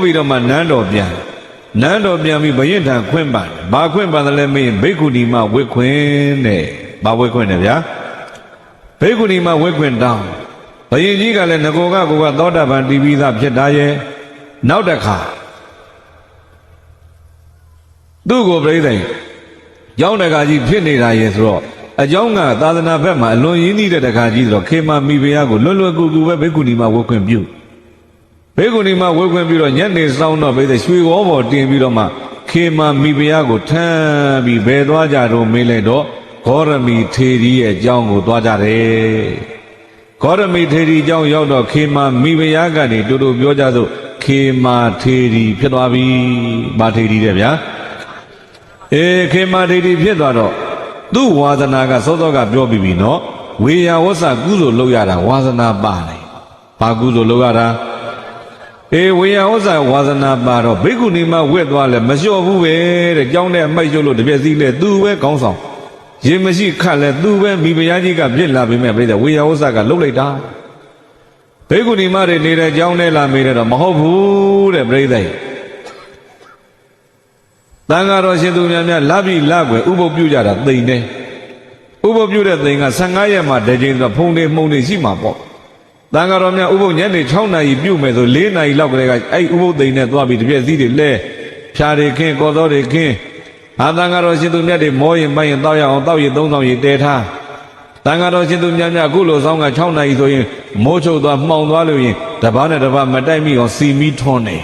ပြီးတော့မှနန်းတော်ပြန်ပြီးဘယင်ထံခွင့်ပါတယ်ဘာခွင့်ပါတယ်လဲမင်းဘိက္ခုနီမဝိခွင့်တဲ့ဘာဝိခွင့်နဲ့ဗျာဘိက္ခုနီမဝိခွင့်တောင်းဘယင်ကြီးကလည်းငကိုကသောတာပန်တည်ပြီးသားဖြစ်တာရဲ့နောက်တစ်ခါသူ့ကိုပြိဿကျောင်းတကာကြီးဖြစ်နေတာရဲ့ဆိုတော့အကျောင်းကသာသနာဘက်မှာအလွန်ရင်းနှီးတဲ့တကာကြီးဆိုတော့ခေမမိဖုရားကိုလွတ်ကူပဲဘိက္ခုနီမဝတ်ခွင့်ပြုပြီးတော့ညနေစောင်းတော့ပြိဿရွှေဝေါပေါ်တင်ပြီးတော့မှခေမမိဖုရားကိုထမ်းပြီးဘယ်သွားကြတော့မေးလိုက်တော့ဂေါရမီထေရီရဲ့ကျောင်းကိုသွားကြတယ်ဂေါရမီထေရီကျောင်းရောက်တော့ခေမမိဖုရားကနေတူတူပြောကြစို့ခေမထေရီဖြစ်သွားပြီဗာထေရီတဲ့ဗျာခေမဒိဋ္ဌိဖြစ်သွားတော့သူ့ဝါသနာကစောစောကပြောပြီးပြီနော်ဝေယဝဆကုသိုလ်လုပ်ရတာဝါသနာပါတယ်ဘာကုသိုလ်လုပ်ရတာဝေယဝဆဝါသနာပါတော့ဘိက္ခုနီမဝက်သွားလဲမလျှော့ဘူးပဲတဲ့ကြောင်းတဲ့အမိုက်ကျုပ်လို့တပြက်စီးလဲသူပဲကောင်းဆောင်ရင်မရှိခတ်လဲသူပဲမိဖုရားကြီးကပြစ်လာပြီမဲ့ပြိတ္တဝေယဝဆကလှုပ်လိုက်တာဘိက္ခုနီမတွေနေတဲ့ကြောင်းထဲလာမေးတော့မဟုတ်ဘူးတဲ့ပြိတ္တတန်ဃာတော်ရှင်သူများများလာပြီးလာွယ်ဥပုပ်ပြုကြတာသိမ့်တယ်ဥပုပ်ပြုတဲ့သိမ့်က15ရက်မှတကြိမ်ဆိုဖုံနေမှုန်နေရှိမှာပေါ့တန်ဃာတော်များဥပုပ်ညနေ6နာရီပြုမယ်ဆို4နာရီလောက်ကလေးကအဲ့ဥပုပ်သိမ့်နဲ့သွားပြီးတပြည့်စည်းတွေလဲဖြာတွေခင်းကော်သောတွေခင်းဟာတန်ဃာတော်ရှင်သူမြတ်တွေမောရင်ပိုင်ရင်တောက်ရအောင်တောက်ရည်3ဆောင်ရည်တဲထားတန်ဃာတော်ရှင်သူများများအခုလိုဆောင်က6နာရီဆိုရင်မိုးချုပ်သွားမှောင်သွားလို့ရင်တပားနဲ့တပားမတိုက်မိအောင်စီမီထွန်းနေ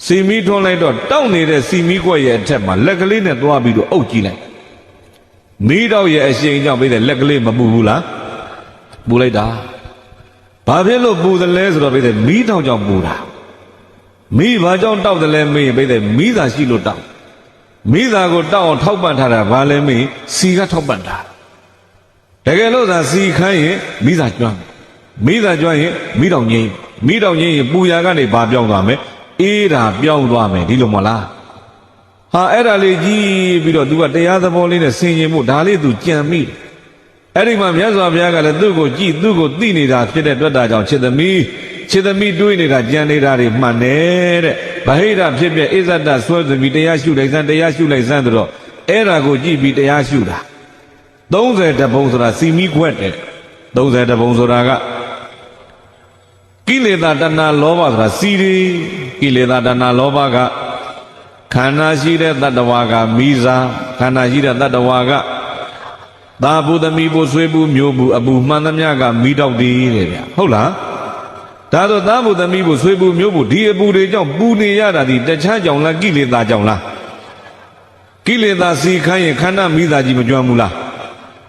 စီမီထွန်းလိုက်တော့တောက်နေတဲ့စီမီကွက်ရဲ့အထက်မှာလက်ကလေးနဲ့သွားပြီးတော့အုပ်ကြည့်လိုက်မီးတော့ရဲ့အရှိန်ကြောင့်ပြီးတဲ့လက်ကလေးမပူဘူးလားပူလိုက်တာဘာဖြစ်လို့ပူတယ်လဲဆိုတော့ပြီးတဲ့မီးတောက်ကြောင့်ပူတာမီးဘာကြောင့်တောက်တယ်လဲမေးရင်ပြီးတဲ့မီးသာရှိလို့တောက်မီးသာကိုတောက်အောင်ထောက်ပံ့ထားတာဘာလဲမေးစီကထောက်ပံ့တာ တကယ်လို့သာစီခမ်းရင်မိသားကျွမ်းမိသားကျွမ်းရင်မိတော်ငိမ့်မိတော်ငိမ့်ရင်ပူရာကနေဘာပြောင်းသွားမယ်အေးတာပြောင်းသွားမယ်ဒီလိုမလားဟာအဲ့ဒါလေးကြီးပြီးတော့ तू ကတရားသဘောလေးနဲ့ဆင်ခြင်မှုဒါလေး तू ကြံမိအဲ့ဒီမှာမြတ်စွာဘုရားကလည်းသူ့ကိုကြည်သူ့ကိုသိနေတာဖြစ်တဲ့အတွက်ဒါကြောင့်ချစ်သမီးတွေးနေတာကြံနေတာတွေမှန်တယ်တဲ့ဗဟိတဖြစ်ပြအိဇဒဆွဲသမီးတရားရှုလိုက်စမ်းတရားရှုလိုက်စမ်းဆိုတော့အဲ့ဒါကိုကြည်ပြီးတရားရှုတာ30တပုံဆိုတာစီမီခွက်တဲ့30တပုံဆိုတာကကိလေသာတဏှာလောဘဆိုတာစီရီကိလေသာတဏှာလောဘကခန္ဓာရှိတဲ့တတ္တဝါကမိစားခန္ဓာရှိတဲ့တတ္တဝါကသာဘုသမီးဘုဆွေးဘူးမျိုးဘူးအပူမှန်သမျှကမိတောက်တည်တဲ့ဗျဟုတ်လားဒါဆိုသာဘုသမီးဘုဆွေးဘူးမျိုးဘူးဒီအပူတွေကြောင့်ပူနေရတာဒီတခြားကြောင့်လားကိလေသာကြောင့်လားကိလေသာစီခိုင်းရင်ခန္ဓာမိသားကြီးမကျွမ်းဘူးလား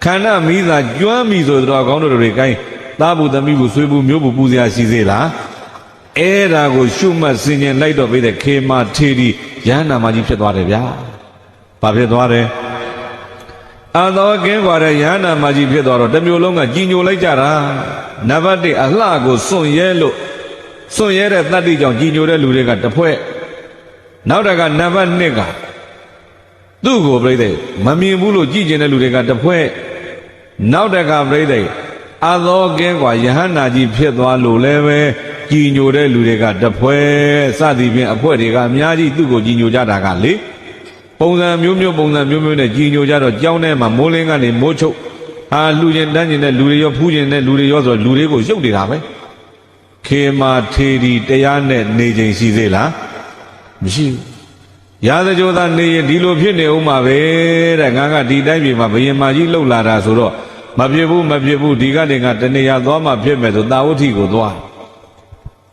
ခန္ဓာမိသားကျွမ်းပြီဆိုတော့ကောင်းတို့တွေကိုင်းသာဘုသမီးဘုဆွေးဘူးမျိုးဘူးပူစရာရှိသေးလားအဲ့ဒါကိုရှုမှတ်စင်ញင်လိုက်တော့ပြီးတဲ့ခေမာထေရီယန္နာမကြီးဖြစ်သွားတယ်ဗျာဘာဖြစ်သွားတယ်အသောကင်းกว่าတဲ့ယန္နာမကြီးဖြစ်သွားတော့တစ်မျိုးလုံးကကြီးညိုလိုက်ကြတာနံပါတ်1အလှကိုစွန့်ရဲလို့စွန့်ရဲတဲ့တတ္တိကြောင့်ကြီးညိုတဲ့လူတွေကတစ်ဖွဲ့နောက်တကနံပါတ်2ကသူ့ကိုပြိဿမမြင်ဘူးလို့ကြည်ကျင်တဲ့လူတွေကတစ်ဖွဲ့နောက်တကပြိဿအသောကင်းกว่าယဟန္နာကြီးဖြစ်သွားလို့လည်းပဲကြီးညိုတဲ့လူတွေကတစ်ဖွဲ့စသည်ဖြင့်အဖွဲ့တွေကအများကြီးသူ့ကိုကြီးညိုကြတာကလေပုံစံမျိုးနဲ့ကြီးညိုကြတော့ကြောင်းထဲမှာမိုးလင်းကနေမိုးချုပ်ဟာလှူကျင်တန်းကျင်တဲ့လူတွေရောဖူးကျင်တဲ့လူတွေရောဆိုတော့လူတွေကိုရုပ်နေတာပဲခေမာထေရီတရားနဲ့နေချိန်ရှိသေးလားမရှိဘူးရာဇကြိုးသားနေရင်ဒီလိုဖြစ်နေဦးမှာပဲတဲ့ငါကဒီတိုင်းပြည်မှာဘယင်မကြီးလှုပ်လာတာဆိုတော့မဖြစ်ဘူးဒီကနေကတနေရာသွားမှဖြစ်မယ်ဆိုတာဝဋ္ဌိကိုသွား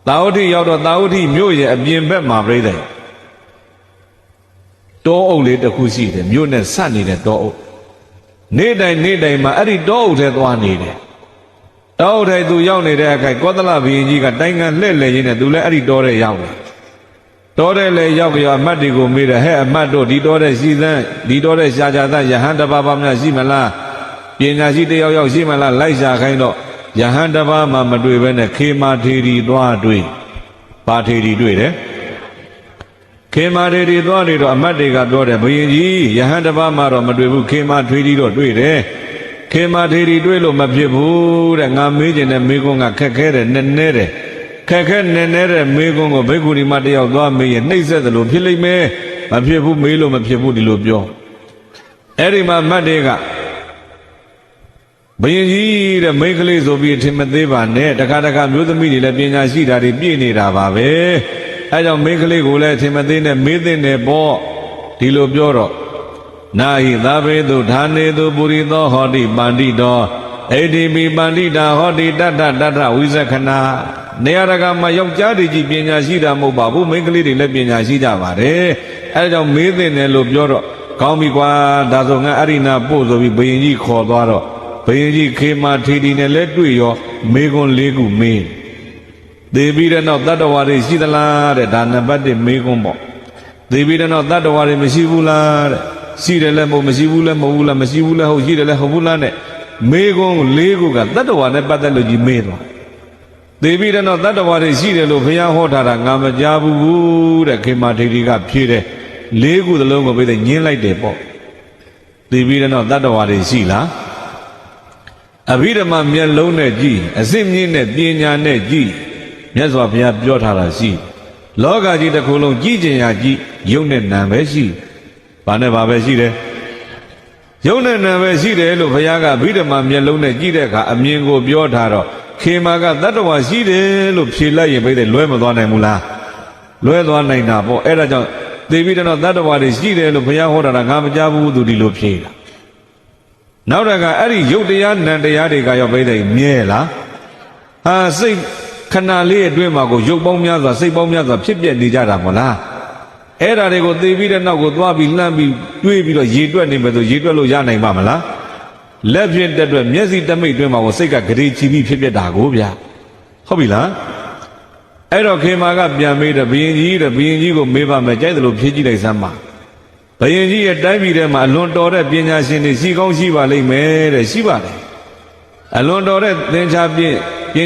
တာဝဋ္ဌိရောက်တော့တာဝဋ္ဌိမြို့ရဲ့အပြင်ဘက်မှာပြိဿတောအုပ်လေးတစ်ခုရှိတယ်မြို့နဲ့ဆက်နေတဲ့တောအုပ်နေ့တိုင်းမှာအဲ့ဒီတောအုပ်ထဲသွားနေတယ်တောအုပ်ထဲသူရောက်နေတဲ့အခိုက်ကောသလဘုရင်ကြီးကတိုင်းငံလှဲ့လှဲ့ရင်းနဲ့သူလည်းအဲ့ဒီတောထဲရောက်တယ်တောထဲလည်းရောက်ပြီးအမတ်တွေကိုမေးတယ်ဟဲ့အမတ်တို့ဒီတောထဲရှိသန်းဒီတောထဲရှားသန်းယဟန်တစ်ပါးများရှိမလားပညာရှိတယောက်ရှိမလားလိုက်ရှာခိုင်းတော့ယဟန်တစ်ပါးမှမတွေ့ဘဲနဲ့ခေမာထေရီသွားတွေ့ပါထေရီတွေ့တယ်ခေမာထေရီသွားနေတော့အမတ်တွေကပြောတယ်ဘုရင်ကြီးယဟန်တစ်ပါးမှတော့မတွေ့ဘူးခေမာထေရီတော့တွေ့တယ်ခေမာထေရီတွေ့လို့မဖြစ်ဘူးတဲ့ငါမေးခြင်းနဲ့မေးခွန်းကခက်ခဲတယ်နည်းနည်းတယ်ခက်ခဲနည်းနည်းတဲ့မေးခွန်းကိုဘိက္ခုနီမတယောက်သွားမေးရင်နှိမ့်ဆက်တယ်လို့ဖြစ်လိမ့်မယ်မဖြစ်ဘူးမေးလို့မဖြစ်ဘူးဒီလိုပြောအဲ့ဒီမှာမတ်တွေကဘယင်ကြီးတဲ့မိန်းကလေးဆိုပြီးထင်မသေးပါနဲ့တခါမျိုးသမီးတွေလည်းပညာရှိတာတွေပြည့်နေတာပါပဲအဲကြောင့်မိန်းကလေးကိုလည်းထင်မသေးနဲ့မေးတဲ့နဲ့ပေါ့ဒီလိုပြောတော့နာဟိသာဘေတုဌာနေတုပုရိသောဟောတိပန္တိတောဣတိပိပန္တိတာဟောတိတတဝိဇခဏနေရာတကာမှာယောက်ျားတွေကြီးပညာရှိတာမဟုတ်ပါဘူးမိန်းကလေးတွေလည်းပညာရှိကြပါတယ်အဲကြောင့်မေးတဲ့နဲ့လို့ပြောတော့ကောင်းပြီကွာဒါဆိုငါအရိနာပို့ဆိုပြီးဘယင်ကြီးခေါ်သွားတော့ဘယင်ကြီးခေမာထေရီနဲ့လည်းတွေ့ရောမေခွန်း၄ခုမေးသေပြီးတဲ့နောက်တတ္တဝါတွေရှိသလားတဲ့ဒါနံပါတ်1မေခွန်းပေါ့သေပြီးတဲ့နောက်တတ္တဝါတွေမရှိဘူးလားတဲ့ရှိတယ်လည်းမဟုတ်မရှိဘူးလည်းမဟုတ်ဘူးလားမရှိဘူးလည်းဟုတ်ရှိတယ်လည်းဟုတ်ဘူးလားနဲ့မေခွန်း၄ခုကတတ္တဝါနဲ့ပတ်သက်လို့ကြီးမေးသွားသေပြီးတဲ့နောက်တတ္တဝါတွေရှိတယ်လို့ဘုရားဟောထားတာငါမကြားဘူးတဲ့ခေမာထေရီကဖြေတယ်၄ခုသလုံးကိုပြည့်ညင်းလိုက်တယ်ပေါ့သေပြီးတဲ့နောက်တတ္တဝါတွေရှိလားအဘိဓမ္မာမျက်လုံးနဲ့ကြည့်အစစ်မြင့်နဲ့ပညာနဲ့ကြည့်မြတ်စွာဘုရားပြောထားတာရှိလောကကြီးတစ်ခုလုံးကြည့်ကျင်ရကြည့်ယုံနဲ့နံပဲရှိဘာနဲ့ဘာပဲရှိတယ်ယုံနဲ့နံပဲရှိတယ်လို့ဘုရားကအဘိဓမ္မာမျက်လုံးနဲ့ကြည့်တဲ့အခါအမြင်ကိုပြောထားတော့ခေမာကတတ္တဝါရှိတယ်လို့ဖြေလိုက်ရင်ဘယ်နဲ့လွဲမသွားနိုင်ဘူးလားလွဲသွားနိုင်တာပေါ့အဲ့ဒါကြောင့်သေပြီးတော့တတ္တဝါတွေရှိတယ်လို့ဘုရားဟောတာငါမကြားဘူးသူဒီလိုဖြေတာနောက်တကအဲ့ဒီယုတ်တရားနံတရားတွေကရောဘယ်နဲ့မြဲလားဟာစိတ်ခဏလေးအတွင်းမှာကိုရုပ်ပေါင်းများစွာစိတ်ပေါင်းများစွာဖြစ်ပြနေကြတာမဟုတ်လားအဲ့ဒါတွေကိုသိပြီးတဲ့နောက်ကိုသွားပြီးလှမ်းပြီးတွေးပြီးတော့ရေတွက်နေမယ်ဆိုရေတွက်လို့ရနိုင်ပါမလားလက်ဖြင့်တက်တွက်မျက်စိတမိတ်တွင်းမှာကိုစိတ်ကဂရေချီပြီးဖြစ်ပြတာကိုဗျာဟုတ်ပြီလားအဲ့တော့ခေမာကပြန်မေးတယ်ဘုရင်ကြီးကိုမေးပါမယ်ကြိုက်တယ်လို့ဖြေကြည့်လိုက်စမ်းပါဘုရင်ကြီးရဲ့တိုင်းပြည်ထဲမှာအလွန်တော်တဲ့ပညာရှင်တွေရှိကောင်းရှိပါလိမ့်မယ်တဲ့ရှိပါတယ် အလွန်တော်တဲ့သင်္ချာပ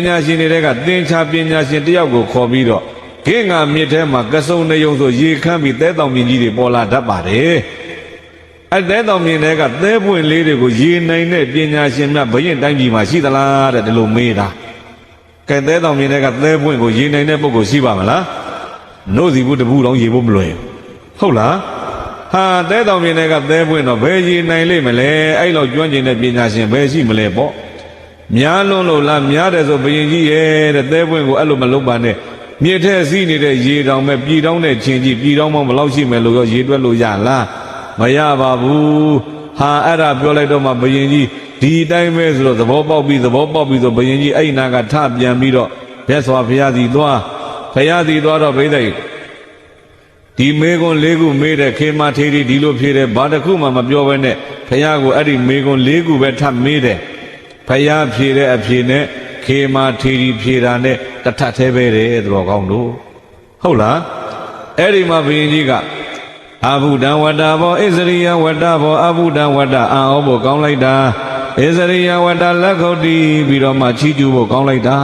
ညာရှင်တွေကသင်္ချာပညာရှင်တယောက်ကိုခေါ်ပြီးတော့ခေငါမြစ်ထဲမှာကစုံနေုံဆိုရေခမ်းပြီးသဲတောင်မြင်ကြီးတွေပေါ်လာတတ်ပါတယ်အသဲတောင်မြင်တွေကသဲပွင့်လေးတွေကိုရေနိုင်တဲ့ပညာရှင်များဘုရင်တိုင်းပြည်မှာရှိသလားတဲ့ဒီလိုမေးတာကဲသဲတောင်မြင်တွေကသဲပွင့်ကိုရေနိုင်တဲ့ပုဂ္ဂိုလ်ရှိပါမလားနှုတ်စီဘူးတပူလုံးရေဖို့မလွယ်ဟုတ်လားဟာသဲတောင်မြင်တွေကသဲပွင့်တော့ဘယ်ရေနိုင်လိမ့်မလဲအဲ့လောက်ကျွမ်းကျင်တဲ့ပညာရှင်ဘယ်ရှိမလဲပေါ့များလွန်းလို့လားများတယ်ဆိုဘုရင်ကြီးရဲ့တဲ့သဲပွင့်ကိုအဲ့လိုမလုပ်ပါနဲ့မြေထဲစီးနေတဲ့ရေတောင်မဲ့ပြည်တောင်းတဲ့ချင်းကြီးပြည်တောင်းမောင်းဘလောက်ရှိမယ်လို့ရောရေတွက်လို့ရလားမရပါဘူးဟာအဲ့ဒါပြောလိုက်တော့မှဘုရင်ကြီးဒီတိုင်းပဲဆိုတော့သဘောပေါက်ပြီးဆိုဘုရင်ကြီးအဲ့နာကထပြန်ပြီးတော့မြတ်စွာဘုရားစီသွားတော့ပြိဿဒီမေကွန်၄ခုမေးတဲ့ခေမထေရီဒီလိုဖြေတယ်ဘာတစ်ခုမှမပြောဘဲနဲ့ဘုရားကိုအဲ့ဒီမေကွန်၄ခုပဲထမေးတယ်ဘုရားဖြေတဲ့အဖြေနဲ့ခေမထေရီဖြေတာနဲ့တထသေးပဲတဲ့သူတော်ကောင်းတို့ဟုတ်လားအဲ့ဒီမှာဘုရင်ကြီးကအဘုဒ္ဓဝတ္တဘောဣဇရိယဝတ္တဘောအဘုဒ္ဓဝတ္တအာဟောဖို့ကောင်းလိုက်တာဣဇရိယဝတ္တလက်ခုတ်တီးပြီးတော့မှချီးကျူးဖို့ကောင်းလိုက်တာ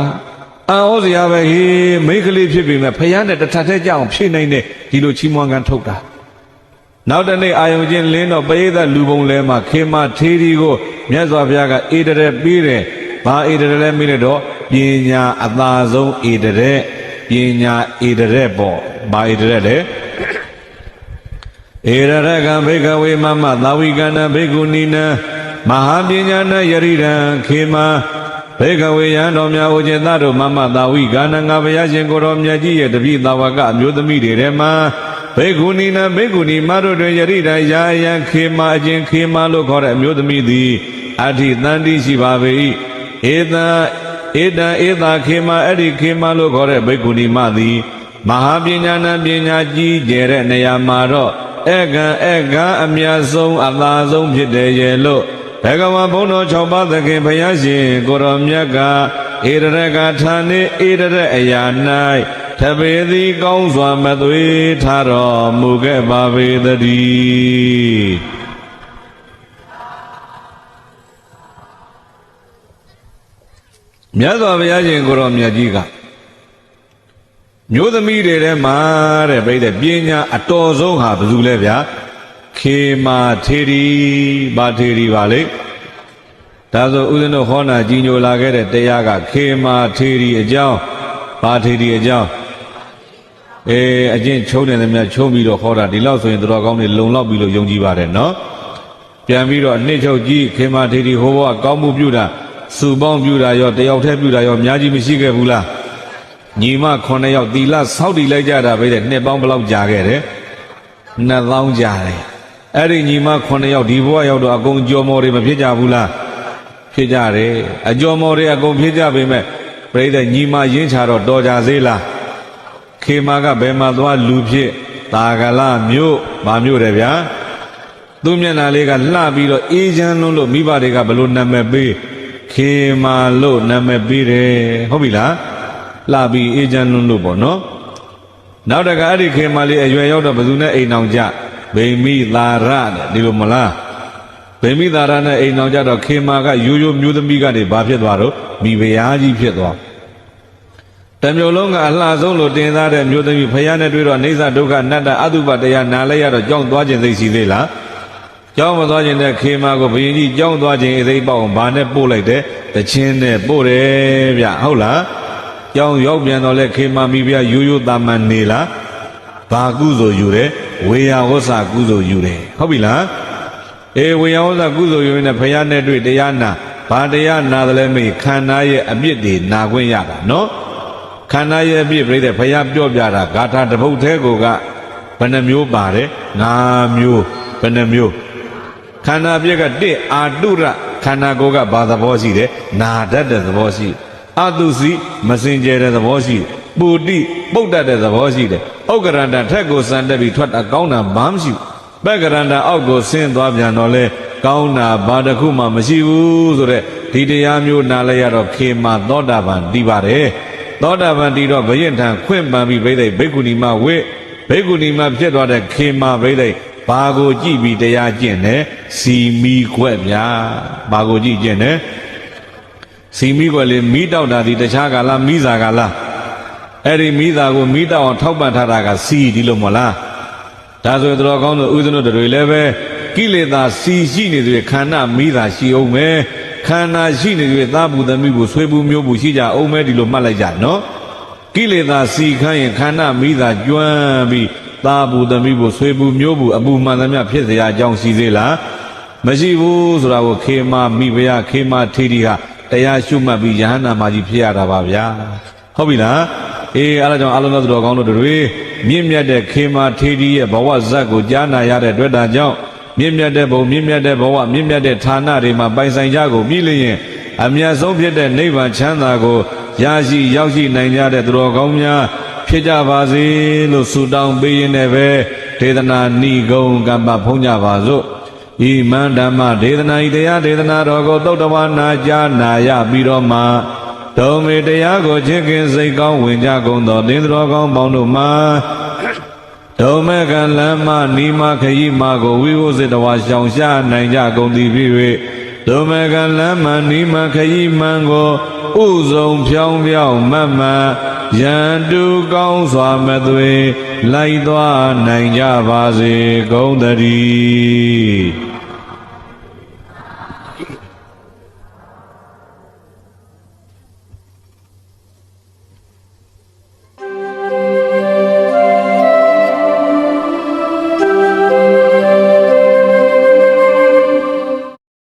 အာဟောစရာပဲဟေးမိန်းကလေးဖြစ်ပြီမဲ့ဖယားနဲ့တထသေးကြအောင်ဖြည့်နိုင်တဲ့ဒီလိုချီးမွမ်းကန်ထုတ်တာနောက်တနေ့အာယုံချင်းလင်းတော့ပရိသတ်လူပုံလဲမှာခေမထေရီကိုမြတ်စွာဘုရားကဧတရက်ပြီးတယ်ဘာဧတရက်လဲမိလိုက်တော့ပညာအသာဆုံးဧတရက်ပညာဧတရက်ပေါ့ဘာဧတရက်လဲဧရရကဘေကဝေမမသာဝိကဏဘေကုဏီနမဟာပညာနယရိရံခေမဘေကဝေယံတော်များဦးခြင်းသားတို့မမသာဝိကဏငါဘုရားရှင်ကိုတော်မြတ်ကြီးရဲ့တပည့်သာဝကအမျိုးသမီးတွေထဲမှာဘေကုဏီနဘေကုဏီမတို့တွင်ယရိရံယာယံခေမအချင်းခေမလို့ခေါ်တဲ့အမျိုးသမီးသည်အဋ္ဌိတန်တိရှိပါပေ၏ဧသာခေမအဲ့ဒီခေမလို့ခေါ်တဲ့ဘေကုဏီမသည်မဟာပညာနပညာကြီးကျယ်တဲ့နေရာမှာတော့ဧကံအမြတ်ဆုံးအသာဆုံးဖြစ်တယ်ရဲ့လို့ဘဂဝါဘုန်းတော်၆ပါးသခင်ဘုရားရှင်ကိုရောမြတ်ကဧရရကထာနေဧရရအရာ၌ထပေသည်ကောင်းစွာမသွေထားတော်မူခဲ့ပါပေသတည်းမြတ်စွာဘုရားရှင်ကိုရောမြတ်ကြီးကမျိုးသမီးတွေထဲမှာတဲ့ပြိတဲ့ပညာအတော်ဆုံးဟာဘယ်သူလဲဗျာခေမာထေရီဘာထေရီပါလေဒါဆိုဦးဇင်းတို့ဟောနာကြီးညိုလာခဲ့တဲ့တရားကခေမာထေရီအကြောင်းဘာထေရီအကြောင်းအကျင့်ချုံးတယ်လည်းများချုံးပြီးတော့ဟောတာဒီလောက်ဆိုရင်တော်ကောင်းတွေလုံလောက်ပြီးလို့ယုံကြည်ပါတယ်နော်ပြန်ပြီးတော့နှစ်ချုပ်ကြီးခေမာထေရီဟောဘကောင်းမှုပြုတာစုပေါင်းပြုတာရောတယောက်တည်းပြုတာရောအများကြီးမရှိခဲ့ဘူးလားညီမ9ယောက်သီလဆောက်တည်လိုက်ကြတာပဲတဲ့နှစ်ပေါင်းဘယ်လောက်ကြာခဲ့တယ်2000ကြာတယ်အဲ့ဒီညီမ9ယောက်ဒီဘဝရောက်တော့အကုန်ကြော်မော်တွေမဖြစ်ကြဘူးလားဖြစ်ကြတယ်အကြော်မော်တွေအကုန်ဖြစ်ကြပေမဲ့ပြိဿညီမရင်းချတော့တော်ကြသေးလားခေမာကဘယ်မှာသွားလူဖြစ်တာကလမြို့ဗာမြို့တယ်ဗျာသူ့မျက်နှာလေးကလှပြီးတော့အေးချမ်းလုံးလို့မိဘတွေကဘလို့နာမည်ပေးခေမာလို့နာမည်ပေးတယ်ဟုတ်ပြီလားလှပြီးအေးချမ်းလုံးလို့ပေါ့နော်နောက်တကအဲ့ဒီခေမာလေးအရွယ်ရောက်တော့ဘယ်သူနဲ့အိမ်အောင်ကြဗိမိသာရတဲ့ဒီလိုမလားဗိမိသာရနဲ့အိမ်အောင်ကြတော့ခေမာကရိုးရိုးမျိုးသမီးကနေဘာဖြစ်သွားတော့မိဖုရားကြီးဖြစ်သွားတမျိုးလုံးကအလှဆုံးလို့တင်သားတဲ့မျိုးသမီးဖုရားနဲ့တွေ့တော့အိဋ္ဌဒုက္ခအနတ္တအတုပတရားနာလိုက်ရတော့ကြောင်းသွားခြင်းသိရှိသေးလားကြောင်းမသွားခြင်းတဲ့ခေမာကိုဘုရင်ကြီးကြောင်းသွားခြင်းအသိပေါ့ဘာနဲ့ပို့လိုက်တယ်တခြင်းနဲ့ပို့တယ်ဗျဟုတ်လားကြောင်းရောက်ပြန်တော့လဲခေမာမိဖုရားရိုးရိုးတာမန်နေလားဘာကုသိုလ်ယူတယ်ဝေယဝဆကုသိုလ်ယူတယ်ဟုတ်ပြီလားဝေယဝဆကုသိုလ်ယူနေဖယားနဲ့တွေ့တရားနာဘာတရားနာတယ်လဲမေးခန္ဓာရဲ့အပြစ်တွေနာခွင့်ရတာနော်ခန္ဓာရဲ့အပြစ်ပြိတဲ့ဖယားပြောပြတာဂါထာတစ်ပုဒ်သေးကိုကဘယ်နှမျိုးပါတယ်5မျိုးဘယ်နှမျိုးခန္ဓာအပြစ်က1အာတုရခန္ဓာကိုယ်ကဘာသဘောရှိတယ်နာတတ်တဲ့သဘောရှိအတုစီမစင်ကြယ်တဲ့သဘောရှိပုတိပုတ်တတ်တဲ့သဘောရှိတယ်ဥက္ကရန္တထက်ကိုစံတက်ပြီးထွက်တာကောင်းတာဘာမှမရှိဘူးပက္ကရန္တအောက်ကိုဆင်းသွားပြန်တော့လဲကောင်းတာဘာတစ်ခုမှမရှိဘူးဆိုတဲ့ဒီတရားမျိုးနားလဲရတော့ခေမာသောတာပန်တည်ပါတယ်သောတာပန်တည်တော့ဘယင်ထံခွင့်ပန်ပြီးဘိသိက်ဘိက္ခုနီမဝိဘိက္ခုနီမဖြစ်သွားတဲ့ခေမာဘိသိက်ဘာကိုကြည့်ပြီးတရားကျင့်တယ်စီမီခွက်ဗျာဘာကိုကြည့်ကျင့်တယ် စီမီကွယ်လေမီးတောက်တာဒီတခြားကလားမီးစာကလားအဲ့ဒီမီးစာကိုမီးတောက်အောင်ထောက်ပံ့ထားတာကစီဒီလိုမလားဒါဆိုရင်တော်ကောင်းတို့ဥဒ္ဒနတွေလည်းပဲကိလေသာစီရှိနေသေးခန္ဓာမီးစာရှိအောင်မယ်ခန္ဓာရှိနေသေးသာဘူးသမီးဘူးဆွေးဘူးမျိုးဘူးရှိကြအောင်မယ်ဒီလိုမှတ်လိုက်ကြနော်ကိလေသာစီခန့်ရင်ခန္ဓာမီးစာကျွမ်းပြီးသာဘူးသမီးဘူးဆွေးဘူးမျိုးဘူးအပူမှန်သမျှဖြစ်เสียအကြောင်းရှိသေးလားမရှိဘူးဆိုတာကိုခေမမိဖုရားခေမထေရီဟာတရားရှုမှတ်ပြီးယဟန္တာမကြီးဖြစ်ရတာပါဗျာဟုတ်ပြီလားအေးအဲ့ဒါကြောင့်အလုံးစုံတော်ကောင်းတို့တွေမြင့်မြတ်တဲ့ခေမထေရီရဲ့ဘဝဇတ်ကိုကြားနာရတဲ့အတွက်ဒါကြောင့်မြင့်မြတ်တဲ့ဘုံမြင့်မြတ်တဲ့ဘဝမြင့်မြတ်တဲ့ဌာနတွေမှာပိုင်ဆိုင်ကြကိုပြီးလျင်အမြတ်ဆုံးဖြစ်တဲ့နိဗ္ဗာန်ချမ်းသာကိုရရှိရောက်ရှိနိုင်ကြတဲ့သူတော်ကောင်းများဖြစ်ကြပါစေလို့ဆုတောင်းပေးရင်းနဲ့ပဲဒေသနာဏိဂုံကမ္မဖုံးကြပါစို့ဤမန္ဓမ္မဒေသနာဤတရားဒေသနာတော်ကိုသုတ်တဝါနာကြားနာရပြီးတော့မှဒုံမေတရားကိုချစ်ခင်စိတ်ကောင်းဝင်ကြကုန်သောသင်္တော်ကောင်းပေါင်းတို့မှာဒုံမေကလမ်းမနီမခရီးမကိုဝိဝုစေတဝါရှောင်ရှားနိုင်ကြကုန်သည်ဖြစ်၍ဒုံမေကလမ်းမနီမခရီးမှန်ကိုဥဆုံးဖြောင်းဖြောင်းမတ်မှန်ရန်တူကောင်းစွာမသွေလိုက်သွားနိုင်ကြပါစေကုန်သတည်း